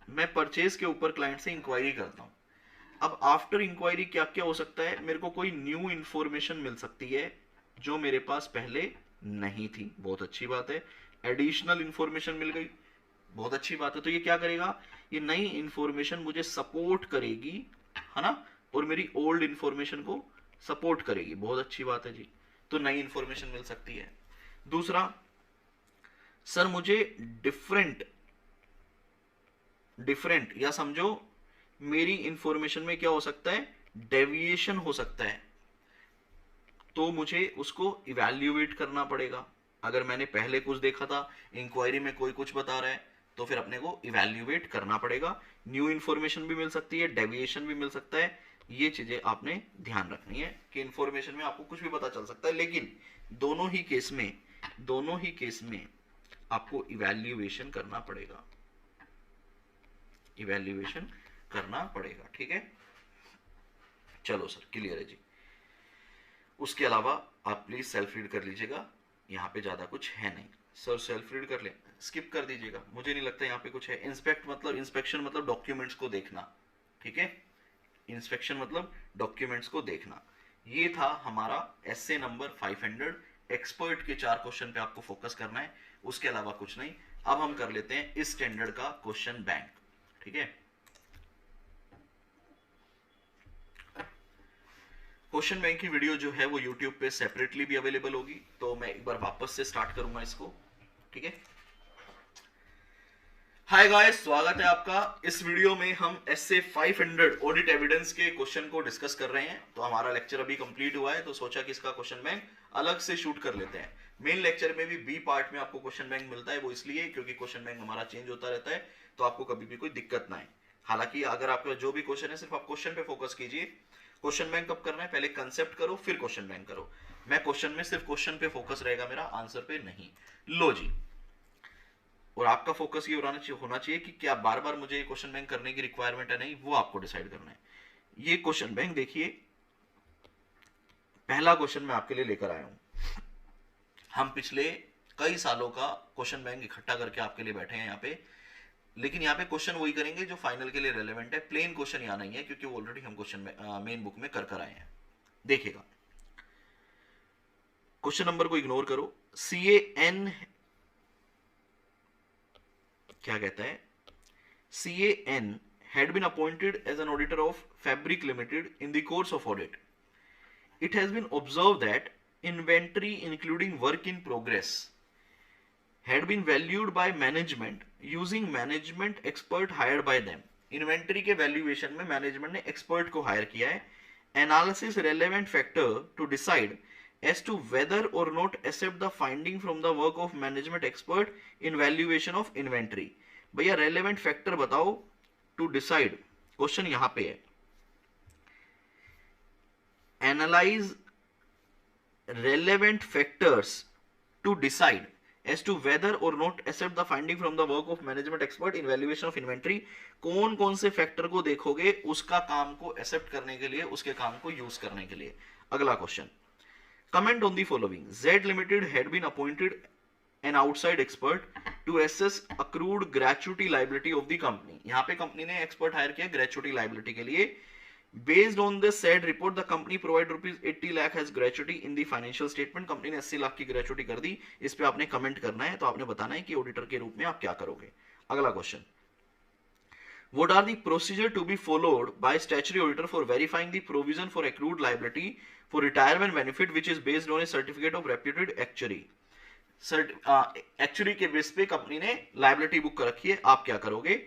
मैं परचेज के ऊपर क्लाइंट से इंक्वायरी करता हूं। अब आफ्टर इंक्वायरी क्या क्या हो सकता है, मेरे को कोई न्यू इंफॉर्मेशन मिल सकती है जो मेरे पास पहले नहीं थी, बहुत अच्छी बात है। एडिशनल इंफॉर्मेशन मिल गई, बहुत अच्छी बात है। तो ये क्या करेगा, ये नई इंफॉर्मेशन मुझे सपोर्ट करेगी, है ना, और मेरी ओल्ड इंफॉर्मेशन को सपोर्ट करेगी, बहुत अच्छी बात है जी। तो नई इंफॉर्मेशन मिल सकती है। दूसरा, सर मुझे डिफरेंट या समझो मेरी इंफॉर्मेशन में क्या हो सकता है, डेविएशन हो सकता है, तो मुझे उसको इवैल्यूएट करना पड़ेगा। अगर मैंने पहले कुछ देखा था, इंक्वायरी में कोई कुछ बता रहा है, तो फिर अपने को इवैल्यूएट करना पड़ेगा। न्यू इंफॉर्मेशन भी मिल सकती है, डेविएशन भी मिल सकता है। ये चीजें आपने ध्यान रखनी है कि इंफॉर्मेशन में आपको कुछ भी पता चल सकता है, लेकिन दोनों ही केस में आपको इवैल्यूएशन करना पड़ेगा, इवैल्यूएशन करना पड़ेगा। ठीक है, चलो सर क्लियर है जी। उसके अलावा आप प्लीज सेल्फ रीड कर लीजिएगा, यहाँ पे ज्यादा कुछ है नहीं। सर सेल्फ रीड कर ले, स्किप कर दीजिएगा, मुझे नहीं लगता यहाँ पे कुछ है। इंस्पेक्शन मतलब डॉक्यूमेंट्स को देखना, ठीक है, इंस्पेक्शन मतलब डॉक्यूमेंट्स को देखना। ये था हमारा एस्से नंबर 500। एक्सपर्ट के 4 क्वेश्चन पे आपको फोकस करना है, उसके अलावा कुछ नहीं। अब हम कर लेते हैं इस स्टैंडर्ड का क्वेश्चन बैंक। ठीक है, क्वेश्चन बैंक की वीडियो जो है वो यूट्यूब पे सेपरेटली भी अवेलेबल होगी, तो मैं एक बार वापस से स्टार्ट करूंगा इसको। ठीक है, हाय गाइस, स्वागत है आपका। इस वीडियो में हम एस्से 500 ऑडिट एविडेंस के क्वेश्चन को डिस्कस कर रहे हैं। तो हमारा लेक्चर अभी कंप्लीट हुआ है, तो सोचा कि इसका क्वेश्चन बैंक अलग से शूट कर लेते हैं। मेन लेक्चर में भी बी पार्ट में आपको क्वेश्चन बैंक मिलता है, वो इसलिए क्योंकि क्वेश्चन बैंक हमारा चेंज होता रहता है, तो आपको कभी भी कोई दिक्कत ना आए। हालांकि अगर आपका जो भी क्वेश्चन है, सिर्फ आप क्वेश्चन पे फोकस कीजिए। क्वेश्चन बैंक कब करना है, पहले कंसेप्ट करो फिर क्वेश्चन बैंक करो। मैं क्वेश्चन में सिर्फ क्वेश्चन पे फोकस रहेगा मेरा, आंसर पे नहीं। लो जी, और आपका फोकस ये होना चाहिए कि क्या बार बार मुझे क्वेश्चन बैंक करने की रिक्वायरमेंट है, नहीं, वो आपको डिसाइड करना है। ये क्वेश्चन बैंक देखिए, पहला क्वेश्चन मैं आपके लिए लेकर आया हूं। हम पिछले कई सालों का क्वेश्चन बैंक इकट्ठा करके आपके लिए बैठे हैं यहाँ पे, लेकिन यहाँ पे क्वेश्चन वही करेंगे जो फाइनल के लिए रेलेवेंट है। प्लेन क्वेश्चन यहाँ नहीं है, क्योंकि ऑलरेडी हम क्वेश्चन मेन बुक में कर आए हैं। देखिएगा, क्वेश्चन नंबर को इग्नोर करो। CAN क्या कहता है, CAN had been appointed as an auditor of Fabric Limited in the course of audit. It has been observed that inventory including work in progress had been valued by management using management expert hired by them. Inventory के valuation में management ने expert को hire किया है। Analysis relevant factor to decide as to whether or not accept the finding from the work of management expert in valuation of inventory. भैया relevant factor बताओ to decide, question यहां पे है। Analyze relevant factors to decide as to whether or not accept the finding from the work of management expert in valuation of inventory। कौन कौन से factor को देखोगे उसका काम को एक्सेप्ट करने के लिए, उसके काम को यूज करने के लिए। अगला question, comment on the following. Z Limited had been appointed an outside expert to assess accrued gratuity liability of the company. यहाँ पे कंपनी ने एक्सपर्ट हायर किया ग्रेचुटी लाइबिलिटी के लिए। Based on this said report, the company provide rupees 80 lakh as gratuity in the financial statement. Company ने 80 लाख की gratuity कर दी। इस पे आपने कमेंट करना है, तो आपने बताना है कि ऑडिटर के रूप में आप क्या करोगे। अगला question, What are the procedure to be followed by statutory auditor for verifying the provision for accrued liability for retirement benefit which is based on a certificate of reputed actuary? Actuary के base पे company ने liability book कर रखी है, आप क्या करोगे।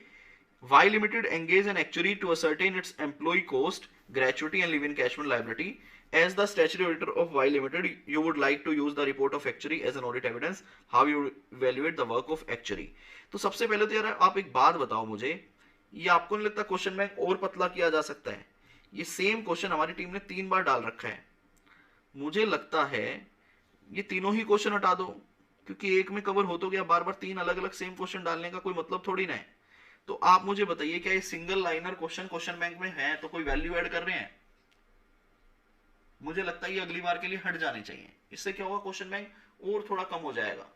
Y Limited engage an actuary to ascertain its employee cost, gratuity and leave encashment liability. As the statutory auditor of Y Limited, you would like to use the report of actuary as an audit evidence. How you evaluate the work of actuary? तो सबसे पहले तो यार आप एक बात बताओ मुझे, ये आपको नहीं लगता क्वेश्चन बैंक और पतला किया जा सकता है? ये सेम क्वेश्चन हमारी टीम ने 3 बार डाल रखा है। मुझे लगता है ये तीनों ही क्वेश्चन हटा दो, क्योंकि एक में कवर हो तो गया, बार बार 3 अलग अलग सेम क्वेश्चन डालने का कोई मतलब थोड़ी ना है। तो आप मुझे बताइए, क्या ये सिंगल लाइनर क्वेश्चन बैंक में है तो कोई वैल्यू ऐड कर रहे हैं? मुझे लगता है ये अगली बार के लिए हट जाने चाहिए। इससे क्या होगा, क्वेश्चन बैंक और थोड़ा कम हो जाएगा।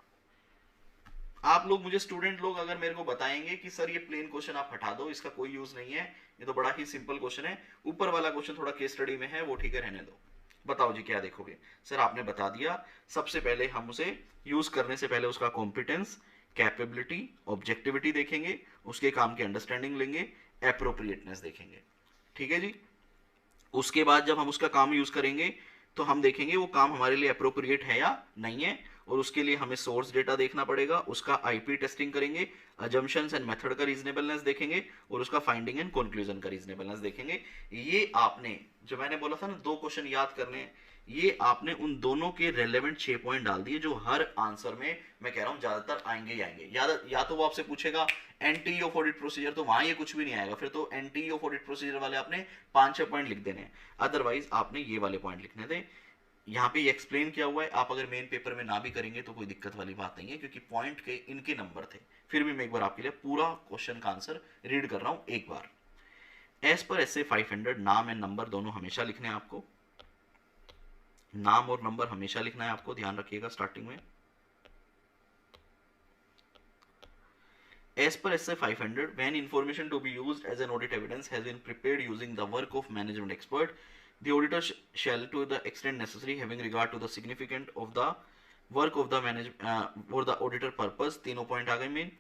आप लोग मुझे स्टूडेंट लोग अगर मेरे को बताएंगे कि सर ये प्लेन क्वेश्चन आप हटा दो, इसका कोई यूज नहीं है, ये तो बड़ा ही सिंपल क्वेश्चन है, ऊपर वाला क्वेश्चन थोड़ा केस स्टडी में है, वो ठीक है, रहने दो। बताओ जी क्या देखोगे? सर आपने बता दिया। सबसे पहले हम उसे यूज करने से पहले उसका कॉम्पिटेंस, कैपेबिलिटी, ऑब्जेक्टिविटी देखेंगे, उसके काम की अंडरस्टैंडिंग लेंगे, एप्रोप्रिएटनेस देखेंगे। ठीक है जी। उसके बाद जब हम उसका काम यूज करेंगे तो हम देखेंगे वो काम हमारे लिए अप्रोप्रिएट है या नहीं है, और उसके लिए हमें सोर्स डेटा देखना पड़ेगा, उसका आईपी टेस्टिंग करेंगे, अजम्पशंस एंड मेथड का रीजनेबलनेस देखेंगे, और उसका फाइंडिंग एंड कंक्लूजन का रीजनेबलनेस देखेंगे। ये आपने जो मैंने बोला था ना 2 क्वेश्चन याद करने हैं, ये आपने उन दोनों के रेलेवेंट 6 पॉइंट डाल दिए जो हर आंसर में मैं कह रहा हूं ज्यादातर आएंगे ही आएंगे। या तो वो आपसे पूछेगा एंटी ऑफ ऑडिट प्रोसीजर, तो वहां ये कुछ भी नहीं आएगा, फिर तो एंटी ऑफ ऑडिट प्रोसीजर वाले आपने 5-6 पॉइंट लिख देने हैं, अदरवाइज आपने ये वाले पॉइंट लिखने थे। यहाँ पे एक्सप्लेन किया हुआ है, आप अगर मेन पेपर में ना भी करेंगे तो कोई दिक्कत वाली बात नहीं है, क्योंकि पॉइंट के इनके नंबर थे। फिर भी मैं एक बार आपके लिए पूरा क्वेश्चन का आंसर रीड कर रहा हूं एक बार। एज पर एसए 500 नाम एंड नंबर दोनों हमेशा लिखने हैं आपको, नाम और नंबर हमेशा लिखना है आपको, ध्यान रखिएगा स्टार्टिंग में। As per SA 500, when information to be used as an audit evidence has been prepared using the work of management expert, the auditor shall, to the extent necessary, having regard to the significance of the work of the for the auditor purpose, तीनों point आ गए main.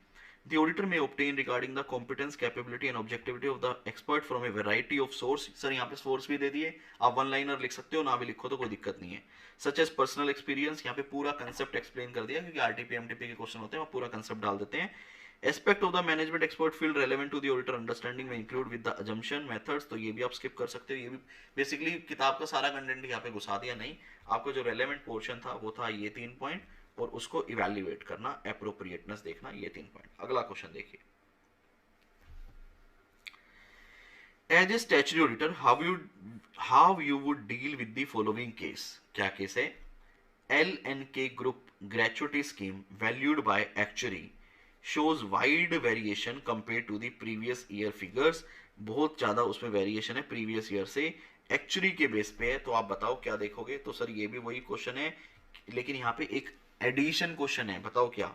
The auditor may obtain regarding the competence, capability and objectivity of the expert from a variety of source। Sir यहाँ पे source भी दे दिए, आप one liner लिख सकते हो, ना भी लिखो तो कोई दिक्कत नहीं है। सच एज पर्सनल एक्सपीरियंस, यहाँ पे पूरा कंसेप्ट एक्सप्लेन कर दिया, क्योंकि आरटीपी एमटीपी के क्वेश्चन होते हैं, वो पूरा कंसेप्ट डाल देते हैं। Aspect of the management expert field relevant to the auditor understanding में include with the assumption methods, तो ये भी आप स्किप कर सकते हो, ये भी बेसिकली किताब का सारा कंटेंट यहाँ पे घुसा दिया। नहीं, आपको जो रेलेवेंट पोर्शन था वो था ये 3 पॉइंट, और उसको इवैल्यूएट करना, एप्रोप्रिएटनेस देखना, ये 3 पॉइंट। अगला क्वेश्चन देखिए, as a statutory auditor how you would deal with the following case. क्या केस है? LNK group gratuity scheme valued by actuary shows wide variation compared to the previous year figures। बहुत ज्यादा उसमें variation है previous year से, actually के base पे है। तो आप बताओ क्या देखोगे? तो सर ये भी वही क्वेश्चन है, लेकिन यहाँ पे एक एडिशन क्वेश्चन है, बताओ क्या।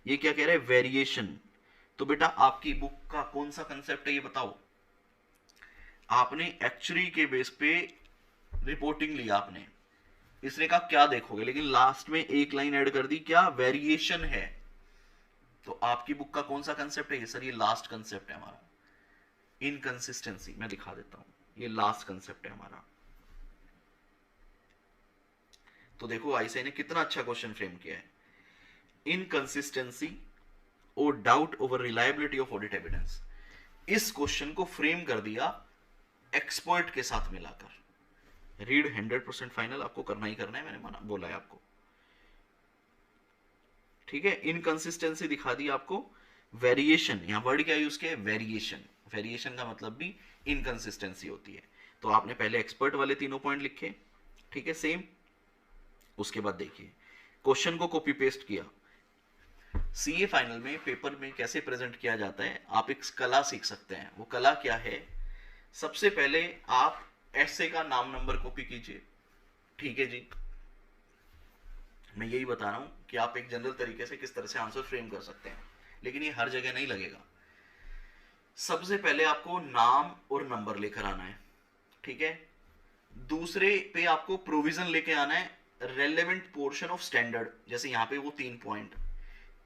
ये क्या कह रहा है? वेरिएशन। तो बेटा आपकी बुक का कौन सा कंसेप्ट है ये बताओ। आपने एक्चुअली के बेस पे रिपोर्टिंग लिया आपने, इसने कहा क्या देखोगे, लेकिन लास्ट में एक लाइन ऐड कर दी, क्या? वेरिएशन है। तो आपकी बुक का कौन सा कंसेप्ट है ये? सर ये लास्ट कंसेप्ट है हमारा, इनकंसिस्टेंसी। मैं दिखा देता हूं, ये लास्ट कंसेप्ट है हमारा। तो देखो आईसीआई ने कितना अच्छा क्वेश्चन फ्रेम किया है, इनकंसिस्टेंसी और doubt over reliability of audit evidence. इस क्वेश्चन को फ्रेम कर दिया एक्सपर्ट के साथ मिलाकर। रीड 100% फाइनल आपको करना ही करना है, मैंने मना बोला है आपको, ठीक है। इनकंसिस्टेंसी दिखा दी आपको, वेरिएशन, यहां वर्ड क्या यूज किया है? वेरिएशन। वेरिएशन का मतलब भी इनकंसिस्टेंसी होती है। तो आपने पहले एक्सपर्ट वाले तीनों पॉइंट लिखे, ठीक है, सेम। उसके बाद देखिए क्वेश्चन को कॉपी पेस्ट किया। सीए फाइनल में पेपर में कैसे प्रेजेंट किया जाता है, आप एक कला सीख सकते हैं। वो कला क्या है? सबसे पहले आप एसे का नाम नंबर कॉपी कीजिए, ठीक है जी। मैं यही बता रहा हूं कि आप एक जनरल तरीके से किस तरह से आंसर फ्रेम कर सकते हैं, लेकिन ये हर जगह नहीं लगेगा। सबसे पहले आपको नाम और नंबर लेकर आना है, ठीक है। दूसरे पे आपको प्रोविजन लेके आना है, रेलेवेंट पोर्शन ऑफ स्टैंडर्ड, जैसे यहाँ पे वो 3 पॉइंट।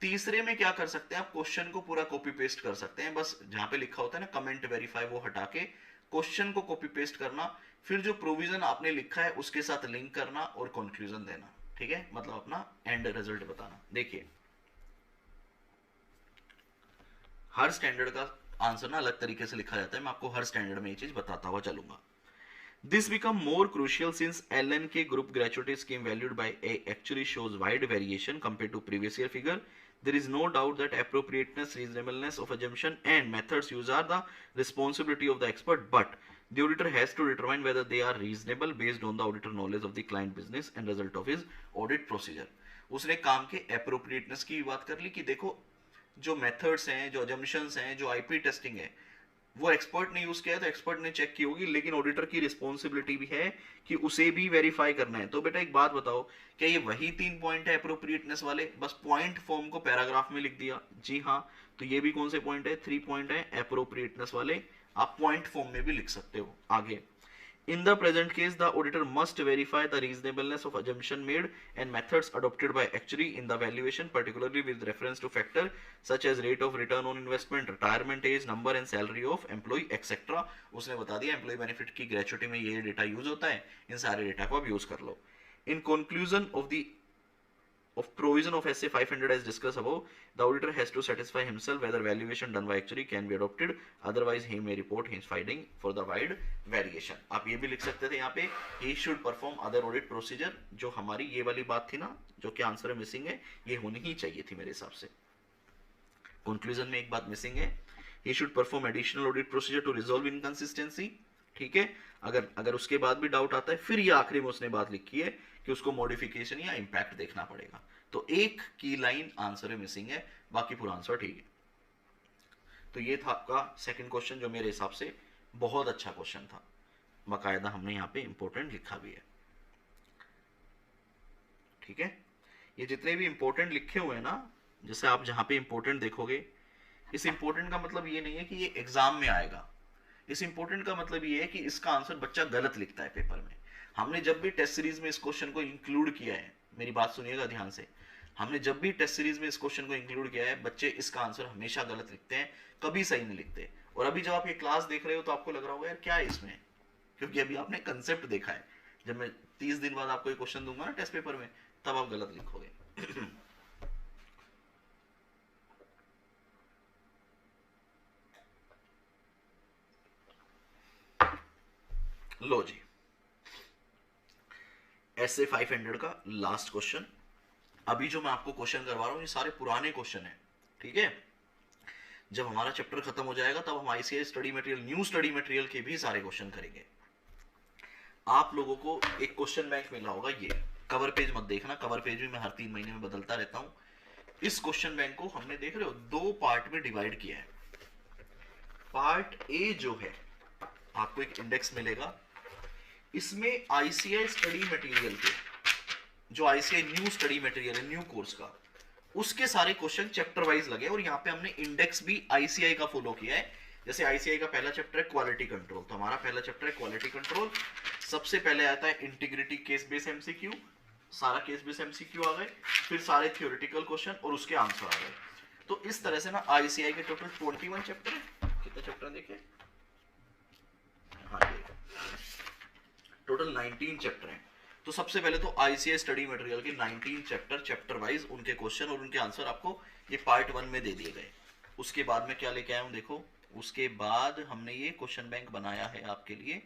तीसरे में क्या कर सकते हैं आप? क्वेश्चन को पूरा कॉपी पेस्ट कर सकते हैं, बस जहां पे लिखा होता है ना कमेंट वेरीफाई, वो हटा के क्वेश्चन को कॉपी पेस्ट करना, फिर जो प्रोविजन आपने लिखा है उसके साथ लिंक करना और कंक्लूजन देना, ठीक है। मतलब अपना एंड रिजल्ट बताना। देखिए हर स्टैंडर्ड का आंसर ना अलग तरीके से लिखा जाता है, मैं आपको हर स्टैंडर्ड में ये चीज बताता हुआ चलूंगा। This become more crucial since LNK group gratuity scheme valued by a actuary shows wide variation compare to previous year figure. There is no doubt that appropriateness, reasonableness of assumption and methods used are the responsibility of the expert, but the auditor has to determine whether they are reasonable based on the auditor knowledge of the client business and result of his audit procedure। उसने काम के appropriateness की बात कर ली कि देखो जो methods हैं, जो assumptions हैं, जो IP टेस्टिंग है, वो एक्सपर्ट ने यूज किया है तो एक्सपर्ट ने चेक की होगी, लेकिन ऑडिटर की रिस्पॉन्सिबिलिटी भी है कि उसे भी वेरीफाई करना है। तो बेटा एक बात बताओ, क्या ये वही 3 पॉइंट है अप्रोप्रिएटनेस वाले? बस पॉइंट फॉर्म को पैराग्राफ में लिख दिया, जी हाँ। तो ये भी कौन से पॉइंट है? 3 पॉइंट है अप्रोप्रिएटनेस वाले, आप पॉइंट फॉर्म में भी लिख सकते हो। आगे In the present case, the auditor must verify the reasonableness of assumption made and methods adopted by actuary in the valuation, particularly with reference to factor such as rate of return on investment, retirement age, number and salary of employee, etc. उसने बता दिया employ benefit की gratuity में ये data use होता है, इन सारे data को आप यूज कर लो. In conclusion of provision of SA 500 as discussed above, the auditor has to satisfy himself whether valuation done by actuary can be adopted, otherwise he may report his finding for the wide variation. आप ये भी लिख सकते थे यहाँ पे, he should perform other audit procedure. जो हमारी ये वाली बात थी ना, जो कि आंसर में मिसिंग है, ये होनी ही चाहिए थी मेरे हिसाब से. कंक्लूजन में एक बात मिसिंग है, he should perform additional audit procedure to resolve inconsistency. ठीक है, अगर उसके बाद भी डाउट आता है, फिर ये आखिरी में उसने बात लिखी है कि उसको मॉडिफिकेशन या इंपैक्ट देखना पड़ेगा. तो एक की लाइन आंसर में मिसिंग है, बाकी पूरा आंसर ठीक है. तो ये था आपका सेकंड क्वेश्चन, जो मेरे हिसाब से बहुत अच्छा क्वेश्चन था. बाकायदा हमने यहाँ पे इंपॉर्टेंट लिखा भी है. ठीक है, ये जितने भी इंपॉर्टेंट लिखे हुए हैं ना, जैसे आप जहां पे इंपॉर्टेंट देखोगे, इस इंपॉर्टेंट का मतलब ये नहीं है कि ये एग्जाम में आएगा. इस इंपॉर्टेंट का मतलब ये है कि इसका आंसर बच्चा गलत लिखता है पेपर में. हमने जब भी टेस्ट सीरीज में इस क्वेश्चन को इंक्लूड किया है, मेरी बात सुनिएगा ध्यान से, हमने जब भी टेस्ट सीरीज में इस क्वेश्चन को इंक्लूड किया है, बच्चे इसका आंसर हमेशा गलत लिखते हैं, कभी सही नहीं लिखते. और अभी जब आप ये क्लास देख रहे हो तो आपको लग रहा होगा यार क्या है इसमें, क्योंकि अभी आपने कंसेप्ट देखा है. जब मैं 30 दिन बाद आपको ये क्वेश्चन दूंगा ना टेस्ट पेपर में, तब आप गलत लिखोगे. लो जी, SA 500 का लास्ट क्वेश्चन. अभी जो मैं आपको क्वेश्चन करवा रहा हूं, ये सारे पुराने क्वेश्चन हैं. ठीक है, जब हमारा चैप्टर खत्म हो जाएगा तब हम ICAI study material, new study material के भी सारे क्वेश्चन करेंगे. आप लोगों को एक क्वेश्चन बैंक मिला होगा, ये कवर पेज मत देखना, कवर पेज भी मैं हर 3 महीने में बदलता रहता हूं. इस क्वेश्चन बैंक को हमने, देख रहे हो, 2 पार्ट में डिवाइड किया है. पार्ट ए जो है, आपको एक इंडेक्स मिलेगा, इसमें ICAI स्टडी मटेरियल के, जो ICAI न्यू स्टडी मटेरियल है, न्यू कोर्स का, उसके सारे क्वेश्चन चैप्टर वाइज लगे. और यहाँ पे हमने इंडेक्स भी ICAI का फॉलो किया है. जैसे ICAI का पहला चैप्टर है क्वालिटी कंट्रोल, तो हमारा पहला चैप्टर है क्वालिटी कंट्रोल. सबसे पहले आता है इंटीग्रिटी केस बेस MCQ, सारा केस बेस MCQ आ गए, फिर सारे थियोरेटिकल क्वेश्चन और उसके आंसर आ गए. तो इस तरह से ना ICAI के टोटल 21 चैप्टर है. कितने चैप्टर देखे? हाँ, टोटल 19 चैप्टर हैं. तो सबसे पहले तो ICAI स्टडी मटेरियल के 19 चैप्टर वाइज उनके क्वेश्चन और उनके आंसर आपको ये पार्ट 1 में दे दिए गए. उसके बाद में क्या लेके आया हूं, देखो, उसके बाद हमने ये क्वेश्चन बैंक बनाया है आपके लिए.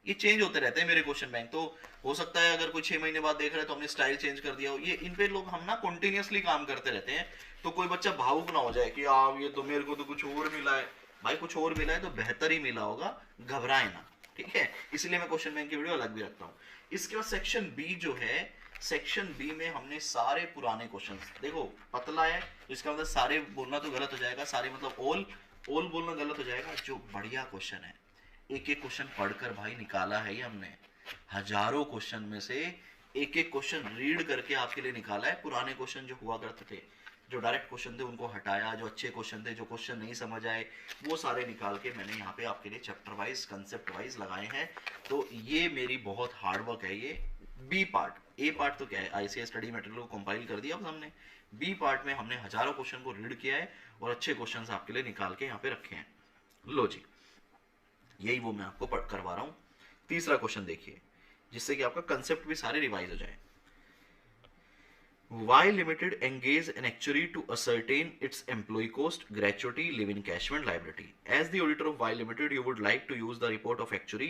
ये चेंज होते रहते हैं मेरे क्वेश्चन बैंक, तो हो सकता है अगर कोई 6 महीने बाद देख रहा है तो हमने स्टाइल चेंज कर दिया हो. ये इन पे लोग, हम ना कंटिन्यूअसली काम करते रहते हैं, तो कोई बच्चा भावुक ना हो जाए कि ये तो मेरे को तो कुछ और मिला है. भाई कुछ और मिला है तो बेहतर ही मिला होगा, घबराए ना. ठीक है, इसलिए मैं क्वेश्चन बैंक की वीडियो अलग भी रखता हूँ. इसके बाद सेक्शन बी जो है, सेक्शन बी में हमने सारे पुराने क्वेश्चन, देखो पतला है, इसका मतलब सारे बोलना तो गलत हो जाएगा, सारे मतलब ऑल बोलना गलत हो जाएगा. जो बढ़िया क्वेश्चन है, एक एक क्वेश्चन पढ़कर भाई निकाला है ये हमने, हजारों क्वेश्चन में से एक एक क्वेश्चन रीड करके आपके लिए निकाला है. पुराने क्वेश्चन जो हुआ करते थे, जो डायरेक्ट क्वेश्चन थे उनको हटाया, जो अच्छे क्वेश्चन थे, जो क्वेश्चन नहीं समझ आए, वो सारे निकाल के मैंने यहाँ पे आपके लिए चैप्टर वाइज, कंसेप्ट वाइज लगाए हैं. तो ये मेरी बहुत हार्ड वर्क है. ये बी पार्ट. ए पार्ट तो क्या है, ICAI स्टडी मटेरियल को कंपाइल कर दिया अब हमने. बी पार्ट में हमने हजारों क्वेश्चन को रीड किया है और अच्छे क्वेश्चन आपके लिए निकाल के यहाँ पे रखे हैं. लो जी, यही वो मैं आपको करवा रहा हूँ. तीसरा क्वेश्चन देखिए, जिससे कि आपका कंसेप्ट भी सारे रिवाइज हो जाए. Y Limited engage an actuary to ascertain its employee cost, gratuity, live encashment, liability. As the auditor of Y Limited, you would like to use the report of actuary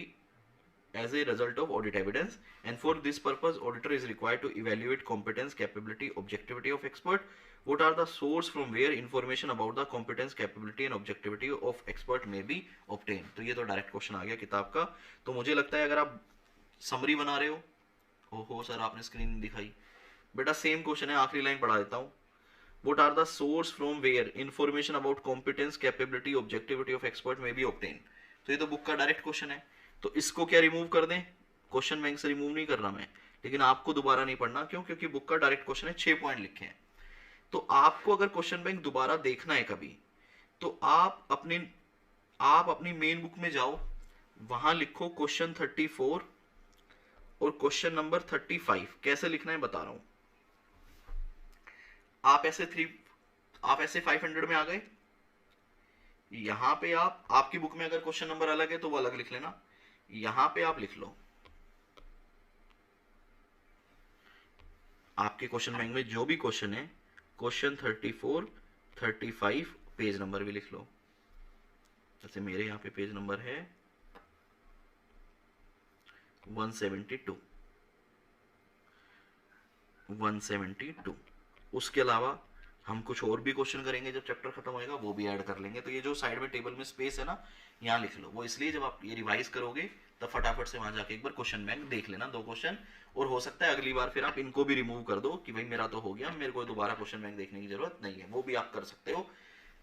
as a result of audit evidence, and for this purpose, auditor is required to evaluate competence, capability, objectivity of expert. What are the source from where information about the competence, capability and objectivity of expert may be obtained? तो ये तो direct question आ गया किताब का. तो मुझे लगता है अगर आप समरी बना रहे हो सर आपने स्क्रीन दिखाई, बेटा सेम क्वेश्चन है, आखिरी लाइन पढ़ा देता हूं. What are the source from where information about competence, capability, objectivity of expert may be obtained? तो ये तो बुक का डायरेक्ट क्वेश्चन है. तो इसको क्या रिमूव कर दें? क्वेश्चन बैंक से रिमूव नहीं कर रहा मैं, लेकिन आपको दोबारा नहीं पढ़ना. क्यों? क्योंकि बुक का डायरेक्ट क्वेश्चन है, 6 पॉइंट लिखे हैं. तो आपको अगर क्वेश्चन बैंक दोबारा देखना है कभी, तो आप अपनी मेन बुक में जाओ, वहां लिखो क्वेश्चन 34 और क्वेश्चन नंबर 35। कैसे लिखना है बता रहा हूं। आप ऐसे 500 में आ गए। यहां पे आप, आपकी बुक में अगर क्वेश्चन नंबर अलग है तो वो अलग लिख लेना। यहां पे आप लिख लो आपके क्वेश्चन बैंक में जो भी क्वेश्चन है, क्वेश्चन 34, 35, पेज नंबर भी लिख लो। जैसे मेरे यहाँ पे पेज नंबर है 172। 172। उसके अलावा हम कुछ और भी क्वेश्चन करेंगे जब चैप्टर खत्म होएगा, वो भी ऐड कर लेंगे। तो ये जो साइड में टेबल में स्पेस है ना, यहाँ लिख लो। वो इसलिए जब आप ये रिवाइज करोगे तब फटाफट से वहां जाके एक बार क्वेश्चन बैंक देख लेना, 2 क्वेश्चन। और हो सकता है अगली बार फिर आप इनको भी रिमूव कर दो कि भाई मेरा तो हो गया, मेरे को दोबारा क्वेश्चन बैंक देखने की जरूरत नहीं है। वो भी आप कर सकते हो।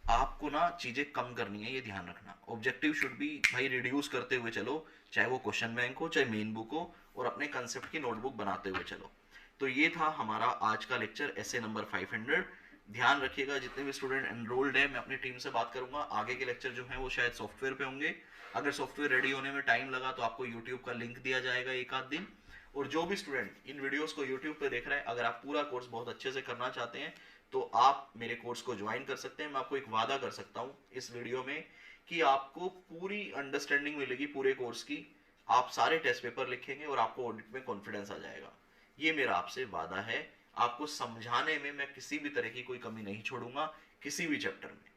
आपको ना चीजें कम करनी है, ये ध्यान रखना। ऑब्जेक्टिव शुड बी भाई रिड्यूस करते हुए चलो, चाहे वो क्वेश्चन बैंक हो चाहे मेन बुक हो, और अपने कंसेप्ट की नोटबुक बनाते हुए चलो। तो ये था हमारा आज का लेक्चर, ऐसे नंबर 500। ध्यान रखिएगा जितने भी स्टूडेंट एनरोल्ड है, मैं अपनी टीम से बात करूंगा। आगे के लेक्चर जो है वो शायद सॉफ्टवेयर पे होंगे। अगर सॉफ्टवेयर रेडी होने में टाइम लगा तो आपको यूट्यूब का लिंक दिया जाएगा एक आध दिन। और जो भी स्टूडेंट इन वीडियोस को यूट्यूब पे देख रहा है, अगर आप पूरा कोर्स बहुत अच्छे से करना चाहते हैं तो आप मेरे कोर्स को ज्वाइन कर सकते हैं। मैं आपको एक वादा कर सकता हूं इस वीडियो में कि आपको पूरी अंडरस्टैंडिंग मिलेगी पूरे कोर्स की। आप सारे टेस्ट पेपर लिखेंगे और आपको ऑडिट में कॉन्फिडेंस आ जाएगा। ये मेरा आपसे वादा है। आपको समझाने में मैं किसी भी तरह की कोई कमी नहीं छोड़ूंगा, किसी भी चैप्टर में।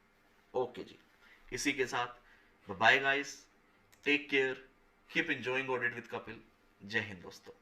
ओके जी, इसी के साथ bye guys, take care, keep enjoying audit with Kapil. जय हिंद दोस्तों।